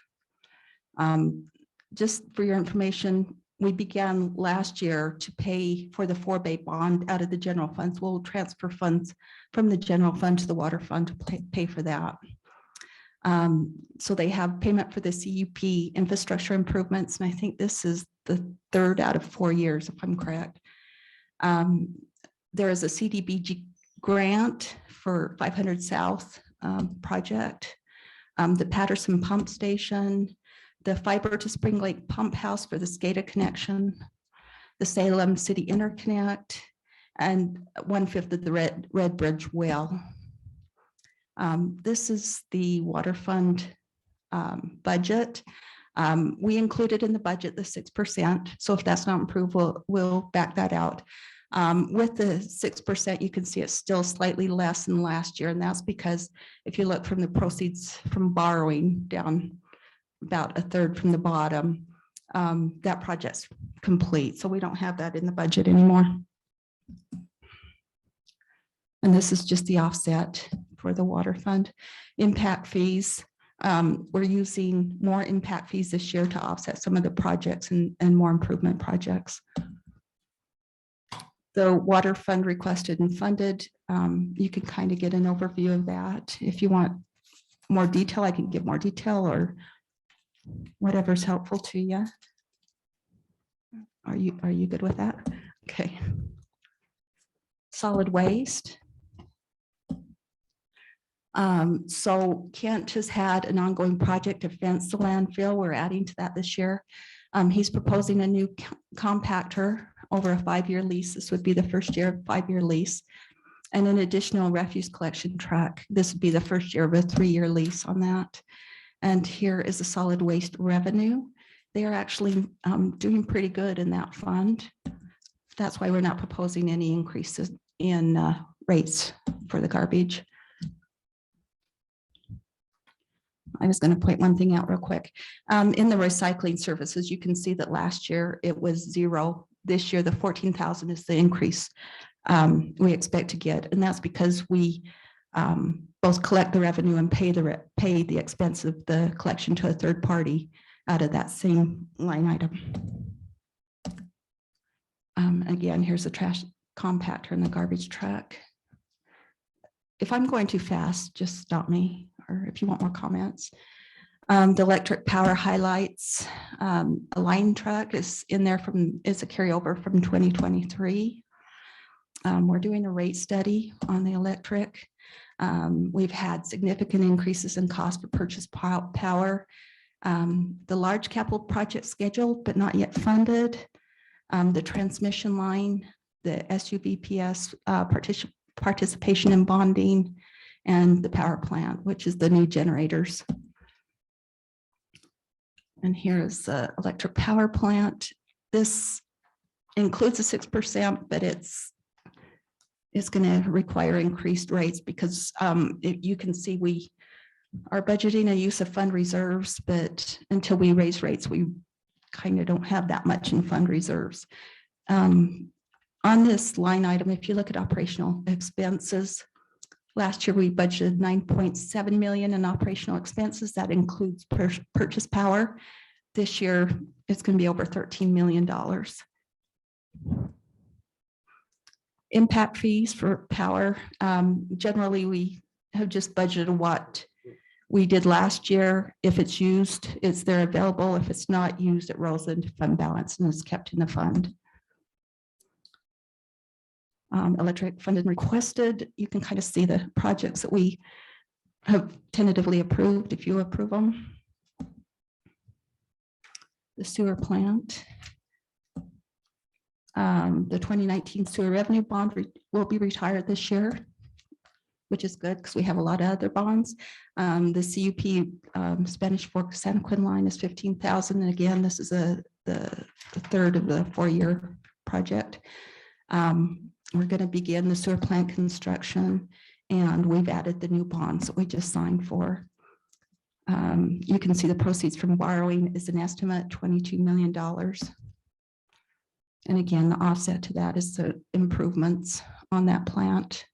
Just for your information, we began last year to pay for the 4-bay bond out of the general funds. We'll transfer funds from the general fund to the water fund to pay for that. So they have payment for the CUP infrastructure improvements, and I think this is the 3rd out of 4 years, if I'm correct. There is a CDBG grant for 500 South project, the Patterson Pump Station, the fiber to Spring Lake Pump House for the SCADA connection, the Salem City Interconnect, and 1/5 of the Red Bridge well. This is the water fund budget. We included in the budget the 6%. So if that's not improved, we'll back that out. With the 6%, you can see it's still slightly less than last year. And that's because if you look from the proceeds from borrowing down about 1/3 from the bottom, that project's complete. So we don't have that in the budget anymore. And this is just the offset for the water fund. Impact fees. We're using more impact fees this year to offset some of the projects and more improvement projects. The water fund requested and funded, you can kind of get an overview of that. If you want more detail, I can give more detail or whatever's helpful to you. Are you good with that? Okay. Solid waste. So Kent has had an ongoing project to fence the landfill. We're adding to that this year. He's proposing a new compactor over a 5-year lease. This would be the first year of 5-year lease, and an additional refuse collection truck. This would be the first year of a 3-year lease on that. And here is the solid waste revenue. They are actually doing pretty good in that fund. That's why we're not proposing any increases in rates for the garbage. I was going to point one thing out real quick. In the recycling services, you can see that last year it was 0. This year, the 14,000 is the increase we expect to get. And that's because we both collect the revenue and pay the expense of the collection to a third party out of that same line item. Again, here's the trash compactor and the garbage truck. If I'm going too fast, just stop me, or if you want more comments. The electric power highlights, a line truck is in there is a carryover from 2023. We're doing a rate study on the electric. We've had significant increases in cost for purchase power. The large capital project scheduled, but not yet funded. The transmission line, the SUVPS participation in bonding, and the power plant, which is the new generators. And here is the electric power plant. This includes a 6%, but it's going to require increased rates because you can see we are budgeting a use of fund reserves, but until we raise rates, we kind of don't have that much in fund reserves. On this line item, if you look at operational expenses, last year we budgeted 9.7 million in operational expenses. That includes purchase power. This year, it's going to be over $13 million. Impact fees for power. Generally, we have just budgeted what we did last year. If it's used, it's there available. If it's not used, it rolls into fund balance and is kept in the fund. Electric funded and requested. You can kind of see the projects that we have tentatively approved if you approve them. The sewer plant. The 2019 sewer revenue bond will be retired this year, which is good because we have a lot of other bonds. The CUP Spanish Fork San Quinn line is 15,000. And again, this is the third of the 4-year project. We're going to begin the sewer plant construction, and we've added the new bonds that we just signed for. You can see the proceeds from borrowing is an estimate $22 million. And again, the offset to that is the improvements on that plant.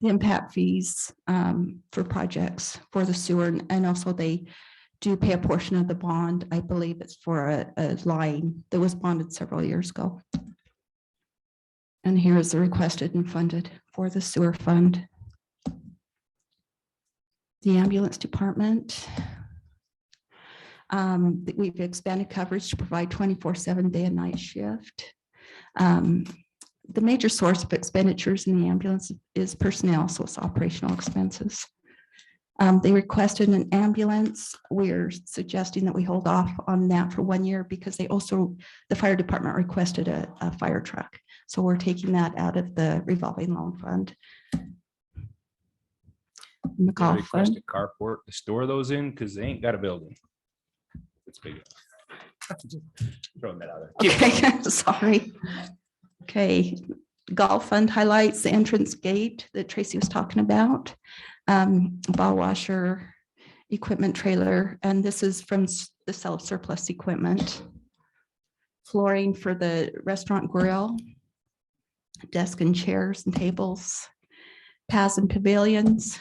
The impact fees for projects for the sewer, and also they do pay a portion of the bond. I believe it's for a line that was bonded several years ago. And here is the requested and funded for the sewer fund. The ambulance department. We've expanded coverage to provide 24/7 day and night shift. The major source of expenditures in the ambulance is personnel, so it's operational expenses. They requested an ambulance. We're suggesting that we hold off on that for 1 year because the fire department requested a fire truck. So we're taking that out of the revolving loan fund. The golf Request fund. a carport to store those in because they ain't got a building. It's big. Just throwing that out there. Okay, sorry. Okay, golf fund highlights the entrance gate that Tracy was talking about. Ball washer, equipment trailer, and this is from the sale of surplus equipment. Flooring for the restaurant grill, desk and chairs and tables, paths and pavilions,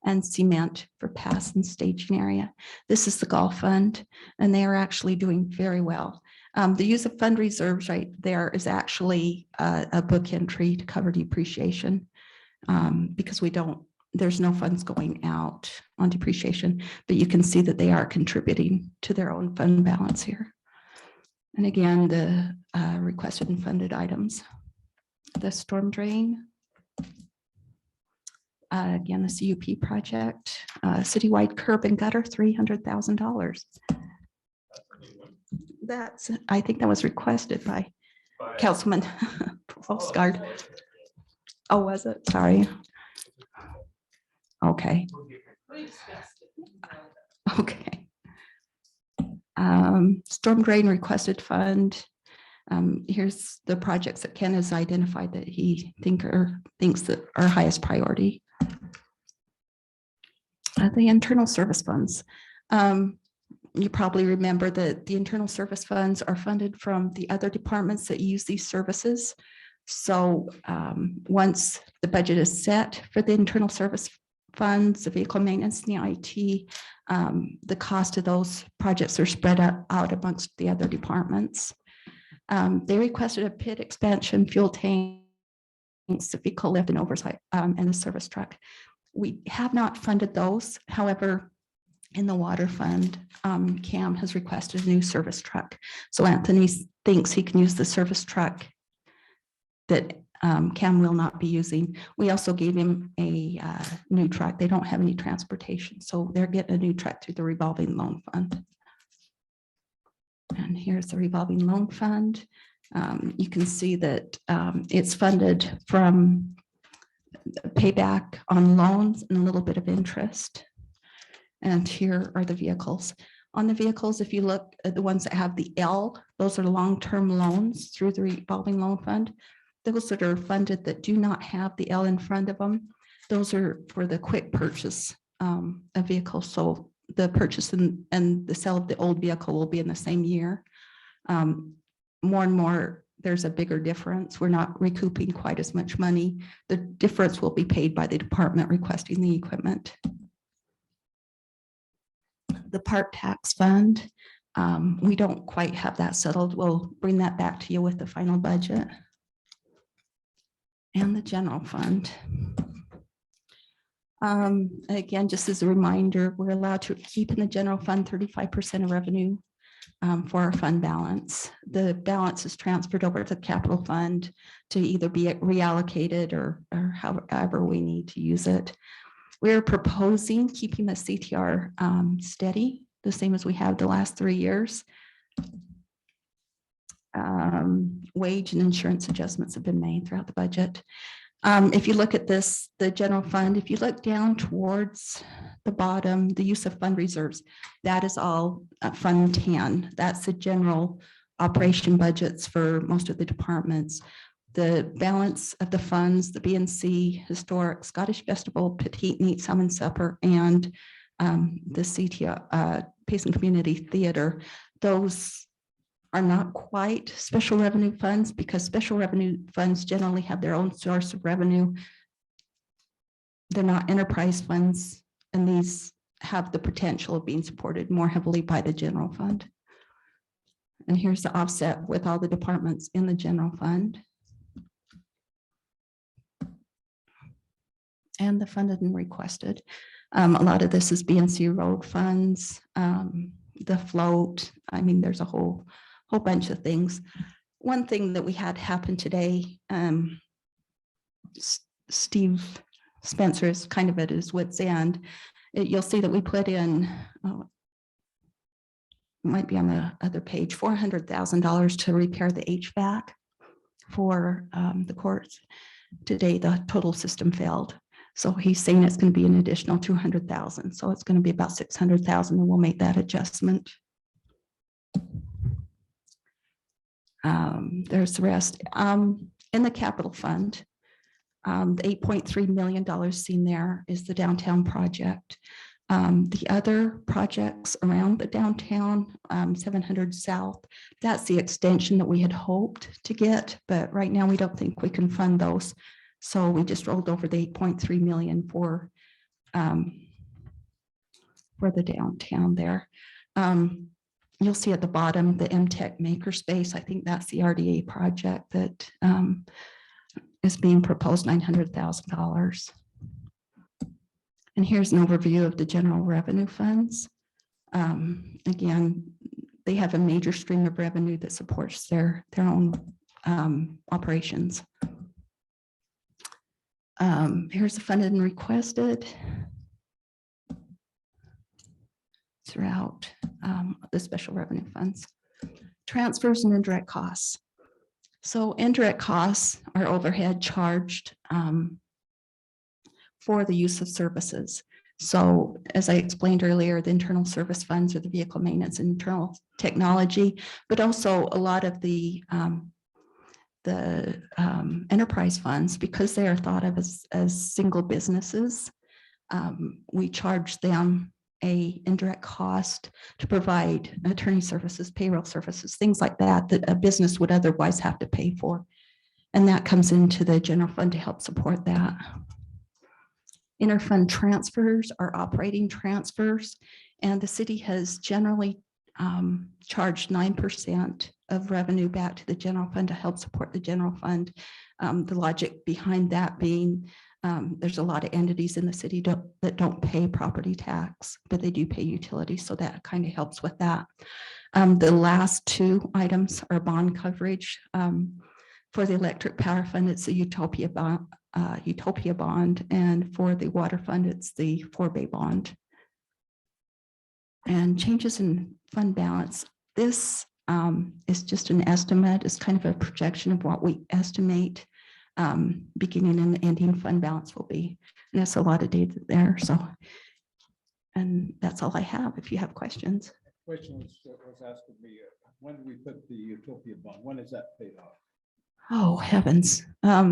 and cement for paths and staging area. This is the golf fund, and they are actually doing very well. The use of fund reserves right there is actually a book entry to cover depreciation because there's no funds going out on depreciation, but you can see that they are contributing to their own fund balance here. And again, the requested and funded items, the storm drain. Again, the CUP project, citywide curb and gutter, $300,000. I think that was requested by Councilman Postcard. Oh, was it? Sorry. Okay. Okay. Storm drain requested fund. Here's the projects that Ken has identified that he thinks that are highest priority. The internal service funds. You probably remember that the internal service funds are funded from the other departments that use these services. So once the budget is set for the internal service funds, the vehicle maintenance, and the IT, the cost of those projects are spread out amongst the other departments. They requested a pit expansion, fuel tanks, the vehicle lift and oversight, and the service truck. We have not funded those. However, in the water fund, Cam has requested a new service truck. So Anthony thinks he can use the service truck that Cam will not be using. We also gave him a new truck. They don't have any transportation, so they're getting a new truck through the revolving loan fund. And here's the revolving loan fund. You can see that it's funded from payback on loans and a little bit of interest. And here are the vehicles. On the vehicles, if you look at the ones that have the L, those are long-term loans through the revolving loan fund. Those that are funded that do not have the L in front of them, those are for the quick purchase of vehicles. So the purchase and the sale of the old vehicle will be in the same year. More and more, there's a bigger difference. We're not recouping quite as much money. The difference will be paid by the department requesting the equipment. The park tax fund, we don't quite have that settled. We'll bring that back to you with the final budget. And the general fund. Again, just as a reminder, we're allowed to keep in the general fund 35% of revenue for our fund balance. The balance is transferred over to the capital fund to either be reallocated or however we need to use it. We're proposing keeping the CTR steady, the same as we have the last 3 years. Wage and insurance adjustments have been made throughout the budget. If you look at this, the general fund, if you look down towards the bottom, the use of fund reserves, that is all Fund 10. That's the general operation budgets for most of the departments. The balance of the funds, the BNC, Historic, Scottish Festival, Petite Meat, Salmon Supper, and the CTR, Payson Community Theater, those are not quite special revenue funds because special revenue funds generally have their own source of revenue. They're not enterprise funds, and these have the potential of being supported more heavily by the general fund. And here's the offset with all the departments in the general fund. And the funded and requested. A lot of this is BNC road funds, the float. I mean, there's a whole bunch of things. One thing that we had happen today, Steve Spencer is kind of at his wit's end. You'll see that we put in, might be on the other page, $400,000 to repair the HVAC for the courts. Today, the total system failed. So he's saying it's going to be an additional 200,000. So it's going to be about 600,000 and we'll make that adjustment. There's the rest. In the capital fund, the $8.3 million seen there is the downtown project. The other projects around the downtown, 700 South, that's the extension that we had hoped to get, but right now we don't think we can fund those. So we just rolled over the 8.3 million for the downtown there. You'll see at the bottom, the MTech Makerspace. I think that's the RDA project that is being proposed, $900,000. And here's an overview of the general revenue funds. Again, they have a major stream of revenue that supports their own operations. Here's the funded and requested throughout the special revenue funds. Transfers and indirect costs. So indirect costs are overhead charged for the use of services. So as I explained earlier, the internal service funds are the vehicle maintenance and internal technology, but also a lot of the enterprise funds, because they are thought of as single businesses, we charge them a indirect cost to provide attorney services, payroll services, things like that, that a business would otherwise have to pay for. And that comes into the general fund to help support that. Interfund transfers are operating transfers, and the city has generally charged 9% of revenue back to the general fund to help support the general fund. The logic behind that being there's a lot of entities in the city that don't pay property tax, but they do pay utilities, so that kind of helps with that. The last two items are bond coverage. For the electric power fund, it's the Utopia bond, and for the water fund, it's the 4-Bay bond. And changes in fund balance. This is just an estimate. It's kind of a projection of what we estimate beginning and ending fund balance will be. And that's a lot of data there. So, and that's all I have. If you have questions. Question was asked of me, when do we put the Utopia bond? When is that paid off? Oh, heavens. I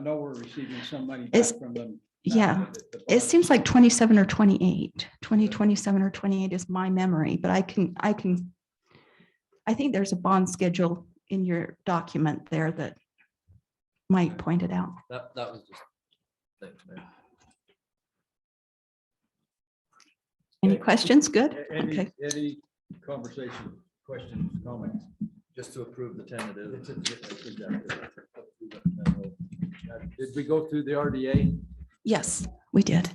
know we're receiving some money back from them. Yeah, it seems like 27 or 28, 2027 or 28 is my memory, but I think there's a bond schedule in your document there that Mike pointed out. That was just. Thanks, man. Any questions? Good. Okay. Any conversation, questions, comments? Just to approve the tentative. Did we go through the RDA? Yes, we did.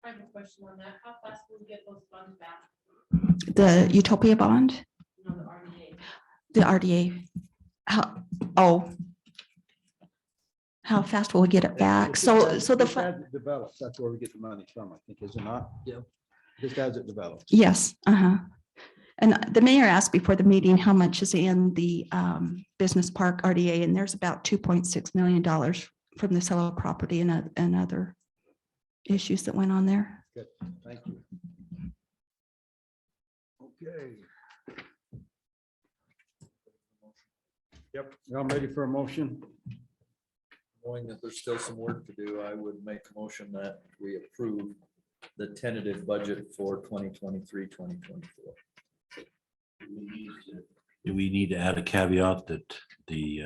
I have a question on that. How fast will we get those funds back? The Utopia bond, No, the RDA. the RDA. How fast will we get it back? So the fund. As it develops, that's where we get the money from, I think, is it not? Yeah. Just as it develops. Yes, and the mayor asked before the meeting how much is in the business park RDA, and there's about $2.6 million from the sale of property and other issues that went on there. Good, thank you. Okay. Yep, I'm ready for a motion. Knowing that there's still some work to do, I would make a motion that we approve the tentative budget for 2023, 2024. Do we need to add a caveat that the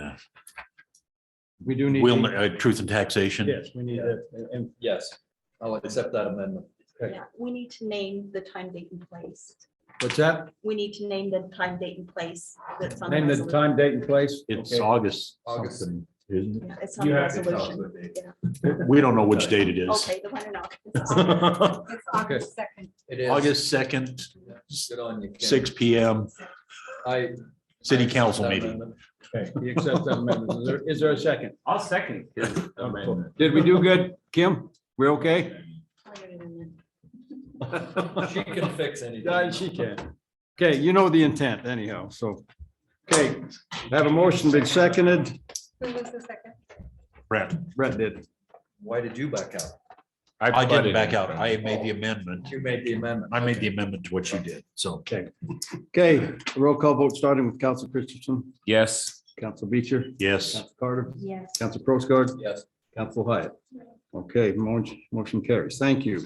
We do need. truth and taxation? Yes, we need that. And Yes, I'll accept that amendment. Yeah, we need to name the time, date, and place. what's that? We need to name the time, date, and place. That's on the Name the resolution. time, date, and place. It's Okay. August August. something, isn't Yeah, it's on You the have to resolution. Yeah. it? We don't know which date it is. Okay, the one in August. It's August 2nd. It is. August 2nd, Good on you, Ken. 6 PM, city I council accept that meeting. amendment. Okay, he accepts that amendment. Is there a second? I'll second his amendment. Did we do good, Kim? We're okay? She can fix anything. Yeah, she can. Okay, you know the intent anyhow, so. Okay, have a motion been seconded. Who was the second? Brett, Brett did. Why did you back out? I butted didn't back in. out. I made the amendment. You made the amendment. I made the amendment to what you did, so. Okay. Okay, roll call vote starting with Council Christensen, Yes. Council Beecher, Yes. Council Carter, Yes. Council Prosgaard, Yes. Council Hyatt. Okay, motion carries. Thank you.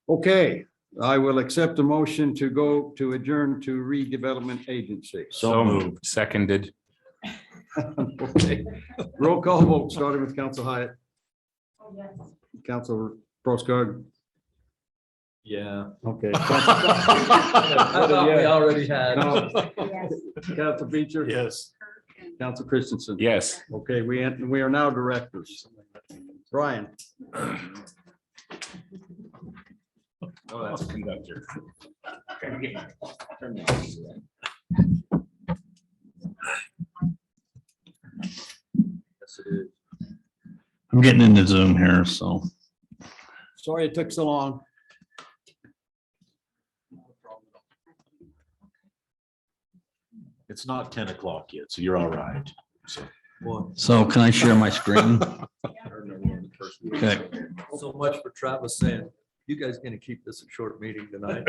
Okay, I will accept a motion to go to adjourn to redevelopment agency. So moved. Seconded. Okay. Roll call vote starting with Council Hyatt, Oh, yes. Council Prosgaard. Yeah. Okay. I thought we already had. No. Yes. Council Beecher. Yes. Council Christensen. Yes. Okay, we are now directors. Brian. Oh, that's a conductor. Yes, it is. I'm getting into Zoom here, so. Sorry it took so long. It's not 10 o'clock yet, so you're all right. So. So can I share my screen? Okay. So much for Travis saying, you guys gonna keep this a short meeting tonight?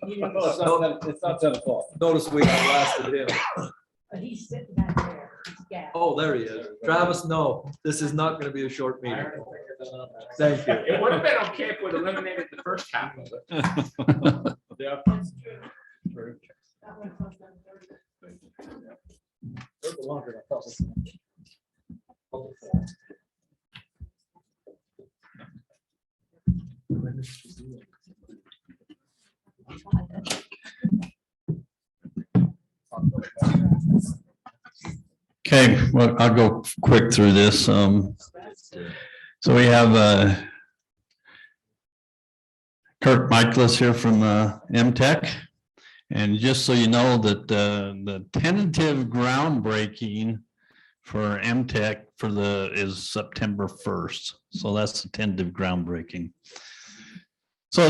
It's not 10 o'clock. Notice we outlasted him. But he's sitting back there. Yeah. Oh, there he is. Travis, no, this is not gonna be a short meeting. Thank you. It would have been okay if we'd eliminated the first half of it. Yeah. That's true. That one costs $7.30. Okay, well, I'll go quick through this. So we have Kirk Michaelis here from MTech. And just so you know that the tentative groundbreaking for MTech is September 1st. So that's the tentative groundbreaking. So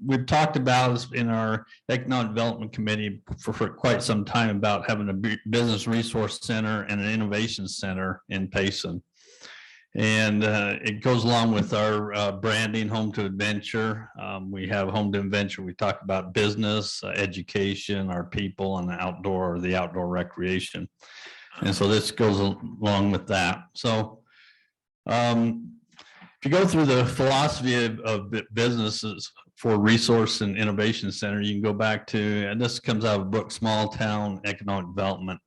we've talked about in our Economic Development Committee for quite some time about having a business resource center and an innovation center in Payson. And it goes along with our branding, Home to Adventure. We have Home to Adventure. We talk about business, education, our people, and the outdoor recreation. And so this goes along with that. So if you go through the philosophy of businesses for Resource and Innovation Center, you can go back to, and this comes out of a book, Small Town Economic Development.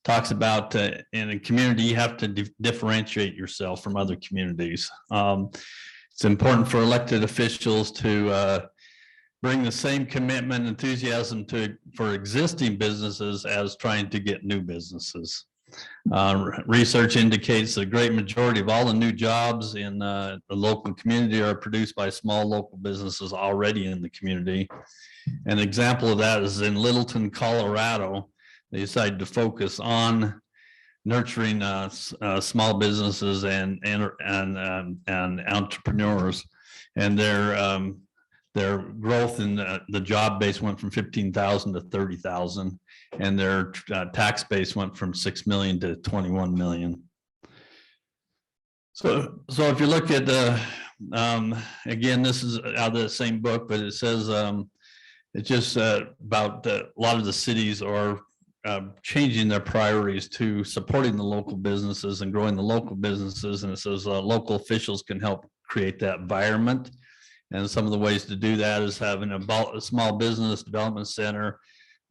Talks about in a community, you have to differentiate yourself from other communities. It's important for elected officials to bring the same commitment, enthusiasm for existing businesses as trying to get new businesses. Research indicates the great majority of all the new jobs in the local community are produced by small local businesses already in the community. An example of that is in Littleton, Colorado. They decided to focus on nurturing small businesses and entrepreneurs, and their growth in the job base went from 15,000 to 30,000, and their tax base went from 6 million to 21 million. So if you look at again, this is out of the same book, but it says it's just about a lot of the cities are changing their priorities to supporting the local businesses and growing the local businesses. And it says local officials can help create that environment. And some of the ways to do that is having a small business development center,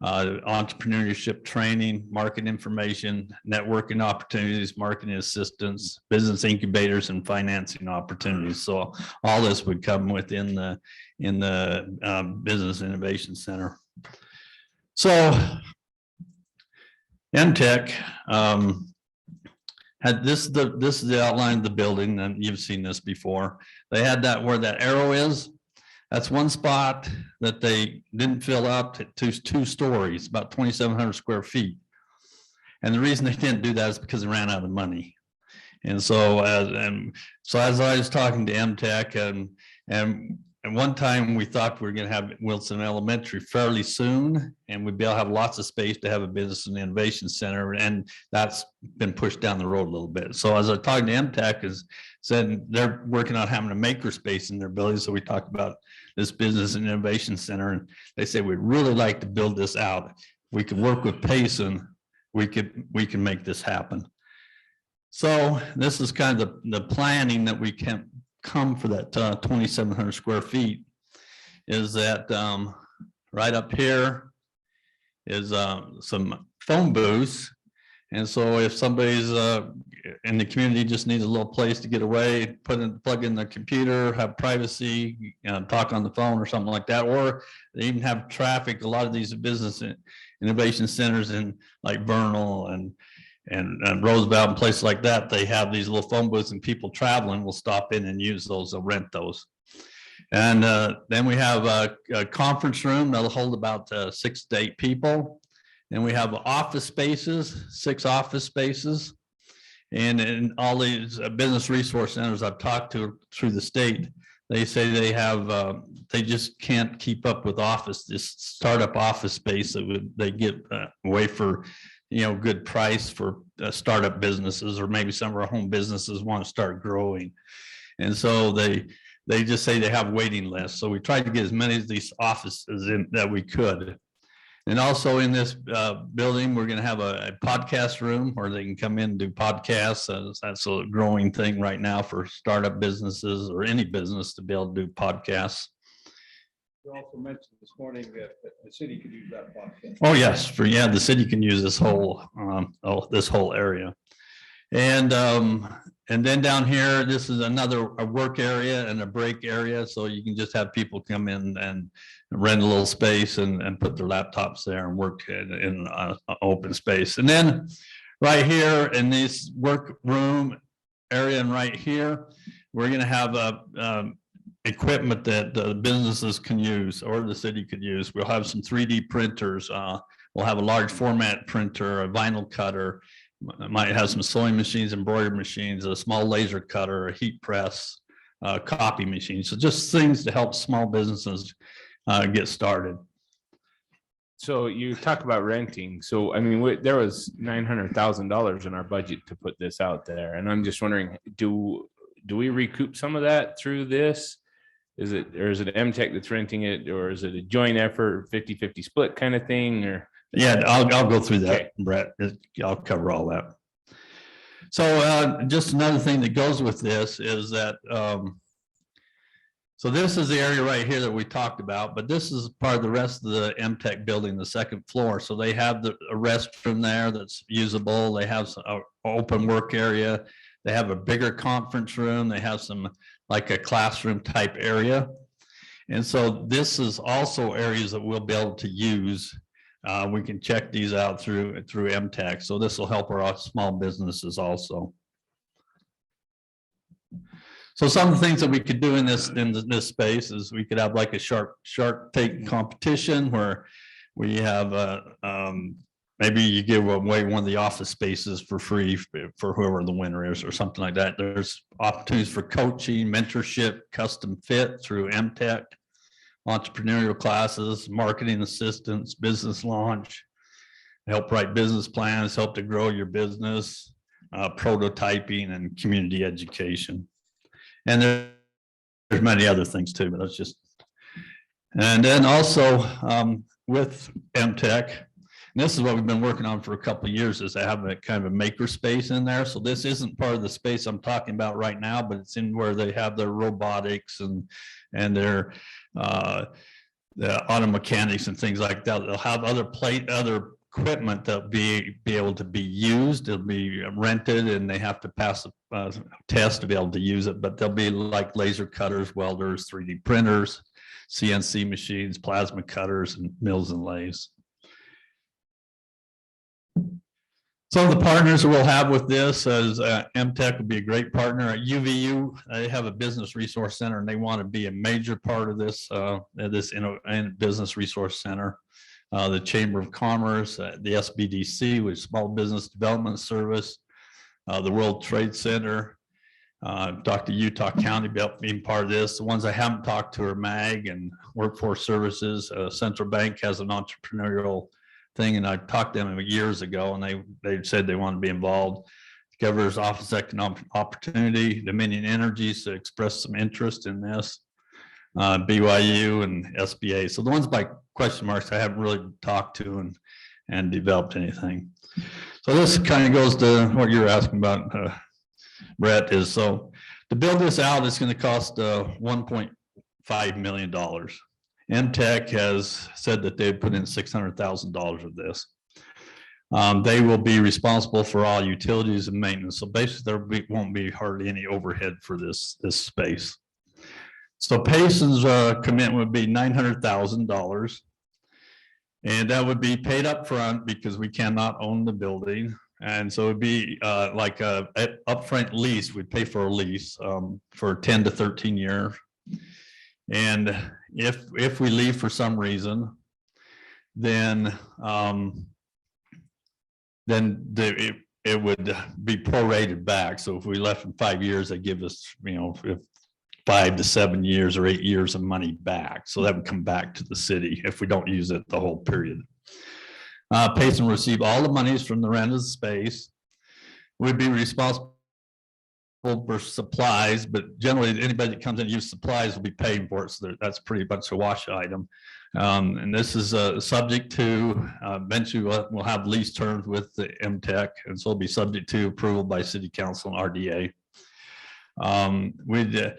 entrepreneurship training, market information, networking opportunities, marketing assistance, business incubators, and financing opportunities. So all this would come within the Business Innovation Center. So MTech had this is the outline of the building, and you've seen this before. They had that where that arrow is. That's one spot that they didn't fill up to 2 stories, about 2,700 square feet. And the reason they didn't do that is because they ran out of money. And so as I was talking to MTech, and one time we thought we were going to have Wilson Elementary fairly soon, and we'd be able to have lots of space to have a business and innovation center, and that's been pushed down the road a little bit. So as I talked to MTech, said they're working on having a maker space in their building. So we talked about this business and innovation center, and they say we'd really like to build this out. We could work with Payson. We can make this happen. So this is kind of the planning that we can come for that 2,700 square feet. Is that right up here is some phone booths. And so if somebody's in the community just needs a little place to get away, plug in the computer, have privacy, talk on the phone or something like that, or they even have traffic. A lot of these business innovation centers in like Vernal and Roosevelt and places like that, they have these little phone booths, and people traveling will stop in and use those or rent those. And then we have a conference room that'll hold about 6 to 8 people. And we have office spaces, 6 office spaces. And in all these business resource centers I've talked to through the state, they say they just can't keep up with this startup office space that they get away for, good price for startup businesses, or maybe some of our home businesses want to start growing. And so they just say they have waiting lists. So we tried to get as many of these offices in that we could. And also in this building, we're going to have a podcast room where they can come in and do podcasts. That's a growing thing right now for startup businesses or any business to be able to do podcasts. You also mentioned this morning that the city could use that podcast. Oh, yes, the city can use this whole area. And then down here, this is a work area and a break area. So you can just have people come in and rent a little space and put their laptops there and work in an open space. And then right here in this workroom area and right here, we're going to have equipment that the businesses can use or the city could use. We'll have some 3D printers. We'll have a large format printer, a vinyl cutter. Might have some sewing machines, embroidery machines, a small laser cutter, a heat press, copy machine. So just things to help small businesses get started. So you talk about renting. So, I mean, there was $900,000 in our budget to put this out there. And I'm just wondering, do we recoup some of that through this? Is it MTech that's renting it, or is it a joint effort, 50-50 split kind of thing, or? Yeah, I'll go through that, Okay. Brett. I'll cover all that. So just another thing that goes with this is that, so this is the area right here that we talked about, but this is part of the rest of the MTech building, the second floor. So they have a restroom there that's usable. They have an open work area. They have a bigger conference room. They have some like a classroom type area. And so this is also areas that we'll be able to use. We can check these out through MTech. So this will help our small businesses also. So some of the things that we could do in this space is we could have like a shark tank competition where we have maybe you give away one of the office spaces for free for whoever the winner is or something like that. There's opportunities for coaching, mentorship, custom fit through MTech, entrepreneurial classes, marketing assistance, business launch, help write business plans, help to grow your business, prototyping, and community education. And there's many other things too, but that's just. And then also with MTech, and this is what we've been working on for a couple of years, is to have a kind of a maker space in there. So this isn't part of the space I'm talking about right now, but it's in where they have their robotics and their the auto mechanics and things like that. They'll have other equipment that'll be able to be used. It'll be rented, and they have to pass a test to be able to use it. But they'll be like laser cutters, welders, 3D printers, CNC machines, plasma cutters, and mills and lathes. Some of the partners that we'll have with this is MTech will be a great partner. At UVU, they have a business resource center, and they want to be a major part of this business resource center. The Chamber of Commerce, the SBDC, which is Small Business Development Service, the World Trade Center. Talked to Utah County about being part of this. The ones I haven't talked to are MAG and Workforce Services. Central Bank has an entrepreneurial thing, and I talked to them years ago, and they said they want to be involved. Governor's Office of Economic Opportunity, Dominion Energies expressed some interest in this. BYU and SBA. So the ones by question marks I haven't really talked to and developed anything. So this kind of goes to what you're asking about, Brett, is so to build this out, it's going to cost $1.5 million. MTech has said that they've put in $600,000 of this. They will be responsible for all utilities and maintenance. So basically there won't be hardly any overhead for this space. So Payson's commitment would be $900,000. And that would be paid up front because we cannot own the building. And so it'd be like a upfront lease. We'd pay for a lease for 10 to 13 years. And if we leave for some reason, then it would be prorated back. So if we left in 5 years, they give us, 5 to 7 years or 8 years of money back. So that would come back to the city if we don't use it the whole period. Payson will receive all the monies from the rent of the space. We'd be responsible for supplies, but generally anybody that comes in and uses supplies will be paying for it. So that's pretty much a wash item. And this is subject to, eventually we'll have lease terms with the MTech, and so it'll be subject to approval by city council and RDA. We'd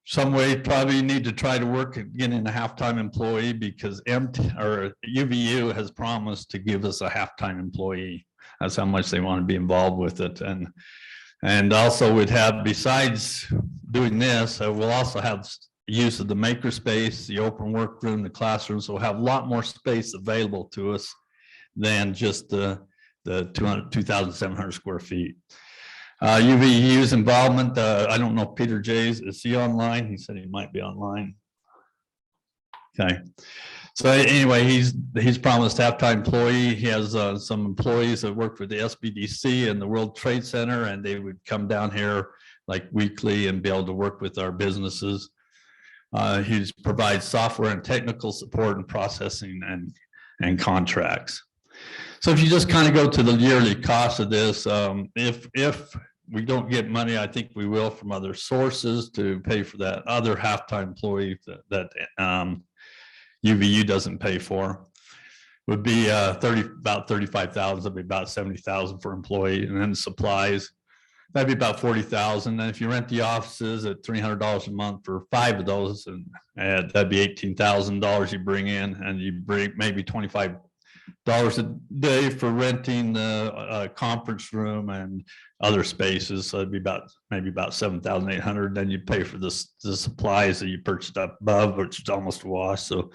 some way probably need to try to work at getting a halftime employee, because UVU has promised to give us a halftime employee. That's how much they want to be involved with it. And also we'd have, besides doing this, we'll also have use of the makerspace, the open workroom, the classrooms. We'll have a lot more space available to us than just the 2,700 square feet. UVU's involvement, I don't know if Peter J's, is he online? He said he might be online. Okay. So anyway, he's promised half-time employee. He has some employees that work for the SBDC and the World Trade Center, and they would come down here like weekly and be able to work with our businesses. He provides software and technical support and processing and contracts. So if you just kind of go to the yearly cost of this, if we don't get money, I think we will from other sources to pay for that other half-time employee that UVU doesn't pay for, would be about 35,000, that'd be about 70,000 for employee, and then supplies, that'd be about 40,000. And if you rent the offices at $300 a month for 5 of those, and that'd be $18,000 you bring in, and you bring maybe $25 a day for renting the conference room and other spaces. So it'd be maybe about 7,800. Then you pay for the supplies that you purchased up above, which is almost a wash. So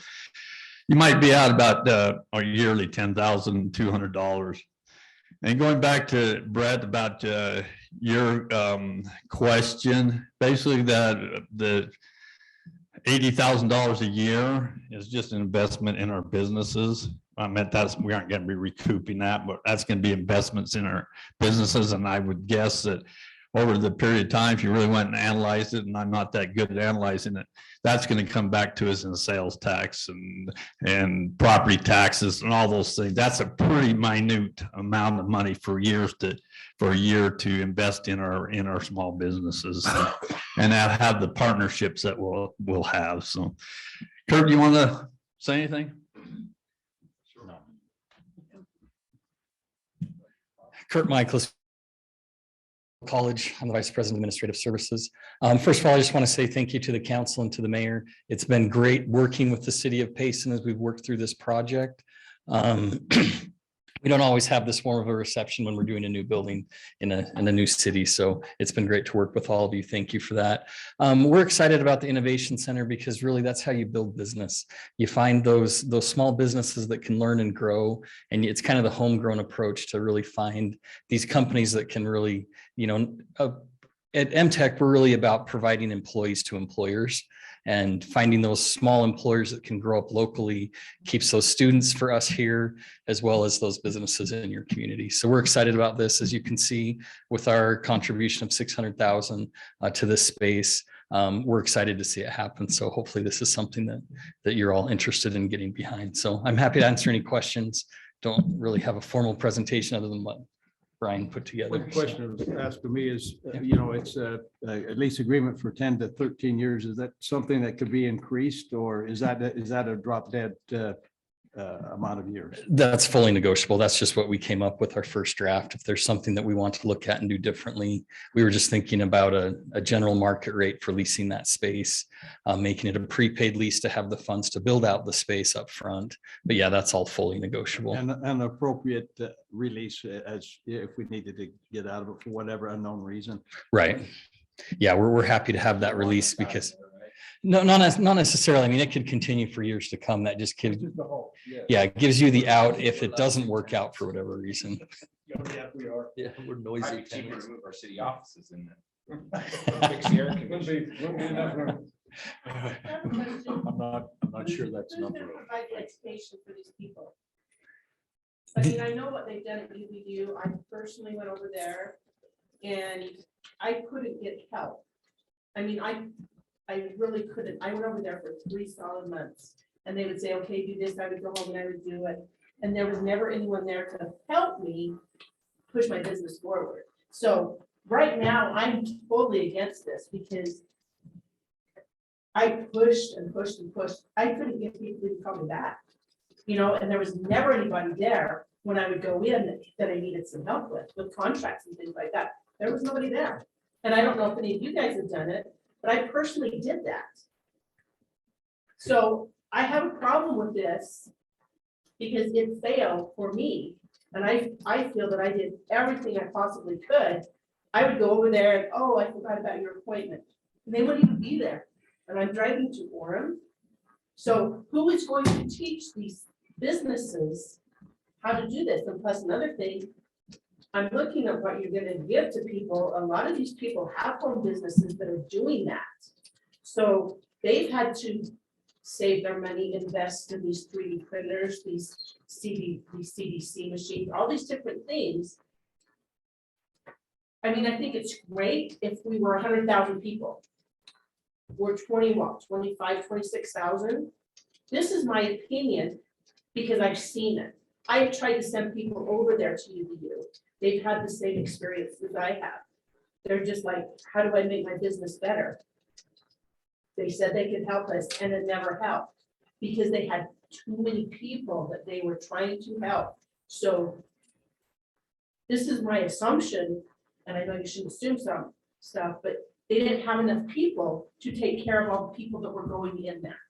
you might be out about a yearly $10,200. And going back to Brett about your question, basically that the $80,000 a year is just an investment in our businesses. I meant we aren't going to be recouping that, but that's going to be investments in our businesses. And I would guess that over the period of time, if you really went and analyzed it, and I'm not that good at analyzing it, that's going to come back to us in sales tax and property taxes and all those things. That's a pretty minute amount of money for a year to invest in our small businesses and have the partnerships that we'll have. So, Kurt, you want to say anything? Kurt Michaelis, College. I'm the Vice President of Administrative Services. First of all, I just want to say thank you to the council and to the mayor. It's been great working with the city of Payson as we've worked through this project. We don't always have this form of a reception when we're doing a new building in a new city. So it's been great to work with all of you. Thank you for that. We're excited about the Innovation Center because really that's how you build business. You find those small businesses that can learn and grow. And it's kind of the homegrown approach to really find these companies that can really, at MTech, we're really about providing employees to employers. And finding those small employers that can grow up locally keeps those students for us here, as well as those businesses in your community. So we're excited about this, as you can see, with our contribution of $600,000 to this space. We're excited to see it happen. So hopefully this is something that you're all interested in getting behind. So I'm happy to answer any questions. Don't really have a formal presentation other than what Brian put together. One question that was asked to me is, it's a lease agreement for 10 to 13 years. Is that something that could be increased, or is that a drop dead amount of years? That's fully negotiable. That's just what we came up with our first draft. If there's something that we want to look at and do differently, we were just thinking about a general market rate for leasing that space, making it a prepaid lease to have the funds to build out the space up front. But yeah, that's all fully negotiable. And appropriate release as if we needed to get out of it for whatever unknown reason. Right. Yeah, we're happy to have that release because no, not necessarily. I mean, it could continue for years to come. That just gives, it gives you the out if it doesn't work out for whatever reason. Yeah, we are. Yeah, we're noisy. Might be cheaper to move our city offices in there. I'm not sure that's enough. Provide education for these people. I mean, I know what they've done at UVU. I personally went over there and I couldn't get help. I mean, I really couldn't. I went over there for 3 solid months and they would say, okay, do this. I would go home and I would do it. And there was never anyone there to help me push my business forward. So right now I'm totally against this because I pushed and pushed and pushed. I couldn't get people to call me back. And there was never anybody there when I would go in that I needed some help with contracts and things like that. There was nobody there. And I don't know if any of you guys have done it, but I personally did that. So I have a problem with this because it failed for me. And I feel that I did everything I possibly could. I would go over there and, oh, I forgot about your appointment. And they wouldn't even be there. And I'm driving to Orem. So who is going to teach these businesses how to do this? And plus another thing, I'm looking at what you're gonna give to people. A lot of these people have home businesses that are doing that. So they've had to save their money, invest in these 3D printers, these CDC machines, all these different things. I mean, I think it's great if we were 100,000 people. We're 26,000. This is my opinion because I've seen it. I have tried to send people over there to UVU. They've had the same experience as I have. They're just like, how do I make my business better? They said they could help us and it never helped because they had too many people that they were trying to help. So this is my assumption, and I know you shouldn't assume some stuff, but they didn't have enough people to take care of all the people that were going in there.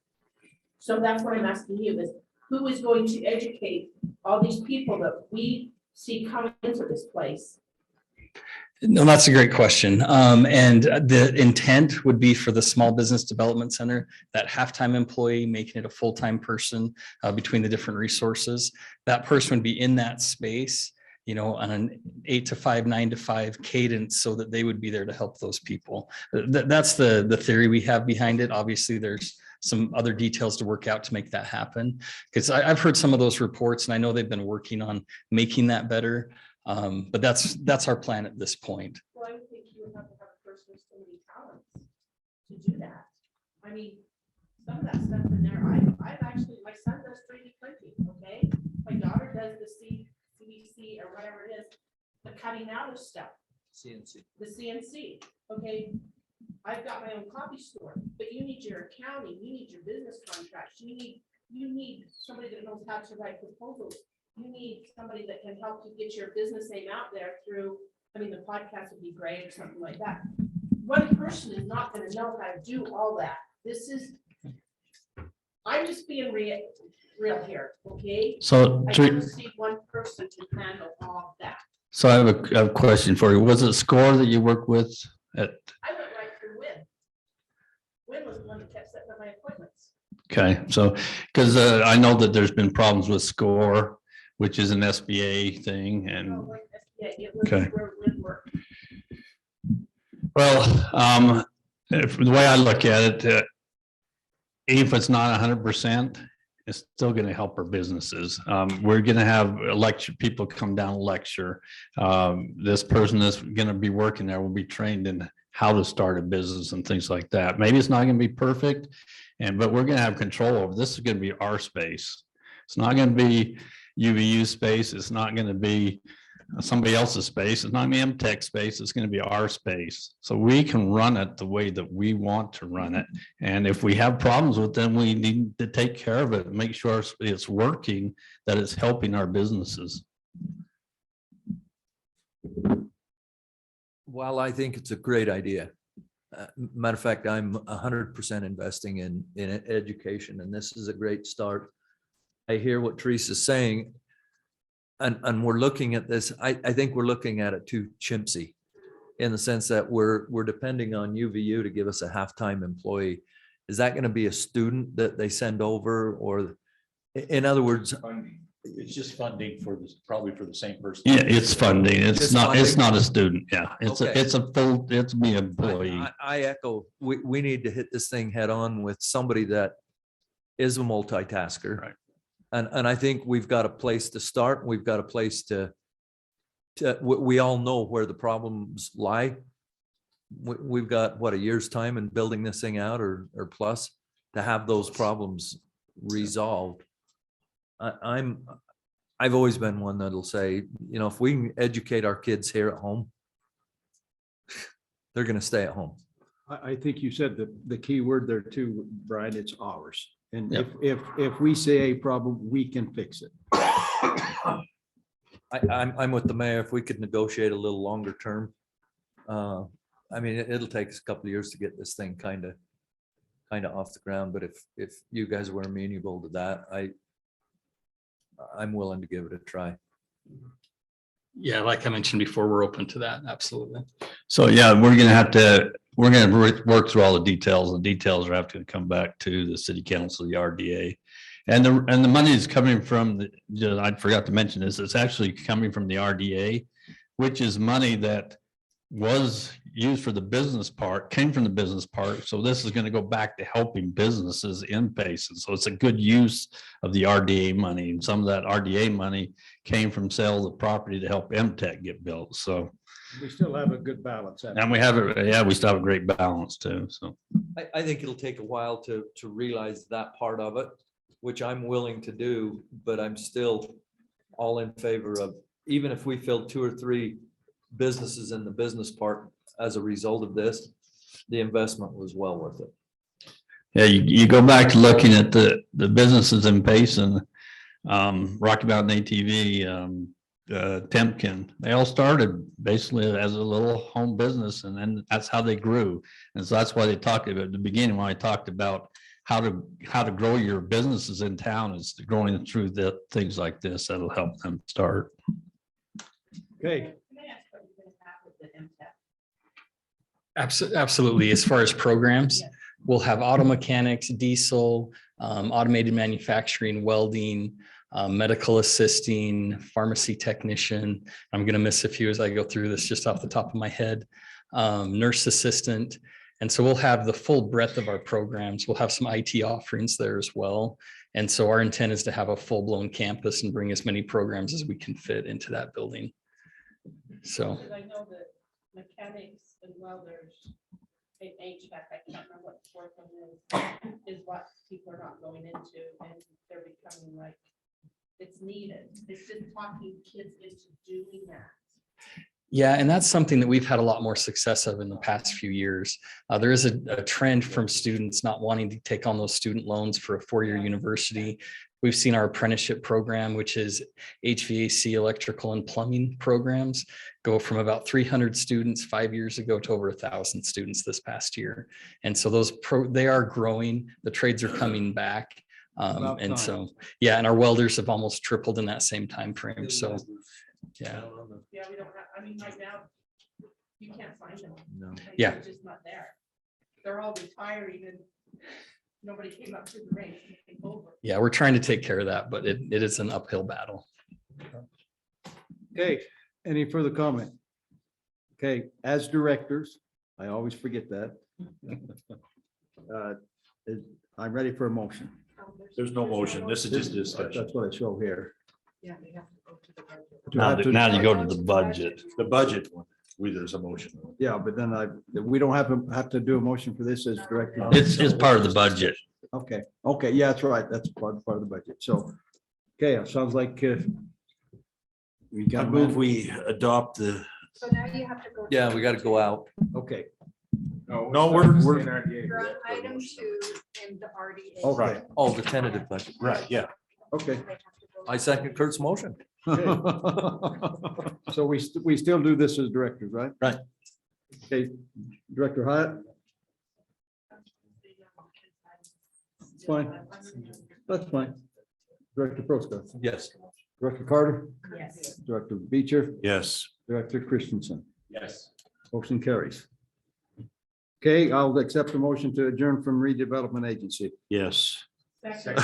So that's what I'm asking you is, who is going to educate all these people that we see coming into this place? No, that's a great question. And the intent would be for the Small Business Development Center, that half-time employee, making it a full-time person between the different resources. That person would be in that space, on an 8 to 5, 9 to 5 cadence so that they would be there to help those people. That's the theory we have behind it. Obviously, there's some other details to work out to make that happen. Because I've heard some of those reports and I know they've been working on making that better. But that's our plan at this point. Well, I would think you would have to have a person with so many talents to do that. I mean, some of that stuff in there, I've actually, my son does 3D printing, okay? My daughter does the CDC or whatever it is, the cutting out of stuff. CNC. The CNC, okay? I've got my own coffee store, but you need your accounting, you need your business contracts, you need somebody that knows how to write proposals. You need somebody that can help you get your business name out there through, the podcast would be great or something like that. One person is not going to know how to do all that. I'm just being real here, okay? So I don't see one person to handle all of that. So I have a question for you. Was it SCORE that you worked with at? I went right through Win. Win was the one that kept setting up my appointments. Okay, so, because I know that there's been problems with SCORE, which is an SBA thing and. Okay. Well, the way I look at it, even if it's not 100%, it's still going to help our businesses. We're going to have people come down and lecture. This person that's going to be working there will be trained in how to start a business and things like that. Maybe it's not going to be perfect, but we're going to have control over this. Is going to be our space. It's not going to be UVU space. It's not going to be somebody else's space. It's not going to be MTech space. It's going to be our space. So we can run it the way that we want to run it. And if we have problems with them, we need to take care of it and make sure it's working, that it's helping our businesses. Well, I think it's a great idea. Matter of fact, I'm 100% investing in education, and this is a great start. I hear what Teresa's saying, and we're looking at this. I think we're looking at it too chimpsy, in the sense that we're depending on UVU to give us a half-time employee. Is that going to be a student that they send over, or, in other words, it's just funding probably for the same person. Yeah, it's funding. It's not. Funding. It's not a student. Yeah, it's Okay. it's a full. It's be an employee. I echo. We need to hit this thing head on with somebody that is a multitasker. Right. And I think we've got a place to start. We've got a place to we all know where the problems lie. We've got a year's time in building this thing out or plus to have those problems resolved. I've always been one that'll say, if we can educate our kids here at home, they're going to stay at home. I think you said the key word there too, Brian, it's ours. And Yep. if we say a problem, we can fix it. I'm with the mayor. If we could negotiate a little longer term. I mean, it'll take us a couple of years to get this thing kind of off the ground, but if you guys were amenable to that, I'm willing to give it a try. Yeah, like I mentioned before, we're open to that. Absolutely. So yeah, we're gonna work through all the details. The details are having to come back to the city council, the RDA. And the money is coming from I forgot to mention this, it's actually coming from the RDA, which is money that was used for the business park, came from the business park. So this is going to go back to helping businesses in Payson. So it's a good use of the RDA money. And some of that RDA money came from sales of property to help MTech get built. So We still have a good balance. and we have we still have a great balance too. So I think it'll take a while to realize that part of it, which I'm willing to do, but I'm still all in favor of, even if we filled 2 or 3 businesses in the business park as a result of this, the investment was well worth it. yeah, you go back to looking at the businesses in Payson, Rocky Mountain ATV, Temkin, they all started basically as a little home business, and then that's how they grew. And so that's why they talked about at the beginning, when I talked about how to grow your businesses in town, is growing through the things like this that'll help them start. Okay. Absolutely. As far as programs, we'll have auto mechanics, diesel, automated manufacturing, welding, medical assisting, pharmacy technician. I'm going to miss a few as I go through this just off the top of my head. Nurse assistant. And so we'll have the full breadth of our programs. We'll have some IT offerings there as well. And so our intent is to have a full-blown campus and bring as many programs as we can fit into that building. So. Because I know that mechanics and welders in HVAC, I can't remember what the fourth one is what people are not going into, and they're becoming like, it's needed. It's just talking kids into doing that. Yeah, and that's something that we've had a lot more success of in the past few years. There is a trend from students not wanting to take on those student loans for a 4-year university. We've seen our apprenticeship program, which is HVAC, electrical and plumbing programs, go from about 300 students 5 years ago to over 1,000 students this past year. And so they are growing, the trades are coming back. And so, yeah, and our welders have almost tripled in that same time frame. So, yeah. Yeah, we don't have, I mean, right now, you can't find them. No. Like, Yeah. they're just not there. They're all retired, even nobody came up to the race and came over. Yeah, we're trying to take care of that, but it is an uphill battle. Okay, any further comment? Okay, as directors, I always forget that. I'm ready for a motion. There's no motion. This is just discussion. That's what I show here. Yeah, they have to go to the budget. Do I have to- Now you go to the budget. The budget one, there's a motion. Yeah, but then we don't have to do a motion for this as director. It's part of the budget. Okay, yeah, that's right. That's part of the budget. So, okay, it sounds like we I got move we adopt the. So now you have to go. Yeah, we got to go out. Okay, No, we're. You're on item 2 in the RDA. okay, Right. Oh, the tentative budget. Right, yeah. okay. I second Kurt's motion. So we still do this as directors, right? Right. Okay, Director Hyatt? Fine. That's fine. Director Prosky? Yes. Director Carter? Yes. Director Beecher? Yes. Director Christensen? Yes. Motion carries. Okay, I'll accept the motion to adjourn from redevelopment agency. Yes. Second.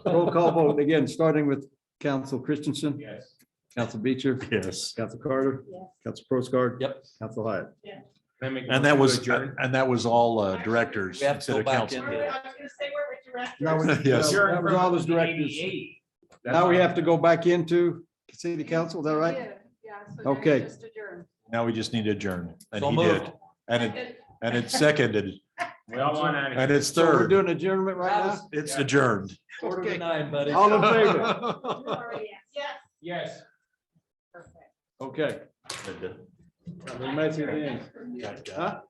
Roll call vote again, starting with Council Christensen. Yes. Council Beecher. Yes. Council Carter. Yes. Council Prosky. Yep. Council Hyatt. And that was all directors We have to instead go of back council. in. I was gonna say we're with Now directors. we- Yes. That was all as directors. Now we have to go back into city council, is that right? Yeah. So now you Okay. just adjourn. Now we just need to adjourn, and So he moved. did, and it's seconded, We all want out of and here. it's So we're third. doing adjournment right now? It's adjourned. Quarter to 9, buddy. All in favor? Yes. Yes. Perfect. Okay. We met you then. Huh?